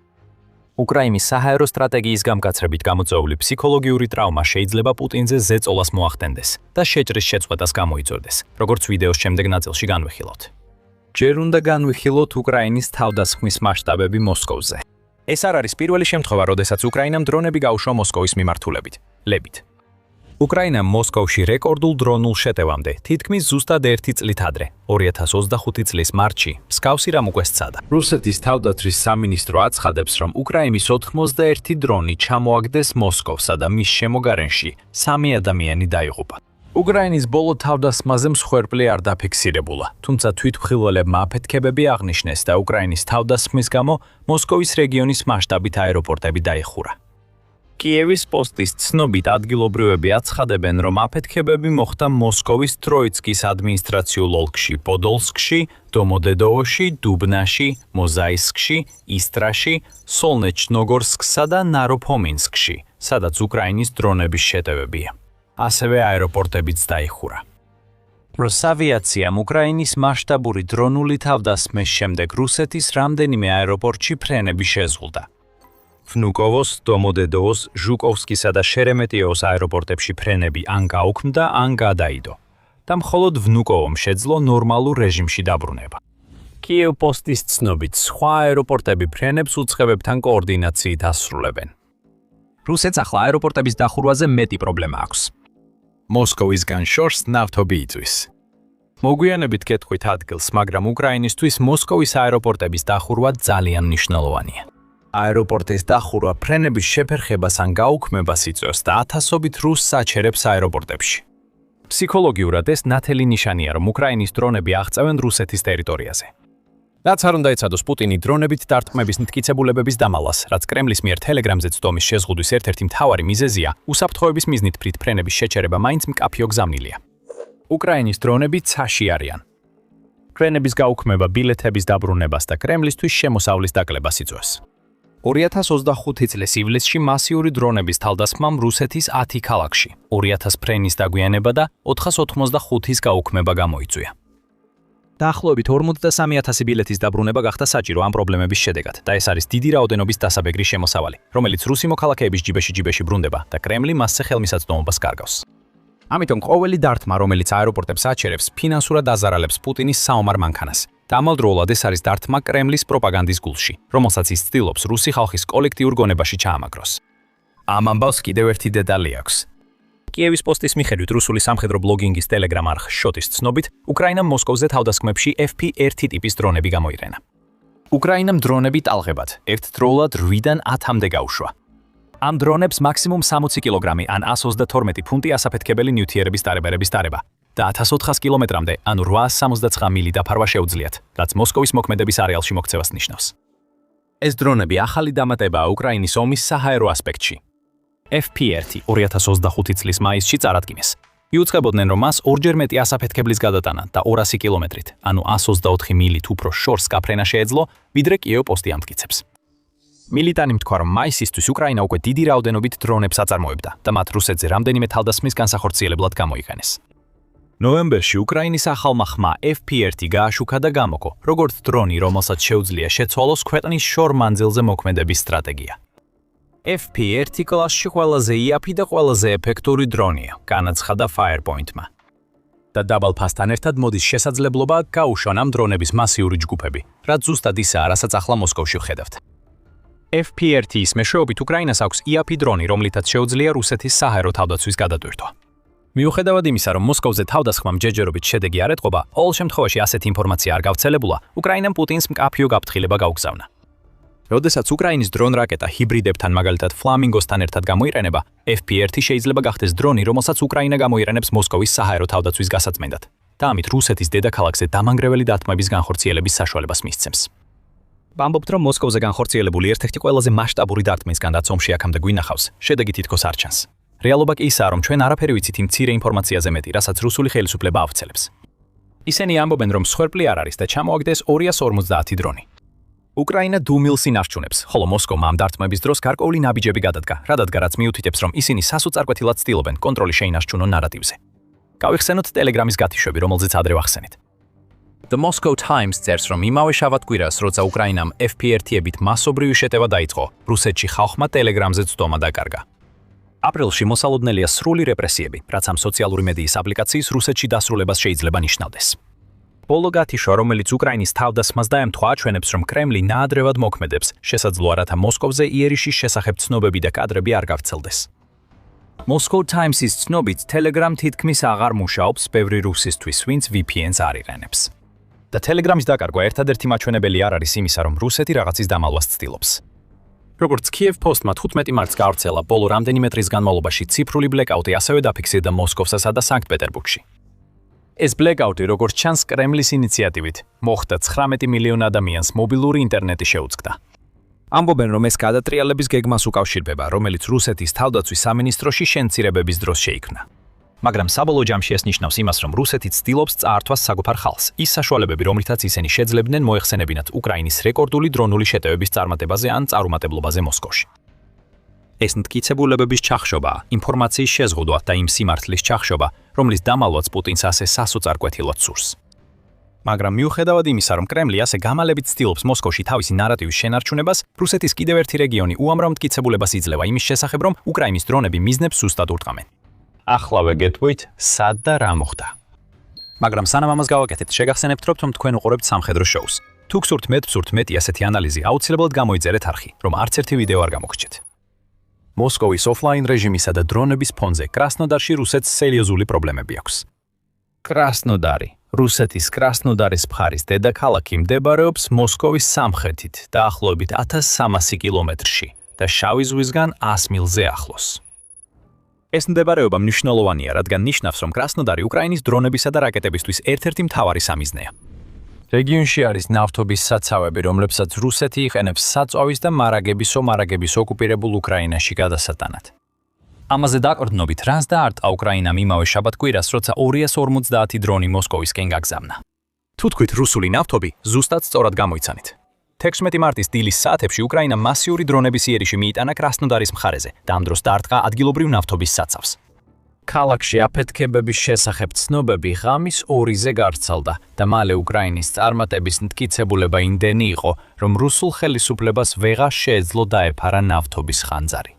უკრაინის საჰაერო სტრატეგიის გამკაცრებით გამოწვეული ფსიქოლოგიური ტრავმა შეიძლება პუტინზე ზეწოლას მოახდენდეს და შეჭრის შეწყვეტას გამოიწვევდეს, როგორც ვიდეოს შემდეგ ნაწილში განვიხილავთ. ჯერ უნდა განვიხილოთ უკრაინის თავდასხმის მასშტაბები მოსკოვზე. ეს არ არის პირველი შემთხვევა, როდესაც უკრაინამ დრონები გაუშვა მოსკოვის მიმართულებით, ლებით. უკრაინამ მოსკოვში რეკორდულ დრონულ შეტევამდე თითქმის ზუსტად 1 წლით ადრე, 2025 წლის მარტში, მსგავსი რამ უკვე სცადა. რუსეთის თავდაცვის სამინისტრო აცხადებს, რომ უკრაინის 91 დრონი ჩამოაგდეს მოსკოვსა და მის შემოგარენში 3 ადამიანი დაიღუპა. უკრაინის ბოლო თავდასხმაზე მსხვერპლი არ დაფიქსირებულა, თუმცა თვითმხილველებმა აფეთქებები აღნიშნეს და უკრაინის თავდასხმის გამო მოსკოვის რეგიონის მასშტაბით აეროპორტები დაიხურა. კიევის პოსტის ცნობით ადგილობრივები აცხადებენ, რომ აფეთქებები მოხდა მოსკოვის ტროიცკის ადმინისტრაციულ ოლქში, პოდოლსკში, დომოდედოვოში, დუბნაში, მოზაისკში, ისტრაში, სოლნეჩნოგორსკსა და ნაროფომინსკში, სადაც უკრაინის დრონების შეტევებია. ასევე აეროპორტებიც დაიხურა. როსავიაციამ უკრაინის მასშტაბური დრონული თავდასხმის შემდეგ რუსეთის რამდენიმე აეროპორტში ფრენები შეზღუდა. ვნუკოვოს, დომოდედოვოს, ჟუკოვსკისა და შერემეტიევოს აეროპორტებში ფრენები ან გაუქმდა, ან გადაიდო და მხოლოდ ვნუკოვომ შეძლო ნორმალურ რეჟიმში დაბრუნება. კიევ პოსტის ცნობით, სხვა აეროპორტები ფრენებს უწყებებთან კოორდინაციით ასრულებენ. რუსეთს ახლა აეროპორტების დახურვაზე მეტი პრობლემა აქვს. მოსკოვისგან შორს ნავთობი იწვის. მოგვიანებით კეთხვით ადგილს, მაგრამ უკრაინისთვის მოსკოვის აეროპორტების დახურვა ძალიან მნიშვნელოვანია. აეროპორტის დახურვა ფრენების შეფერხებას ან გაუქმებას იწვევს და ათასობით რუსს საჩერებს აეროპორტებში. ფსიქოლოგიურად ეს ნათელი ნიშანია, რომ უკრაინის დრონები აღწევენ რუსეთის ტერიტორიაზე. რაც არ უნდა ეცადოს პუტინი დრონებით დარტყმების მტკიცებულებების დამალას, რაც კრემლის მიერ ტელეგრამზე ცდომის შეზღუდვის ერთ-ერთი მთავარი მიზეზია, უსაფრთხოების მიზნით ფრით ფრენების შეჩერება მაინც მკაფიო გზავნილია. უკრაინის დრონები ცაში არიან. ფრენების გაუქმება ბილეთების დაბრუნებას და კრემლისთვის შემოსავლის დაკლებას იწვევს. 2025 წლის ივლისში მასიური დრონების თავდასხმამ რუსეთის 10 ქალაქში 2000 ფრენის დაგვიანება და 485-ის გაუქმება გამოიწვია. დაახლოებით 43000 ბილეთის დაბრუნება გახდა საჭირო ამ პრობლემების შედეგად და ეს არის დიდი რაოდენობის დასაბეგრი შემოსავალი, რომელიც რუსი მოქალაქეების ჯიბეში ბრუნდება და კრემლი მასზე ხელმისაწვდომობას კარგავს. ამიტომ ყოველი დარტყმა, რომელიც აეროპორტებს აჩერებს, ფინანსურად აზარალებს პუტინის საომარ მანქანას. და ამავდროულად ეს არის დარტყმა კრემლის პროპაგანდის გულში, რომელსაც ის ცდილობს რუსი ხალხის კოლექტიურ გონებაში ჩაამაგროს. ამ ამბავს კიდევ ერთი დეტალი აქვს. კიევის პოსტის მიხედვით რუსული სამხედრო ბლოგინგის ტელეგრამ არხ შოტის ცნობით, უკრაინამ მოსკოვზე თავდასხმებში FP-1 ტიპის დრონები გამოიყენა. უკრაინამ დრონები ტალღებად, ერთდროულად 8-დან 10-მდე გაუშვა. ამ დრონებს მაქსიმუმ 60 კილოგრამი ან 132 ფუნტი ასაფეთქებელი ნივთიერების დარებერების დარება და 1400 კილომეტრამდე, ანუ 869 მილი დაფარვა შეუძლიათ, რაც მოსკოვის მოქმედების არეალში მოქცევას ნიშნავს. ეს დრონები ახალი დამატებაა უკრაინის ომის საჰაერო ასპექტში. FP1 2025 წლის მაისში წარადგინეს. იუწყებოდნენ, რომ მას ორჯერ მეტი ასაფეთქებლის გადატანა და 200 კილომეტრით, ანუ 124 მილით უფრო შორს გაფრენა შეეძლო, ვიდრე კიევ-პოსტი ამტკიცებს. მილიტანი თქვა, რომ მაისისთვის უკრაინა უკვე დიდი რაოდენობით დრონებს აწარმოებდა და მათ რუსეთზე რამდენიმე თავდასხმის განსახორციელებლად გამოიყენეს. ნოემბერში უკრაინის ახალმა ხმა FP1 გააშუქა და გამოკო, როგორც დრონი, რომელსაც შეუძლია შეცვალოს ქვეყნის შორ მანძილზე მოქმედების სტრატეგია. FP1 კლასში ყველაზე იაფი და ყველაზე ეფექტური დრონია, განაცხადა Firepoint-მა. და დაბალ ფასთან ერთად მოდის შესაძლებლობა გაუშვან ამ დრონების მასიური ჯგუფები, რაც ზუსტად ისაა, რასაც ახლა მოსკოვში ვხედავთ. FP1-ის მეშვეობით უკრაინას აქვს იაფი დრონი, რომლითაც შეუძლია რუსეთის საჰაერო თავდაცვის გადატვირთვა. მიუხედავად იმისა, რომ მოსკოვზე თავდასხმამ ჯერჯერობით შედეგი არ ეტყობა, ყოველ შემთხვევაში ასეთი ინფორმაცია არ გავრცელებულა, უკრაინამ პუტინს მკაფიო გაფრთხილება გაუგზავნა. როდესაც უკრაინის დრონ რაკეტა ჰიბრიდებთან, მაგალითად ფლამინგოსთან ერთად გამოიყენება, FP1 შეიძლება გახდეს დრონი, რომელსაც უკრაინა გამოიყენებს მოსკოვის საჰაერო თავდაცვის გასაწმენდად და ამით რუსეთის დედაქალაქზე დამანგრეველი დათმობის განხორციელების საშუალებას მისცემს. ვამბობთ, რომ მოსკოვზე განხორციელებული ერთ-ერთი ყველაზე მასშტაბური დარტყმისგან, რაც ომში აქამდე გვინახავს, შედეგი თითქოს არ ჩანს. რეალობა კი ისაა, რომ ჩვენ არაფერი ვიცით იმ მცირე ინფორმაციაზე მეტი, რასაც რუსული ხელისუფლება ავრცელებს. ისინი ამბობენ, რომ სვერპლი არ არის და ჩამოაგდეს 250 დრონი. უკრაინა დუმილს ინარჩუნებს, ხოლო მოსკოვმა ამ დარტყმების დროს გარკვეული ნაბიჯები გადადგა, რაც მიუთითებს, რომ ისინი სასოწარკვეთილად ცდილობენ კონტროლი შეინარჩუნონ ნარატივზე. გავიხსენოთ ტელეგრამის გათიშები, რომელზეც ადრე ვახსენით. The Moscow Times წერს, რომ იმავე შაბათ-კვირას, როცა უკრაინამ FP1-ებით მასობრივი შეტევა დაიწყო, რუსეთში ხალხმა ტელეგრამზე ცდომა დაკარგა. აპრილში მოსალოდნელია სრული რეპრესიები, რაც ამ სოციალური მედიის აპლიკაციის რუსეთში დასრულებას შეიძლება ნიშნავდეს. ბოლო გათიშვა, რომელიც უკრაინის თავდასხმას დაემთხვა, აჩვენებს, რომ კრემლი ნაადრევად მოქმედებს, შესაძლოა, რათა მოსკოვზე იერიშის შესახებ ცნობები და კადრები არ გავრცელდეს. Moscow Times-ის ცნობით, Telegram თითქმის აღარ მუშაობს ბევრი რუსისთვის, ვინც VPN-ს არ იყენებს. და Telegram-ის დაკარგვა ერთადერთი მაჩვენებელი არ არის იმისა, რომ რუსეთი რაღაცის დამალვას ცდილობს. როგორც Kiev Post-მა 15 მარტს გავრცელა, ბოლო რამდენიმე დღის განმავლობაში ციფრული ბლეკაუტი ასევე დაფიქსირდა მოსკოვსა და სანქტ-პეტერბურგში. ეს ბლეკაუტი, როგორც ჩანს, კრემლის ინიციატივით, მოხდა 19 მილიონ ადამიანს მობილური ინტერნეტი შეუწყდა. ამბობენ, რომ ეს გადატრიალების გეგმას უკავშირდება, რომელიც რუსეთის თავდაცვის სამინისტროში შენცირებების დროს შეიქმნა. მაგრამ საბოლოო ჯამში ეს ნიშნავს იმას, რომ რუსეთი ცდილობს წაართვას საგოფარ ხალხს, ის საშუალებები, რომლითაც ისინი შეძლებდნენ მოეხსენებინათ უკრაინის რეკორდული დრონული შეტევების წარმატებაზე ან წარუმატებლობაზე მოსკოვში. ეს მტკიცებულებების ჩახშობაა, ინფორმაციის შეზღუდვა და იმ სიმართლის ჩახშობა, რომლის დამალვაც პუტინს ასე სასოწარკვეთილად სურს. მაგრამ მიუხედავად იმისა, რომ კრემლი ასე გამალებით ცდილობს მოსკოვში თავისი ნარატივის შენარჩუნებას, რუსეთის კიდევ ერთი რეგიონი უამრავ მტკიცებულებას იძლევა იმის შესახებ, რომ უკრაინის დრონები მიზნებს ზუსტად ურტყამენ. ახლავე გეტყვით, სად და რა მოხდა. მაგრამ სანამ ამას გავაკეთებთ, შეგახსენებთ, რომ თქვენ უყურებთ სამხედრო შოუს. თუ გსურთ მეტი ასეთი ანალიზი, აუცილებლად გამოიწერეთ არხი, რომ არც ერთი ვიდეო არ გამოგრჩეთ. მოსკოვის ოფლაინ რეჟიმისა და დრონების ფონზე კრასნოდარში რუსეთს სერიოზული პრობლემები აქვს. კრასნოდარი, რუსეთის კრასნოდარის მხარის დედაქალაქი, მდებარეობს მოსკოვის სამხრეთით, დაახლოებით 1300 კილომეტრში და შავი ზღვისგან 100 მილზე ახლოს. ეს მდებარეობა მნიშვნელოვანია, რადგან ნიშნავს, რომ კრასნოდარი უკრაინის დრონებისა და რაკეტებისთვის ერთ-ერთი მთავარი სამიზნეა. რეგიონში არის ნავთობის საცავები, რომლებსაც რუსეთი იყენებს საწვავის და მარაგების ოკუპირებულ უკრაინაში გადასატანად. ამაზე დაყრდნობით, რას დაარტყა უკრაინამ იმავე შაბათ-კვირას, როცა 250 დრონი მოსკოვისკენ გაგზავნა. თუ თქვით რუსული ნავთობი, ზუსტად სწორად გამოიცანით. 16 მარტის დილის საათებში უკრაინამ მასიური დრონების იერიში მიიტანა კრასნოდარის მხარეზე და ამ დროს დაარტყა ადგილობრივ ნავთობის საცავს. ქალაქში აფეთქებების შესახებ ცნობები ღამის 2-ზე გავრცელდა და მალე უკრაინის წარმატების მტკიცებულება იმდენი იყო, რომ რუსულ ხელისუფლებას ვეღარ შეეძლო დაეფარა ნავთობის ხანძარი.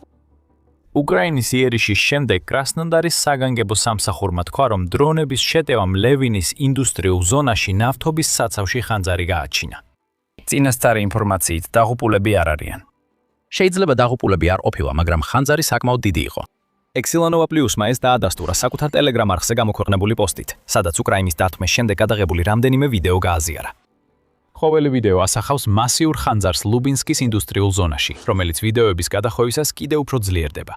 უკრაინის იერიშის შემდეგ კრასნოდარის საგანგებო სამსახურმა თქვა, რომ დრონების შეტევამ ლევინის ინდუსტრიულ ზონაში ნავთობის საცავში ხანძარი გააჩინა. წინასწარი ინფორმაციით დაღუპულები არ არიან. შეიძლება დაღუპულები არ ყოფილა, მაგრამ ხანძარი საკმაოდ დიდი იყო. ექსილანოვა პლუსმა ეს დაადასტურა საკუთარ ტელეგრამ არხზე გამოქვეყნებული პოსტით, სადაც უკრაინის დარტყმის შემდეგ გადაღებული რამდენიმე ვიდეო გააზიარა. ყოველი ვიდეო ასახავს მასიურ ხანძარს ლუბინსკის ინდუსტრიულ ზონაში, რომელიც ვიდეოების გადახვევისას კიდევ უფრო ძლიერდება.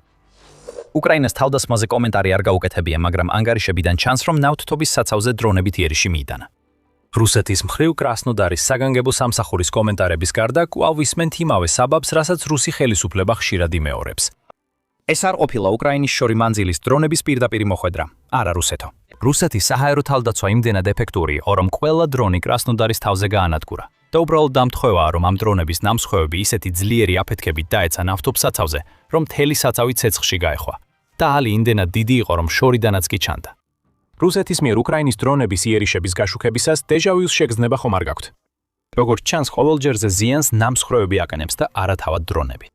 უკრაინას თავდასხმაზე კომენტარი არ გაუკეთებია, მაგრამ ანგარიშებიდან ჩანს, რომ ნავთობის საცავზე დრონებით იერიში მიიტანა. რუსეთის მხრივ კრასნოდარის საგანგებო სამსახურის კომენტარების გარდა კვლავ ისმენთ იმავე საბაბს, რასაც რუსი ხელისუფლება ხშირად იმეორებს. ეს არ ყოფილა უკრაინის შორი მანძილის დრონების პირდაპირი მოხვედრა, არა რუსეთო. რუსეთის საჰაერო თავდაცვა იმდენად ეფექტური იყო, რომ ყველა დრონი კრასნოდარის თავზე გაანადგურა. და უბრალოდ დამთხოვაა, რომ ამ დრონების ნამსხევები ისეთი ძლიერი აფეთქებით დაეცა ნავთობს საცავზე, რომ მთელი საცავი ცეცხლში გაეხვა. და ალი იმდენად დიდი იყო, რომ შორიდანაც კი ჩანდა. რუსეთის მიერ უკრაინის დრონების იერიშების გაშუქებისას დეჟავიუს შეგრძნება ხომ არ გაქვთ. როგორც ჩანს, ყოველჯერზე ზიანს ნამსხვრევები აკენებს და არა თავად დრონები.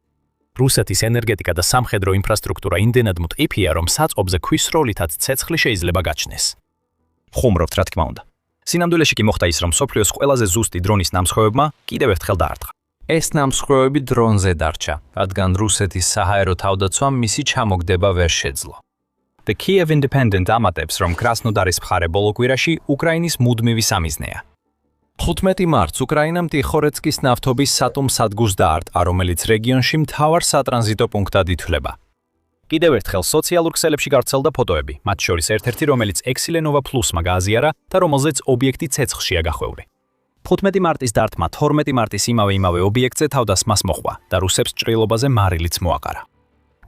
რუსეთის ენერგეტიკა და სამხედრო ინფრასტრუქტურა იმდენად მტკიფეა, რომ საწყობზე ქვის სროლითაც ცეცხლი შეიძლება გაჩნდეს. ხუმრობთ, რა თქმა უნდა. სინამდვილეში კი მოხდა ის, რომ მსოფლიოს ყველაზე ზუსტი დრონის ნამსხვრევებმა კიდევ ერთხელ დაარტყა. ეს ნამსხვრევები დრონზე დარჩა, რადგან რუსეთის საჰაერო თავდაცვამ მისი ჩამოგდება ვერ შეძლო. The Kiev Independent ამატებს, რომ კრასნოდარის მხარე ბოლო კვირაში უკრაინის მუდმივი სამიზნეა. 15 მარტს უკრაინამ ტიხორეცკის ნავთობის სატუმსადგურს დაარტყა, რომელიც რეგიონში მთავარ სატრანზიტო პუნქტად ითვლება. კიდევ ერთხელ სოციალურ ქსელებში გავრცელდა ფოტოები, მათ შორის ერთ-ერთი, რომელიც ექსილენოვა პლუსმა გააზიარა და რომელზეც ობიექტი ცეცხლშია გახვეული. 15 მარტის დარტყმა 12 მარტის იმავე ობიექტზე თავდასხმას მოჰყვა და რუსებს ჭრილობაზე მარილიც მოაყარა.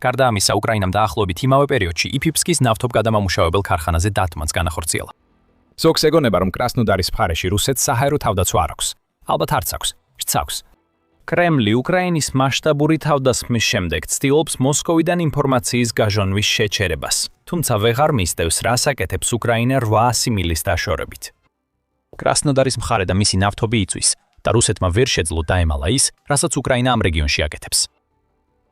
გარდა ამისა, უკრაინამ დაახლოებით იმავე პერიოდში იფიფსკის ნავთობგადამამუშავებელ ქარხანაზე დარტყმაც განახორციელა. ზოგს ეგონება, რომ კრასნოდარის მხარეში რუსეთს საჰაერო თავდაცვა არ აქვს. ალბათ არც აქვს, აქვს. კრემლი უკრაინის მასშტაბური თავდასხმის შემდეგ ცდილობს მოსკოვიდან ინფორმაციის გაჟონვის შეჩერებას, თუმცა ვეღარ მისდევს, რას აკეთებს უკრაინა 800 მილის დაშორებით. კრასნოდარის მხარე და მისი ნავთობი იწვის და რუსეთმა ვერ შეძლო დაემალა ის, რასაც უკრაინა ამ რეგიონში აკეთებს.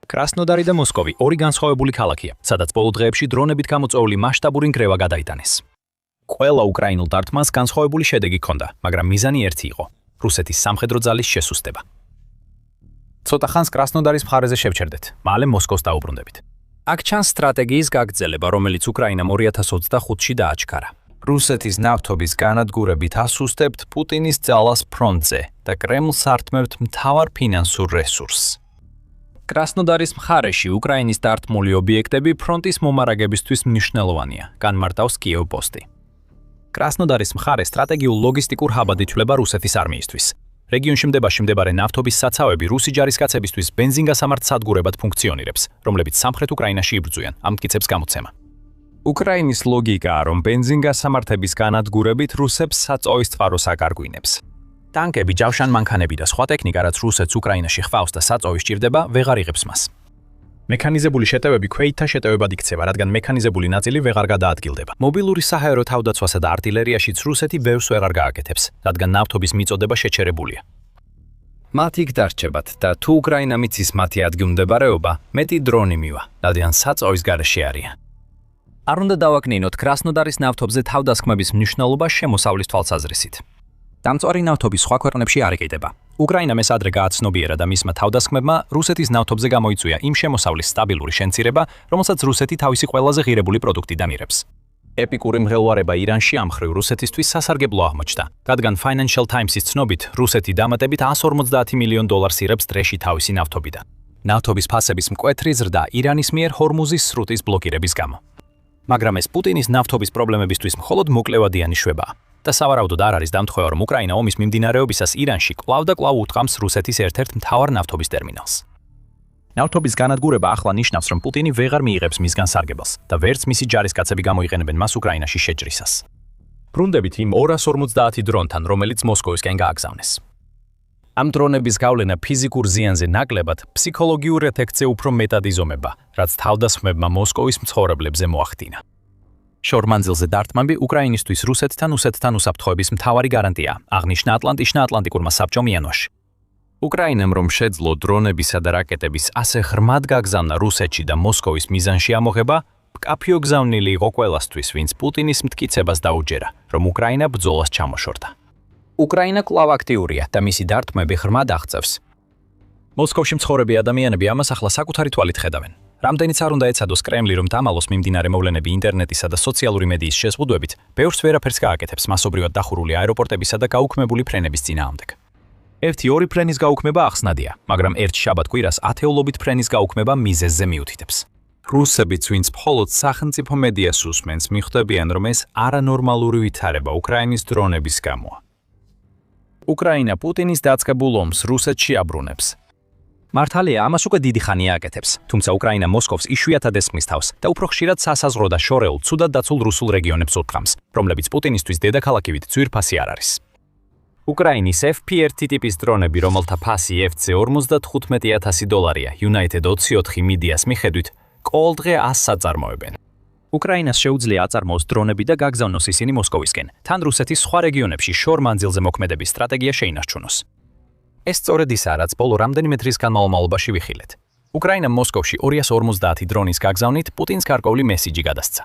კრასნოდარი და მოსკოვი ორი განსხვავებული ქალაქია, სადაც ბოლო დღეებში დრონებით გამოწვეული მასშტაბური ნგრევა გადაიტანეს. ყველა უკრაინულ დარტყმას განსხვავებული შედეგი ჰქონდა, მაგრამ მიზანი ერთი იყო: რუსეთის სამხედრო ძალის შესუსტება. ცოტა ხანს კრასნოდარის მხარეზე შევჩერდეთ, მალე მოსკოვს დაუბრუნდებით. აქ ჩანს სტრატეგიის გაგრძელება, რომელიც უკრაინამ 2025-ში დააჩქარა. რუსეთის ნავთობის განადგურებით ასუსტებთ პუტინის ძალას ფრონტზე და კრემლს ართმევთ მთავარ ფინანსურ რესურსს. კრასნოდარის მხარეში უკრაინის დარტყმული ობიექტები ფრონტის მომარაგებისთვის მნიშვნელოვანია, განმარტავს Kiev Post-ი. კრასნოდარის მხარე სტრატეგიულ ლოგისტიკურ ჰაბად ითვლება რუსეთის არმიისთვის. რეგიონში მდებარე ნავთობის საცავები რუსი ჯარისკაცებისთვის ბენზინგასამართ სადგურებად ფუნქციონირებს, რომლებიც სამხრეთ უკრაინაში იბრძვიან, ამტკიცებს გამოცემა. უკრაინის ლოგიკაა, რომ ბენზინგასამართების განადგურებით რუსებს საწოვის წყაროს აკარგვინებს. ტანკები, ჯავშან მანქანები და სხვა ტექნიკა, რაც რუსეთს უკრაინაში ხავს და საწოვი სჭირდება, ვეღარ იღებს მას. მექანიზებული შეტევები ქვეითთა შეტევებად იქცევა, რადგან მექანიზებული ნაწილი ვეღარ გადაადგილდება. მობილური საჰაერო თავდაცვასა და არტილერიაში რუსეთი ბევრს ვეღარ გააკეთებს, რადგან ნავთობის მიწოდება შეჩერებულია. მათ იქ დარჩებათ და თუ უკრაინა მიცის მათი ადგილმდებარეობა, მეტი დრონი მივა, რადგან საწოვის გარეშე არიან. არ უნდა დავაკნინოთ კრასნოდარის ნავთობზე თავდასხმების მნიშვნელობა შემოსავლის თვალსაზრისით. დამწვარი ნავთობის სხვა ქვეყნებში არ იყიდება. უკრაინამ ეს ადრე გააცნობიერა და მისმა თავდასხმებმა რუსეთის ნავთობზე გამოიწვია იმ შემოსავლის სტაბილური შემცირება, რომელსაც რუსეთი თავისი ყველაზე ღირებული პროდუქტიდან იღებს. ეპიკური მღელვარება ირანში ამ მხრივ რუსეთისთვის სასარგებლო აღმოჩნდა, რადგან Financial Times-ის ცნობით, რუსეთი დამატებით $150 მილიონ იღებს დრეში თავისი ნავთობიდან. ნავთობის ფასების მკვეთრი ზრდა ირანის მიერ ჰორმუზის სრუტის ბლოკირების გამო. მაგრამ ეს პუტინის ნავთობის პრობლემებისთვის მხოლოდ მოკლევადიანი შვებაა. და სავარაუდოდ არ არის დამთხოვა, რომ უკრაინა ომის მიმდინარეობისას ირანში კვლავ და კვლავ უთყამს რუსეთის ერთ-ერთ მთავარ ნავთობის ტერმინალს. ნავთობის განადგურება ახლა ნიშნავს, რომ პუტინი ვეღარ მიიღებს მისგან სარგებელს და ვერც მისი ჯარისკაცები გამოიყენებენ მას უკრაინაში შეჭრისას. ბრუნდებით იმ 250 დრონთან, რომელიც მოსკოვისკენ გააგზავნეს. ამ დრონების გავლენა ფიზიკურ ზიანზე ნაკლებად ფსიქოლოგიურ ეფექტზე უფრო მეტად იზომება, რაც თავდასხმებმა მოსკოვის მცხოვრებლებზე მოახდინა. შორმანძილზე დარტყმები უკრაინისთვის რუსეთთან უსაფრთხოების მთავარი გარანტია, აღნიშნა ატლანტიკურმა საბჭომ იანვარში. უკრაინამ რომ შეძლო დრონებისა და რაკეტების ასე ღრმად გაგზავნა რუსეთში და მოსკოვის მიზანში ამოღება, მკაფიო გზავნილი იყო ყველასთვის, ვინც პუტინის მტკიცებას დაუჯერა, რომ უკრაინა ბრძოლას ჩამოშორდა. უკრაინა კვლავ აქტიურია და მისი დარტყმები ღრმად აღწევს. მოსკოვში მცხოვრები ადამიანები ამას ახლა საკუთარი თვალით ხედავენ. რამდენიც არ უნდა ეცადოს კრემლი, რომ დამალოს მიმდინარე მოვლენები ინტერნეტისა და სოციალური მედიის შეზღუდვებით, ბევრს ვერაფერს გააკეთებს მასობრივად დახურული აეროპორტებისა და გაუქმებული ფრენების წინააღმდეგ. 1-2 ფრენის გაუქმება ახსნადია, მაგრამ ერთ შაბათ-კვირას ათეულობით ფრენის გაუქმება მიზეზზე მიუთითებს. რუსებიც, ვინც მხოლოდ სახელმწიფო მედიას უსმენს, მიხვდებიან, რომ ეს არანორმალური ვითარება უკრაინის დრონების გამოა. უკრაინა პუტინის დაწყებულ ომს რუსეთში აბრუნებს. მართალია, ამას უკვე დიდი ხანია აკეთებს, თუმცა უკრაინა მოსკოვს იშვიათად ესმის თავს და უფრო ხშირად სასაზღვრო და შორეულ ცუდად დაცულ რუსულ რეგიონებს უთხრამს, რომლებიც პუტინისთვის დედაქალაქივით ძვირფასი არ არის. უკრაინის FP1 ტიპის დრონები, რომელთა ფასი $55,000 United 24 მედიას მიხედვით, ყოველდღე 100 აწარმოებენ. უკრაინას შეუძლია აწარმოოს დრონები და გაგზავნოს ისინი მოსკოვისკენ, თან რუსეთის სხვა რეგიონებში შორ მანძილზე მოქმედების სტრატეგია შეინარჩუნოს. ეს სწორედ ისაა, რაც ბოლო რამდენიმე დღის განმავლობაში ვიხილეთ. უკრაინამ მოსკოვში 250 დრონის გაგზავნით პუტინს გარკვეული მესიჯი გადასცა.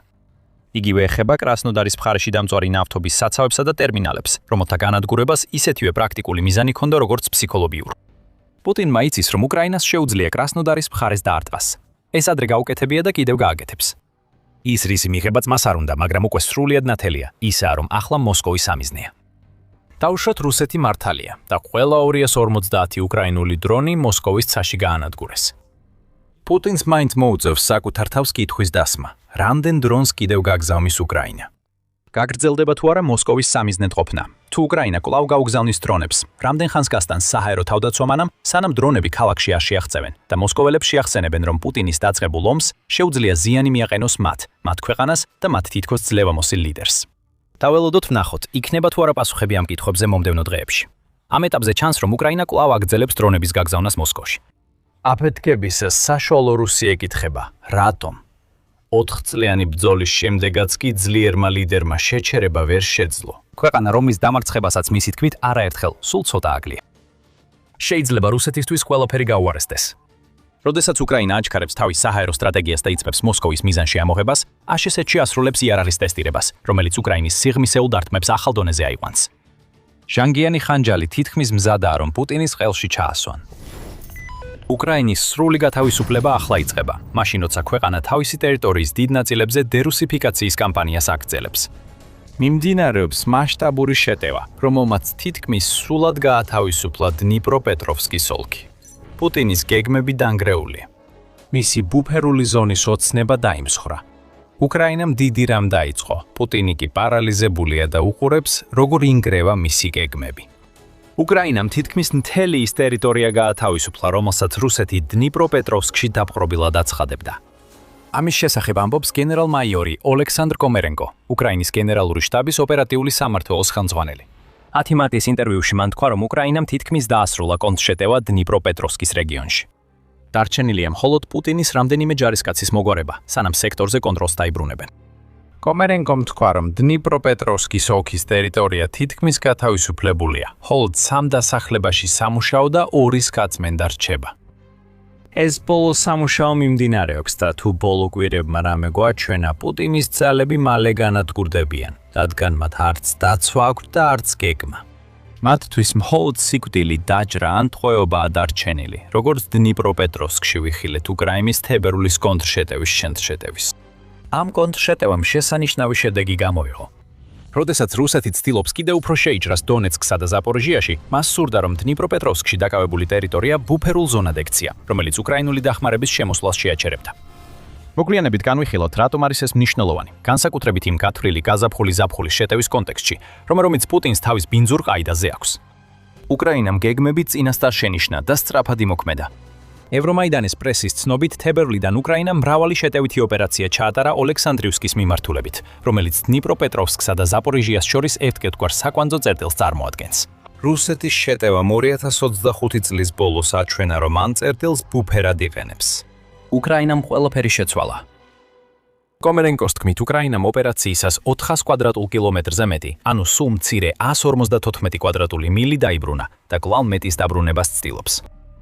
იგივე ეხება კრასნოდარის მხარეში დამწვარი ნავთობის საცავებსა და ტერმინალებს, რომელთა განადგურებას ისეთივე პრაქტიკული მიზანი ჰქონდა, როგორც ფსიქოლოგიური. პუტინმა იცის, რომ უკრაინას შეუძლია კრასნოდარის მხარეს დაარტყას. ეს ადრე გაუკეთებია და კიდევ გააკეთებს. ის რისი მიღებაც მას არ უნდა, მაგრამ უკვე სრულიად ნათელია, ისაა, რომ ახლა მოსკოვის სამიზნეა. დაუშვათ რუსეთი მართალია და ყველა 250 უკრაინული დრონი მოსკოვის ცაში გაანადგურეს. პუტინს მაინც მოუწევს საკუთარ თავს კითხვის დასმა, რამდენ დრონს კიდევ გაგზავნის უკრაინა. გაგრძელდება თუ არა მოსკოვის სამიზნედ ყოფნა. თუ უკრაინა კვლავ გაუგზავნის დრონებს, რამდენ ხანს გასტანს საჰაერო თავდაცვამანამ, სანამ დრონები ქალაქში არ შეაღწევენ და მოსკოველებს შეახსენებენ, რომ პუტინის დაწყებულ ომს შეუძლია ზიანი მიაყენოს მათ ქვეყანას და მათ თითქოს ძლევამოსილ ლიდერს. დაველოდოთ ვნახოთ, იქნება თუ არა პასუხები ამ კითხვებზე მომდევნო დღეებში. ამ ეტაპზე ჩანს, რომ უკრაინა კვლავ აგრძელებს დრონების გაგზავნას მოსკოვში. აფეთქების საშუალო რუსი ეკითხება, რატომ? 4 წლიანი ბრძოლის შემდეგაც კი ძლიერმა ლიდერმა შეჩერება ვერ შეძლო. ქვეყანა, რომლის დამარცხებასაც მისი თქმით არაერთხელ სულ ცოტა აგლია. შეიძლება რუსეთისთვის ყველაფერი გაუარესდეს. როდესაც უკრაინა აჩქარებს თავის საჰაერო სტრატეგიას და იწყებს მოსკოვის მიზანში ამოღებას, აშშ-ში ასრულებს იარაღის ტესტირებას, რომელიც უკრაინის სიღრმისეულ დარტყმებს ახალ დონეზე აიყვანს. ჟანგიანი ხანჯალი თითქმის მზადაა, რომ პუტინის ყელში ჩაასვან. უკრაინის სრული გათავისუფლება ახლა იწყება, მაშინ როცა ქვეყანა თავისი ტერიტორიის დიდ ნაწილებზე დერუსიფიკაციის კამპანიას აგრძელებს. მიმდინარეობს მასშტაბური შეტევა, რომელმაც თითქმის სრულად გაათავისუფლა დნიპროპეტროვსკის ოლქი. პუტინის გეგმები დანგრეულია. მისი ბუფერული ზონის ოცნება დაიმსხვრა. უკრაინამ დიდი რამ დაიწყო, პუტინი კი პარალიზებულია და უყურებს, როგორ ინგრევა მისი გეგმები. უკრაინამ თითქმის მთელი ის ტერიტორია გაათავისუფლა, რომელსაც რუსეთი დნიპროპეტროვსკში დაპყრობილად აცხადებდა. ამის შესახებ ამბობს გენერალ-მაიორი ოლექსანდრ კომერენკო, უკრაინის გენერალური შტაბის ოპერატიული სამმართველოს ხელმძღვანელი. 10 მარტის ინტერვიუში მან თქვა, რომ უკრაინამ თითქმის დაასრულა კონტრშეტევა დნიპროპეტროვსკის რეგიონში. დარჩენილია მხოლოდ პუტინის რამდენიმე ჯარისკაცის მოგვარება, სანამ სექტორზე კონტროლს დაიბრუნებენ. კომერენკომ თქვა, რომ დნიპროპეტროვსკის ოლქის ტერიტორია თითქმის გათავისუფლებულია, ხოლო 3 დასახლებაში სამუშაო და 2 სკაცმენდა რჩება. ეს ბოლო სამუშაო მიმდინარეობს და თუ ბოლო კვირებმა რამე გვაჩვენა, პუტინის ძალები მალე განადგურდებიან, რადგან მათ არც დაცვა აქვთ და არც გეგმა. მათთვის მხოლოდ სიკვდილი, დაჯრა ან ტყვეობაა დარჩენილი, როგორც დნიპროპეტროვსკში ვიხილეთ უკრაინის თებერვლის კონტრშეტევის შემშეტევის. ამ კონტრშეტევამ შესანიშნავი შედეგი გამოიღო. როდესაც რუსეთი ცდილობს კიდევ უფრო შეიჭრას დონეცკსა და ზაპოროჟიაში, მას სურდა, რომ დნიპროპეტროვსკში დაკავებული ტერიტორია ბუფერულ ზონად ექცია, რომელიც უკრაინული დახმარების შემოსვლას შეაჩერებდა. მოგვიანებით განვიხილოთ, რატომ არის ეს მნიშვნელოვანი, განსაკუთრებით იმ გათვლილი გაზაფხული-ზაფხულის შეტევის კონტექსტში, რომელიც პუტინს თავის ბინძურ ყაიდაზე აქვს. უკრაინამ გეგმები წინასწარ შენიშნა და სწრაფად იმოქმედა. ევრომაიდანის პრესის ცნობით, თებერვლიდან უკრაინამ მრავალი შეტევითი ოპერაცია ჩაატარა ოლექსანდრიევსკის მიმართულებით, რომელიც დნიპროპეტროვსკსა და ზაპოროჟიას შორის ერთგვარ საკვანძო წერტილს წარმოადგენს. რუსეთის შეტევამ 2025 წლის ბოლოს აჩვენა, რომ ამ წერტილს ბუფერად იყენებს. უკრაინამ ყველაფერი შეცვალა. კომერენკოს თქმით, უკრაინამ ოპერაციისას 400 კვადრატულ კილომეტრზე მეტი, ანუ სულ მცირე 154 კვადრატული მილი დაიბრუნა და კვლავ მეტის დაბრუნებას ცდილობს.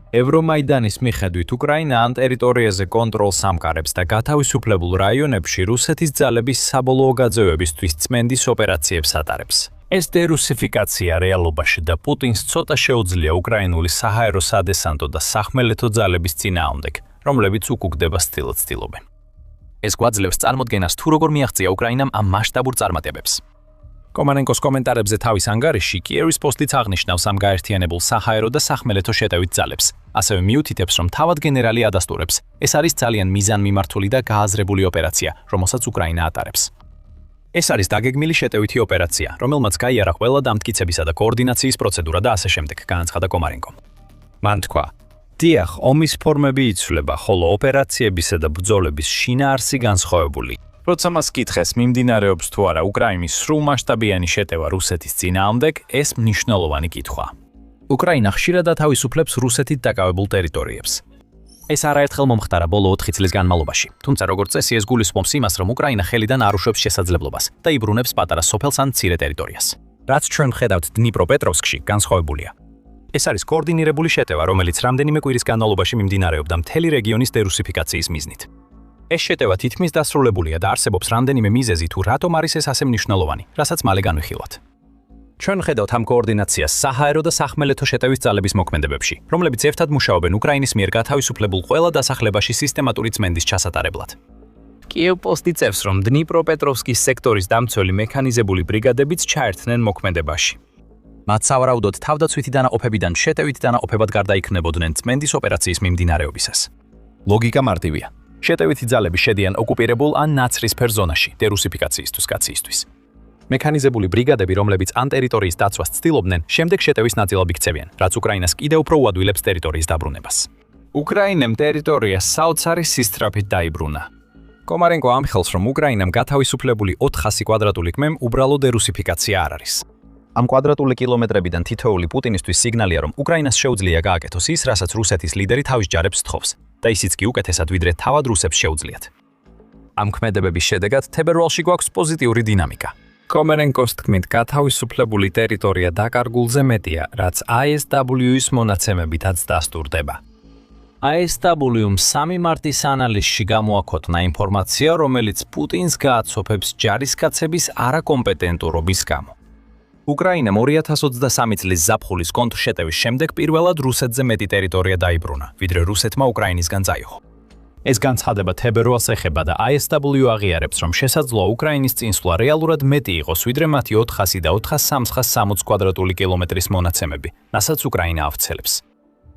ევრომაიდანის მიხედვით, უკრაინა ამ ტერიტორიაზე კონტროლს ამყარებს და გათავისუფლებულ რაიონებში რუსეთის ძალების საბოლოო გაძევებისთვის წმენდის ოპერაციებს ატარებს. ეს დერუსიფიკაცია რეალობაში და პუტინს ცოტა შეუძლია უკრაინული საჰაერო სადესანტო და სახმელეთო ძალების წინააღმდეგ, რომლებიც უკუგდება ცდილობენ. ეს გვაძლევს წარმოდგენას თუ როგორ მიაღწია უკრაინამ ამ მასშტაბურ წარმატებებს. კომარენკოს კომენტარებზე თავის ანგარიში კიევის პოსტიც აღნიშნავს ამ გაერთიანებულ საჰაერო და სახმელეთო შეტევით ძალებს. ასევე მიუთითებს, რომ თავად გენერალი ადასტურებს, ეს არის ძალიან მიზანმიმართული და გააზრებული ოპერაცია, რომელსაც უკრაინა ატარებს. ეს არის დაგეგმილი შეტევითი ოპერაცია, რომელმაც გაიარა ყველა დამტკიცებისა და კოორდინაციის პროცედურა და ასე შემდეგ, განაცხადა კომარენკომ. მან თქვა: დიახ, ომის ფორმები იცვლება, ხოლო ოპერაციებისა და ბრძოლების შინაარსი განსხვავებული. როცა მას კითხეს, მიმდინარეობს თუ არა უკრაინის სრულმასშტაბიანი შეტევა რუსეთის წინააღმდეგ, ეს მნიშვნელოვანი კითხვა. უკრაინა ხშირად ათავისუფლებს რუსეთით დაკავებულ ტერიტორიებს. ეს არაერთხელ მომხდარა ბოლო 4 წლის განმავლობაში. თუმცა როგორც წესი, ეს გულისხმობს იმას, რომ უკრაინა ხელიდან არ უშვებს შესაძლებლობას და იბრუნებს პატარა სოფელს ან მცირე ტერიტორიას. რაც ჩვენ ხედავთ დნიპროპეტროვსკში, განსხვავებულია. ეს არის კოორდინირებული შეტევა, რომელიც რამდენიმე კვირის განმავლობაში მიმდინარეობდა მთელი რეგიონის დერუსიფიკაციის მიზნით. ეს შეტევა თითქმის დასრულებულია და არსებობს რამდენიმე მიზეზი თუ რატომ არის ეს ასე მნიშვნელოვანი, რასაც მალე განვიხილავთ. ჩვენ ხედავთ ამ კოორდინაციას საჰაერო და სახმელეთო შეტევის ძალების მოქმედებებში, რომლებიც ერთად მუშაობენ უკრაინის მიერ გათავისუფლებულ ყველა დასახლებაში სისტემატური წმენდის ჩასატარებლად. კიევ-პოსტი წერს, რომ დნიპროპეტროვსკის სექტორის დამცველი მექანიზებული ბრიგადებიც ჩაერთნენ მოქმედებაში. მათ სავარაუდოდ თავდაცვითი დანაყოფებიდან შეტევით დანაყოფებად გარდაიქმნებოდნენ წმენდის ოპერაციის მიმდინარეობისას. ლოგიკა მარტივია. შეტევითი ძალები შედიან ოკუპირებულ ან ნაცრისფერ ზონაში დერუსიფიკაციისთვის კაციისთვის. მექანიზებული ბრიგადები, რომლებიც ამ ტერიტორიის დაცვას ცდილობდნენ, შემდეგ შეტევის ნაწილად იქცევიან, რაც უკრაინას კიდევ უფრო უადვილებს ტერიტორიის დაბრუნებას. უკრაინამ ტერიტორია საოცარი სისწრაფით დაიბრუნა. კომარენკო ამხელს, რომ უკრაინამ გათავისუფლებული 400 კვადრატული კმ უბრალო დერუსიფიკაცია არ არის. ამ კვადრატული კილომეტრებიდან თითოეული პუტინისთვის სიგნალია, რომ უკრაინას შეუძლია გააკეთოს ის, რასაც რუსეთის ლიდერი თავის ჯარებს სთხოვს და ისიც კი უკეთესად, ვიდრე თავად რუსებს შეუძლიათ. ამ ქმედებების შედეგად თებერვალში გვაქვს პოზიტიური დინამიკა. კომარენკოს თქმით, გათავისუფლებული ტერიტორია დაკარგულზე მეტია, რაც ISW-ის მონაცემებითაც დასტურდება. ISW-მ 3 მარტის ანალიზში გამოაქვეყნა ინფორმაცია, რომელიც პუტინს გააცოფებს ჯარისკაცების არაკომპეტენტურობის გამო. უკრაინამ 2023 წლის ზაფხულის კონტრშეტევის შემდეგ პირველად რუსეთზე მეტი ტერიტორია დაიბრუნა, ვიდრე რუსეთმა უკრაინისგან წაიღო. ეს განცხადება თებერვალს ეხება და ISW აღიარებს, რომ შესაძლოა უკრაინის წინსვლა რეალურად მეტი იყოს, ვიდრე მათი 400 და 460 კვადრატული კილომეტრის მონაცემები, რასაც უკრაინა ავრცელებს.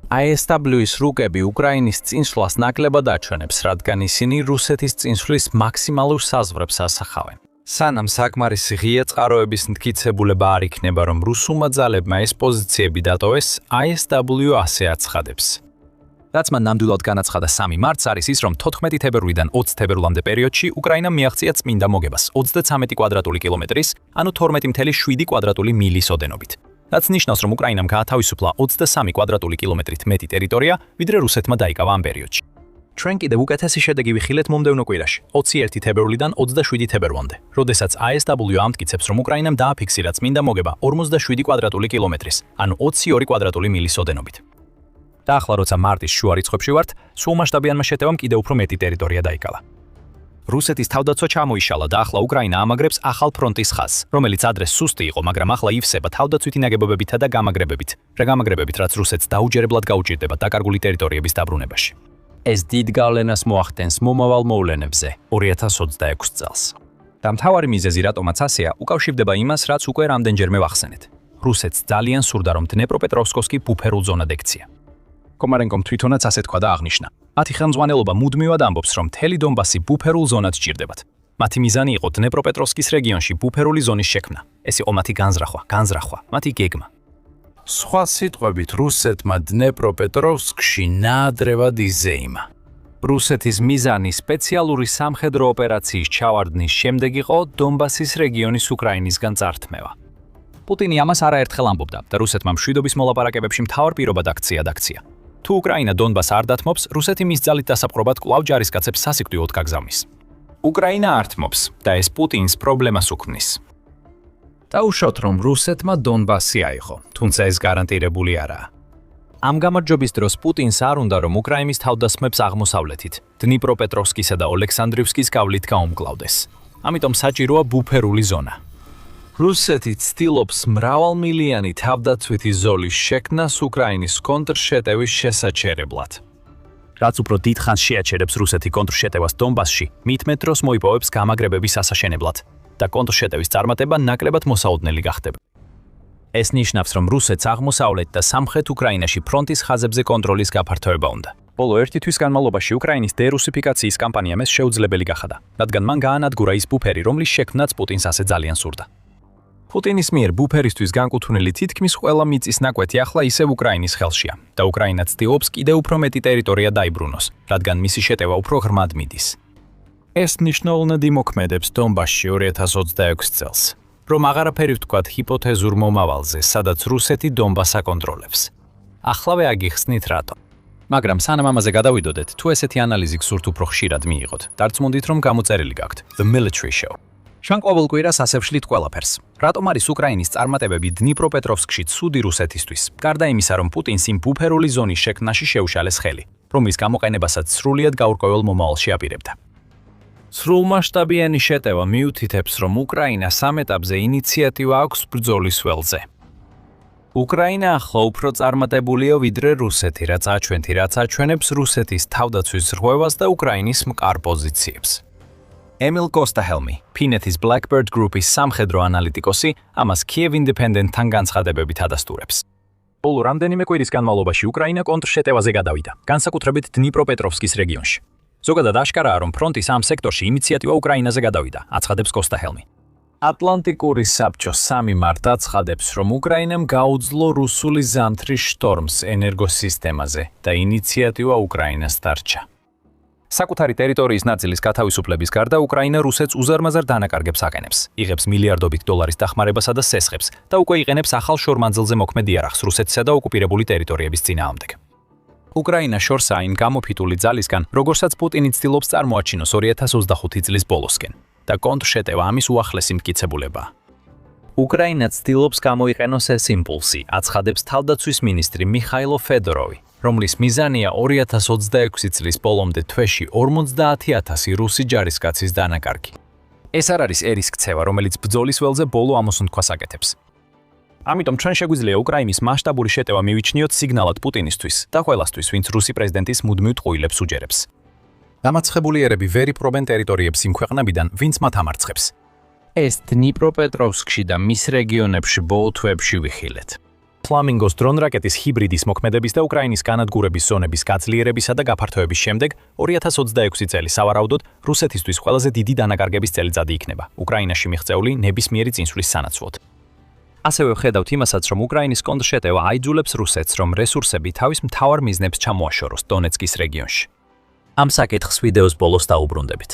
ISW-ის რუკები უკრაინის წინსვლას ნაკლებად აჩვენებს, რადგან ისინი რუსეთის წინსვლის მაქსიმალურ საზღვრებს ასახავენ. სანამ საკმარისი ღია წყაროების მტკიცებულება არ იქნება, რომ რუსულმა ძალებმა ეს პოზიციები დატოვეს, ISW ასე აცხადებს. რაც მან ნამდვილად განაცხადა 3 მარტს არის ის, რომ 14 თებერვლიდან 20 თებერვლამდე პერიოდში უკრაინამ მიაღწია წმინდა მოგებას 33 კვადრატული კილომეტრის, ანუ 12.7 კვადრატული მილის ოდენობით. რაც ნიშნავს, რომ უკრაინამ გაათავისუფლა 23 კვადრატული კილომეტრით მეტი ტერიტორია, ვიდრე რუსეთმა დაიკავა ამ პერიოდში. ჩვენ კიდევ უკეთესი შედეგი ვიხილეთ მომდევნო კვირაში, 21 თებერვლიდან 27 თებერვლამდე, როდესაც ISW ამტკიცებს, რომ უკრაინამ დააფიქსირა წმინდა მოგება 47 კვადრატული კილომეტრის, ანუ 22 კვადრატული მილის ოდენობით. და ახლა როცა მარტის შუა რიცხვებში ვართ, სრულმასშტაბიანმა შეტევამ კიდევ უფრო მეტი ტერიტორია დაიკავა. რუსეთის თავდაცვა ჩამოიშალა და ახლა უკრაინა ამაგრებს ახალ ფრონტის ხაზს, რომელიც ადრე სუსტი იყო, მაგრამ ახლა ივსება თავდაცვითი ნაგებობებითა და გამაგრებებით, რაც რუსეთს დაუჯერებლად გაუჭირდება დაკარგული ტერიტორიების დაბრუნებაში. ეს დიდ გავლენას მოახდენს მომავალ მოვლენებზე 2026 წელს. და მთავარი მიზეზი რატომაც ასეა, უკავშირდება იმას, რაც უკვე რამდენჯერმე ვახსენეთ. რუსეთს ძალიან სურდა, რომ დნეპროპეტროვსკი ბუფერულ ზონად ექცია. კომარენკომ თვითონაც ასე თქვა და აღნიშნა. მათი ხელმძღვანელობა მუდმივად ამბობს, რომ მთელი დონბასი ბუფერულ ზონად სჭირდებათ. მათი მიზანი იყო დნეპროპეტროვსკის რეგიონში ბუფერული ზონის შექმნა. ეს იყო მათი განზრახვა, მათი გეგმა. სხვა სიტყვებით, რუსეთმა დნეპროპეტროვსკში ნაადრევად იზეიმა. რუსეთის მიზანი სპეციალური სამხედრო ოპერაციის ჩავარდნის შემდეგ იყო დონბასის რეგიონის უკრაინისგან წართმევა. პუტინი ამას არაერთხელ ამბობდა და რუსეთმა მშვიდობის მოლაპარაკებებში მთავარ პირობად აქცია. თუ უკრაინა დონბას არ დათმობს, რუსეთი მის ძალით დასაპყრობად კვლავ ჯარისკაცებს სასიკვდილოდ გაგზავნის. უკრაინა არ თმობს და ეს პუტინს პრობლემას უქმნის. დაუშვათ, რომ რუსეთმა დონბასი აიღო, თუმცა ეს გარანტირებული არაა. ამ გამარჯვების დროს პუტინს არ უნდა, რომ უკრაინის თავდასხმებს აღმოსავლეთით, დნიპროპეტროვსკისა და ოლექსანდრივსკის გავლით გაუმკლავდეს. ამიტომ საჭიროა ბუფერული ზონა. რუსეთი ცდილობს მრავალმილიანი თავდაცვითი ზოლის შექმნას უკრაინის კონტრშეტევის შესაჩერებლად. რაც უფრო დიდ ხანს შეაჩერებს რუსეთი კონტრშეტევას დონბასში, მით მეტ დროს მოიპოვებს გამაგრებების ასაშენებლად. და კონტრშეტევის წარმატება ნაკლებად მოსაოდნელი გახდება. ეს ნიშნავს, რომ რუსეთს აღმოსავლეთ და სამხრეთ უკრაინაში ფრონტის ხაზებზე კონტროლის გაფართოება უნდა. ბოლო 1 თვის განმავლობაში უკრაინის დერუსიფიკაციის კამპანიამ ეს შეუძლებელი გახადა, რადგან მან გაანადგურა ის ბუფერი, რომლის შექმნაც პუტინს ასე ძალიან სურდა. პუტინის მიერ ბუფერისთვის განკუთვნილი თითქმის ყველა მიწის ნაკვეთი ახლა ისევ უკრაინის ხელშია და უკრაინა ცდილობს კიდევ უფრო მეტი ტერიტორია დაიბრუნოს, რადგან მისი შეტევა უფრო ღრმად მიდის. ეს მნიშვნელოვნად იმოქმედებს დონბასში 2026 წელს, რომ აღარაფერი ვთქვათ ჰიპოთეზურ მომავალზე, სადაც რუსეთი დონბასს აკონტროლებს. ახლავე აგიხსნით რატომ. მაგრამ სანამ ამაზე გადავიდოდეთ, თუ ესეთი ანალიზი გსურთ უფრო ხშირად მიიღოთ, დარწმუნდით, რომ გამოწერილი გაქვთ The Military Show. ჩვენ ყოველ კვირას ასე ვშლით ყველაფერს. რატომ არის უკრაინის წარმატებები დნიპროპეტროვსკში ცუდი რუსეთისთვის? გარდა იმისა, რომ პუტინს იმ ბუფერული ზონის შექმნაში შეუშალეს ხელი, რომლის გამოყენებასაც სრულიად გაურკვეველ მომავალში აპირებდა. სრულმასშტაბიანი შეტევა მიუთითებს, რომ უკრაინას ამ ეტაპზე ინიციატივა აქვს ბრძოლის ველზე. უკრაინა ახლა უფრო წარმატებულია ვიდრე რუსეთი, რაც აჩვენებს რუსეთის თავდაცვის ზღვევას და უკრაინის მყარ პოზიციებს. ემილ კოსტაჰელმი, ფინეთის Blackbird Group-ის სამხედრო ანალიტიკოსი, ამას Kiev Independent-თან განცხადებებით ადასტურებს. ბოლო რამდენიმე კვირის განმავლობაში უკრაინა კონტრშეტევაზე გადავიდა, განსაკუთრებით დნიპროპეტროვსკის რეგიონში. ზოგადად აშკარაა, რომ ფრონტის ამ სექტორში ინიციატივა უკრაინაზე გადავიდა, აცხადებს კოსტაჰელმი. ატლანტიკური საბჭო 3 მარტს აცხადებს, რომ უკრაინამ გაუძლო რუსული ზამთრის შტორმს ენერგოსისტემაზე და ინიციატივა უკრაინას დარჩა. საკუთარი ტერიტორიის ნაწილის გათავისუფლების გარდა უკრაინა რუსეთს უზარმაზარ დანაკარგებს აყენებს, იღებს მილიარდობით დოლარის დახმარებასა და სესხებს და უკვე იყენებს ახალ შორმანძილზე მოქმედ იარაღს რუსეთსა და ოკუპირებული ტერიტორიების წინააღმდეგ. უკრაინა შორსაა იმ გამოფიტული ძალისგან, როგორსაც პუტინი ცდილობს წარმოაჩინოს 2025 წლის ბოლოსკენ და კონტრშეტევა ამის უახლესი მტკიცებულებაა. უკრაინა ცდილობს გამოიყენოს ეს იმპულსი, აცხადებს თავდაცვის მინისტრი მიხაილო ფედოროვი, რომლის მიზანია 2026 წლის ბოლომდე თვეში 50,000 რუსი ჯარისკაცის დანაკარგი. ეს არ არის ერის ქცევა, რომელიც ბრძოლის ველზე ბოლო ამოსუნთქვას აკეთებს. ამიტომ ჩვენ შეგვიძლია უკრაინის მასშტაბური შეტევა მივიჩნიოთ სიგნალად პუტინისთვის და ყველასთვის, ვინც რუსი პრეზიდენტის მუდმივ ტყუილებს უჯერებს. დამარცხებულიერები ვერ იპყრობენ ტერიტორიებს იმ ქვეყნებიდან, ვინც მათ ამარცხებს. ეს დნიპროპეტროვსკში და მის რეგიონებში ბოლო თვეებში ვიხილეთ. ფლამინგოს დრონ-რაკეტის ჰიბრიდის მოქმედების და უკრაინის განადგურების ზონების გაძლიერებისა და გაფართოების შემდეგ 2026 წელი სავარაუდოდ რუსეთისთვის ყველაზე დიდი დანაკარგების წელიწადი იქნება, უკრაინაში მიღწეული ნებისმიერი წინსვლის სანაცვლოდ. ასევე ვხედავთ იმასაც, რომ უკრაინის კონტრშეტევა აიძულებს რუსეთს, რომ რესურსები თავის მთავარ მიზნებს ჩამოაშოროს დონეცკის რეგიონში. ამ საკითხს ვიდეოს ბოლოს დაუბრუნდებით.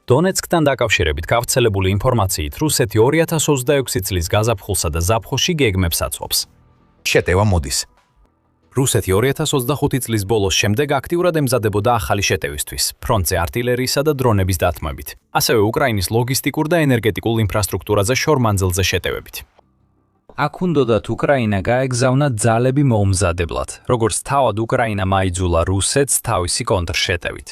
დონეცკთან დაკავშირებით გავრცელებული ინფორმაციით, რუსეთი 2026 წლის გაზაფხულსა და ზაფხულში გეგმებს აწვობს. შეტევა მოდის. რუსეთი 2025 წლის ბოლოს შემდეგ აქტიურად ემზადებოდა ახალი შეტევისთვის, ფრონტზე артиლერიისა და დრონების დათმობით, ასევე უკრაინის ლოგისტიკურ და ენერგეტიკულ ინფრასტრუქტურაზე შორმანძილზე შეტევებით. აქ უნდათ უკრაინა გაეგზავნა ძალები მოუმზადებლად, როგორც თავად უკრაინამ აიძულა რუსეთს თავისი კონტრშეტევით.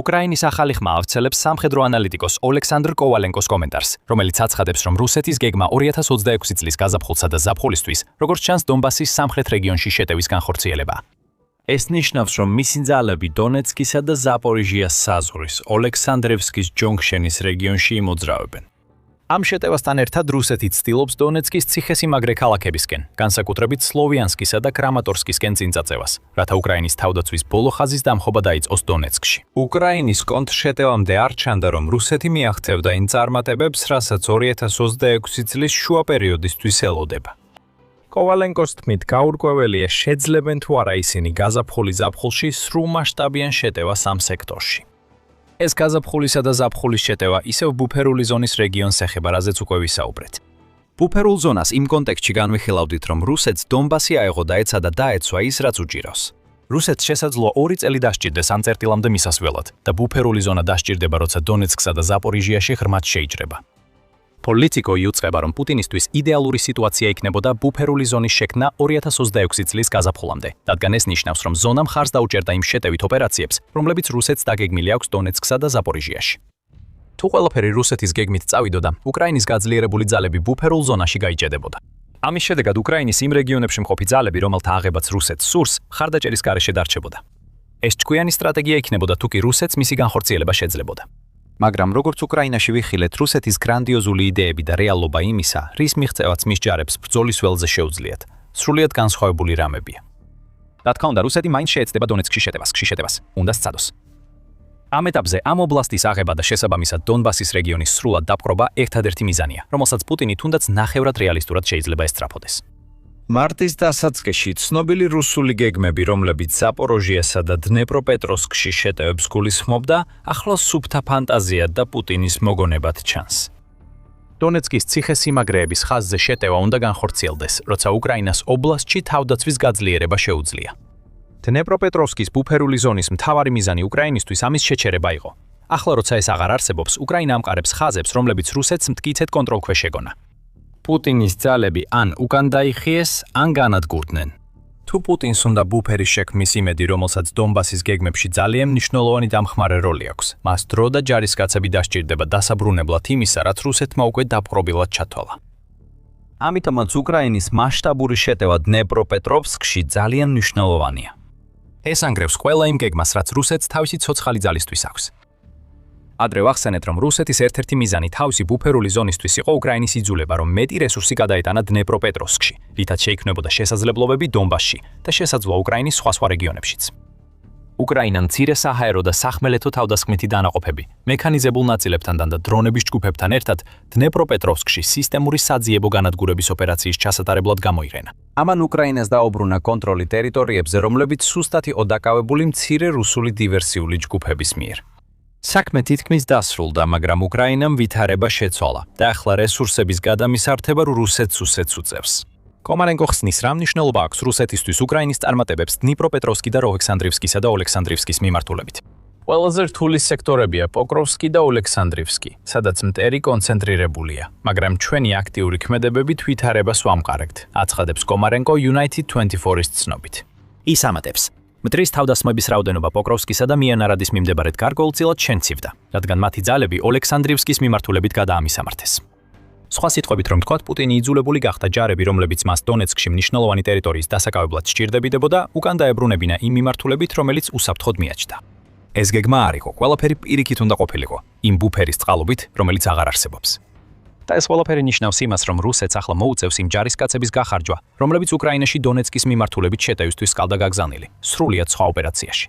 უკრაინის ახალი ხმა ავრცელებს სამხედრო ანალიტიკოს ოლექსანდრ კოვალენკოს კომენტარს, რომელიც აცხადებს, რომ რუსეთის გეგმა 2026 წლის გაზაფხულსა და ზაფხულისთვის, როგორც ჩანს დონბასის სამხრეთ რეგიონში შეტევის განხორციელებაა. ეს ნიშნავს, რომ მისი ძალები დონეცკისა და ზაპორიჟიას საზღვრის ოლექსანდრევსკის ჯონქშენის რეგიონში იმოძრავებენ. ამ შეტევასთან ერთად რუსეთი ცდილობს დონეცკის ციხესიმაგრე ქალაქებისკენ, განსაკუთრებით სლოვიანსკისა და კრამატორსკისკენ წინწაწევას, რათა უკრაინის თავდაცვის ბოლო ხაზის დამხობა დაიწყოს დონეცკში. უკრაინის კონტრშეტევამდე არ ჩანდა, რომ რუსეთი მიაღწევდა იმ წარმატებებს, რასაც 2026 წლის შუა პერიოდისთვის ელოდება. კოვალენკოს თქმით, გაურკვეველია შეძლებენ თუ არა ისინი გაზაფხული-ზაფხულში სრულმასშტაბიან შეტევას ამ სექტორში. ეს გაზაფხულისა და ზაფხულის შეტევა ისევ ბუფერული ზონის რეგიონს ეხება, რაზეც უკვე ვისაუბრეთ. ბუფერულ ზონას იმ კონტექსტში განვიხილავდით, რომ რუსეთს დონბასი აეღო და ეცადა დაეცვა ის, რაც უჭირავს. რუსეთს შესაძლოა 2 წელი დასჭირდეს ამ წერტილამდე მისასვლელად და ბუფერული ზონა დასჭირდება, როცა დონეცკსა და ზაპორიჟიაში ღრმად შეიჭრება. პოლიტიკო იუწყება, რომ პუტინისთვის იდეალური სიტუაცია იქნებოდა ბუფერული ზონის შექმნა 2026 წლის გაზაფხულამდე, რადგან ეს ნიშნავს, რომ ზონა მხარს დაუჭერდა იმ შეტევით ოპერაციებს, რომლებიც რუსეთს დაგეგმილი აქვს დონეცკსა და ზაპორიჟიაში. თუ ყველაფერი რუსეთის გეგმით წავიდოდა, უკრაინის გაძლიერებული ძალები ბუფერულ ზონაში გაიჭედებოდა. ამის შედეგად უკრაინის იმ რეგიონებში მყოფი ძალები, რომელთა აღებაც რუსეთს სურს, მხარდაჭერის გარეშე დარჩებოდა. ეს ჭკვიანი სტრატეგია იქნებოდა, თუ კი რუსეთს მისი განხორციელება შეძლებოდა. მაგრამ როგორც უკრაინაში ვიხილეთ, რუსეთის გრანდიოზული იდეები და რეალობა იმისა, რის მიღწევაც მის ჯარებს ბრძოლის ველზე შეუძლიათ, სრულიად განსხვავებული რამებია. რა თქმა უნდა, რუსეთი მაინც შეეცდება დონეცკში შეტევას, უნდა სცადოს. ამ ეტაპზე ამ ობლასტის აღება და შესაბამისად დონბასის რეგიონის სრულად დაპყრობა ერთადერთი მიზანია, რომელსაც პუტინი თუნდაც ნახევრად რეალისტურად შეიძლება ესწრაფოდეს. მარტის დასაწყისში ცნობილი რუსული გეგმები, რომლებიც ზაპოროჟიესა და დნეპროპეტროვსკში შეტევებს გულისხმობდა, ახლა სუფთა ფანტაზიად და პუტინის მოგონებად ჩანს. დონეცკის ციხესიმაგრეების ხაზზე შეტევა უნდა განხორციელდეს, როცა უკრაინას ობლასტში თავდაცვის გაძლიერება შეუძლია. დნეპროპეტროვსკის ბუფერული ზონის მთავარი მიზანი უკრაინისთვის ამის შეჩერება იყო. ახლა როცა ეს აღარ არსებობს, უკრაინა ამყარებს ხაზებს, რომლებიც რუსეთს მტკიცედ კონტროლქვეშ ეგონა. პუტინის ძალები ან უკან დაიხიეს, ან განადგურდნენ. თუ პუტინს უნდა ბუფერის შექმნის იმედი, რომელსაც დონბასის გეგმებში ძალიან მნიშვნელოვანი დამხმარე როლი აქვს, მას დრო და ჯარისკაცები დასჭირდება დასაბრუნებლად იმისა, რაც რუსეთმა უკვე დაპყრობილად ჩათვალა. ამიტომაც უკრაინის მასშტაბური შეტევა დნეპროპეტროვსკში ძალიან მნიშვნელოვანია. ეს ანგრევს ყველა იმ გეგმას, რაც რუსეთს თავისი ცოცხალი ძალისთვის აქვს. ადრე ვახსენეთ, რომ რუსეთის ერთ-ერთი მიზანი თავისი ბუფერული ზონისთვის იყო უკრაინის იძულება, რომ მეტი რესურსი გადაეტანა დნეპროპეტროვსკში, რითაც შეიქმნებოდა შესაძლებლობები დონბასში და შესაძლოა უკრაინის სხვა რეგიონებშიც. უკრაინამ მცირე საჰაერო და სახმელეთო თავდასხმითი დანაყოფები, მექანიზებულ ნაწილებთან და დრონების ჯგუფებთან ერთად დნეპროპეტროვსკში სისტემური საძიებო განადგურების ოპერაციის ჩასატარებლად გამოიყენა. ამან უკრაინას დაუბრუნა კონტროლი ტერიტორიებზე, რომლებიც სუსტად იყო დაკავებული მცირე რუსული დივერსიული ჯგუფების მიერ. საქმე თითქმის დასრულდა, მაგრამ უკრაინამ ვითარება შეცვალა და ახლა რესურსების გადამისართება რუსეთს უწევს. კომარენკო ხსნის, რა მნიშვნელობა აქვს რუსეთისთვის უკრაინის წარმატებებს დნიპროპეტროვსკი და როექსანდრივსკისა და ოლექსანდრივსკის მიმართულებით. ყველაზე რთული სექტორებია პოკროვსკი და ოლექსანდრივსკი, სადაც მტერი კონცენტრირებულია, მაგრამ ჩვენი აქტიური ქმედებებით ვითარებას ვამყარებთ, აცხადებს კომარენკო United 24-ის ცნობით. ის ამატებს: მტრის თავდასხმების რაოდენობა პოკროვსკისა და მიანარადის მიმდებარედ გარკვეულწილად შემცირდა, რადგან მათი ძალები ოლექსანდრივსკის მიმართულებით გადაამისამართეს. სხვა სიტყვებით რომ ვთქვათ, პუტინი იძულებული გახდა ჯარები, რომლებიც მას დონეცკში მნიშვნელოვანი ტერიტორიის დასაკავებლად სჭირდებიდებოდა, უკან დაებრუნებინა იმ მიმართულებით, რომელიც უსაფრთხოდ მიაჩნდა. ეს გეგმა არ იყო, ყველაფერი პირიქით უნდა ყოფილიყო, იმ ბუფერის წყალობით, რომელიც აღარ არსებობს. და ეს ყველაფერი ნიშნავს იმას, რომ რუსეთს ახლა მოუწევს იმ ჯარისკაცების გახარჯვა, რომლებიც უკრაინაში დონეცკის მიმართულებით შეტევისთვის ყავდა გაგზავნილი, სრულიად სხვა ოპერაციაში.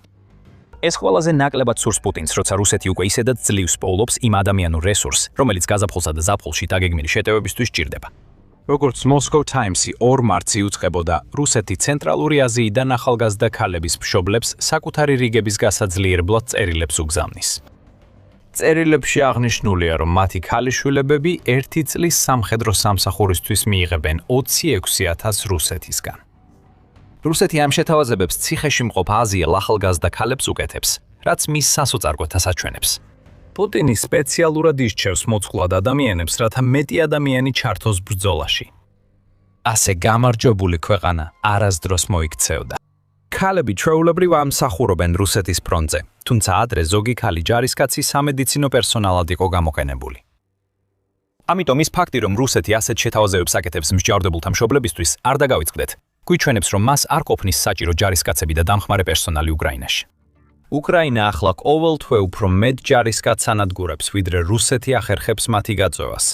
ეს ყველაზე ნაკლებად სურს პუტინს, როცა რუსეთი უკვე ისედაც ძლივს პოულობს იმ ადამიანურ რესურსს, რომელიც გაზაფხულსა და ზაფხულში დაგეგმილი შეტევებისთვის სჭირდება. როგორც Moscow Times-ი 2 მარტს იუწყებოდა, რუსეთი ცენტრალური აზიიდან ახალგაზრდა ქალების მშობლებს საკუთარი რიგების გასაძლიერებლად წერილებს უგზავნის. წერილებში აღნიშნულია, რომ მათი ქალიშვილებები 1 წლის სამხედრო სამსახურისთვის მიიღებენ 26,000 რუსეთისგან. რუსეთი ამ შეთავაზებებს ციხეში მყოფ აზიელ ახალგაზრდა ქალებს უკეთებს, რაც მის სასოწარკვეთს აჩვენებს. პუტინი სპეციალურად ირჩევს მოწყვლად ადამიანებს, რათა მეტი ადამიანი ჩართოს ბრძოლაში. ასე გამარჯვებული ქვეყანა არასდროს მოიქცევდა. ქალები ჩვეულებრივ ამსახურობენ რუსეთის ფრონტზე, თუმცა ადრე ზოგი ქალი ჯარისკაცი სამედიცინო პერსონალად იყო გამოყენებული. ამიტომ ის ფაქტი, რომ რუსეთი ასეთ შეთავაზებებს აკეთებს მსჯავრდებულთა მშობლებისთვის, არ დაგავიწყდეთ. გვიჩვენებს, რომ მას არ ყოფნის საჭირო ჯარისკაცები და დამხმარე პერსონალი უკრაინაში. უკრაინა ახლა ყოველთვე უფრო მეტ ჯარისკაცს ანადგურებს, ვიდრე რუსეთი ახერხებს მათი გაწევას,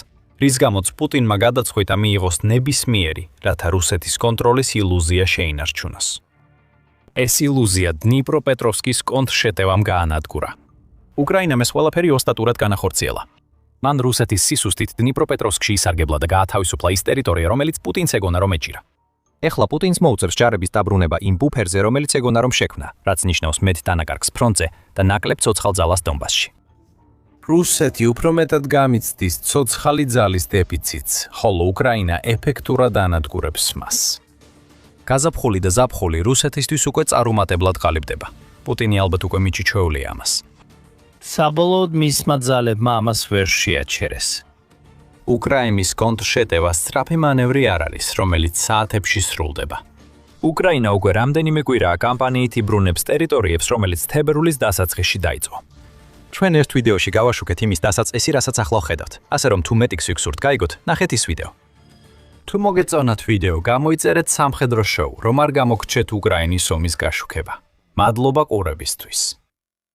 რის გამოც პუტინმა გადაწყვიტა მიიღოს ნებისმიერი, რათა რუსეთის კონტროლის ილუზია შეინარჩუნოს. ეს ილუზია დნიპროპეტროვსკის კონტრშეტევამ გაანადგურა. უკრაინამ ეს ყველაფერი ოსტატურად განახორციელა. მან რუსეთის სისუსტით დნიპროპეტროვსკში ისარგებლა და გაათავისუფლა ის ტერიტორია, რომელიც პუტინს ეგონა რომ ეჭირა. ეხლა პუტინს მოუწევს ჯარების დაბრუნება იმ ბუფერზე, რომელიც ეგონა რომ შექმნა, რაც ნიშნავს მეტ დანაკარგს ფრონტზე და ნაკლებ ცოცხალ ძალას დონბასში. რუსეთი უფრო მეტად გამიცდის ცოცხალი ძალის დეფიციტს, ხოლო უკრაინა ეფექტურად ანადგურებს მას. გაზაფხული და ზაფხული რუსეთისთვის უკვე წარუმატებლად ყალიბდება. პუტინი ალბათ უკვე მიჩიჩეულია ამას. საბოლოოდ მისმა ძალებმა ამას ვერ შეაჩერეს. უკრაინის კონტრშეტევა სწრაფი მანევრი არ არის, რომელიც საათებში სრულდება. უკრაინა უკვე რამდენიმე კვირაა კამპანიით იბრუნებს ტერიტორიებს, რომელიც თებერვლის დასაწყისში დაიწყო. ჩვენ ერთ ვიდეოში გავაშუქეთ იმის დასაწყისი, რასაც ახლა ხედავთ. ასე რომ თუ მეტი გსურთ გაიგოთ, ნახეთ ის ვიდეო. თუ მოგეწონათ ვიდეო, გამოიწერეთ სამხედრო შოუ, რომ არ გამოგრჩეთ უკრაინის ომის გაშუქება. მადლობა ყურებისთვის.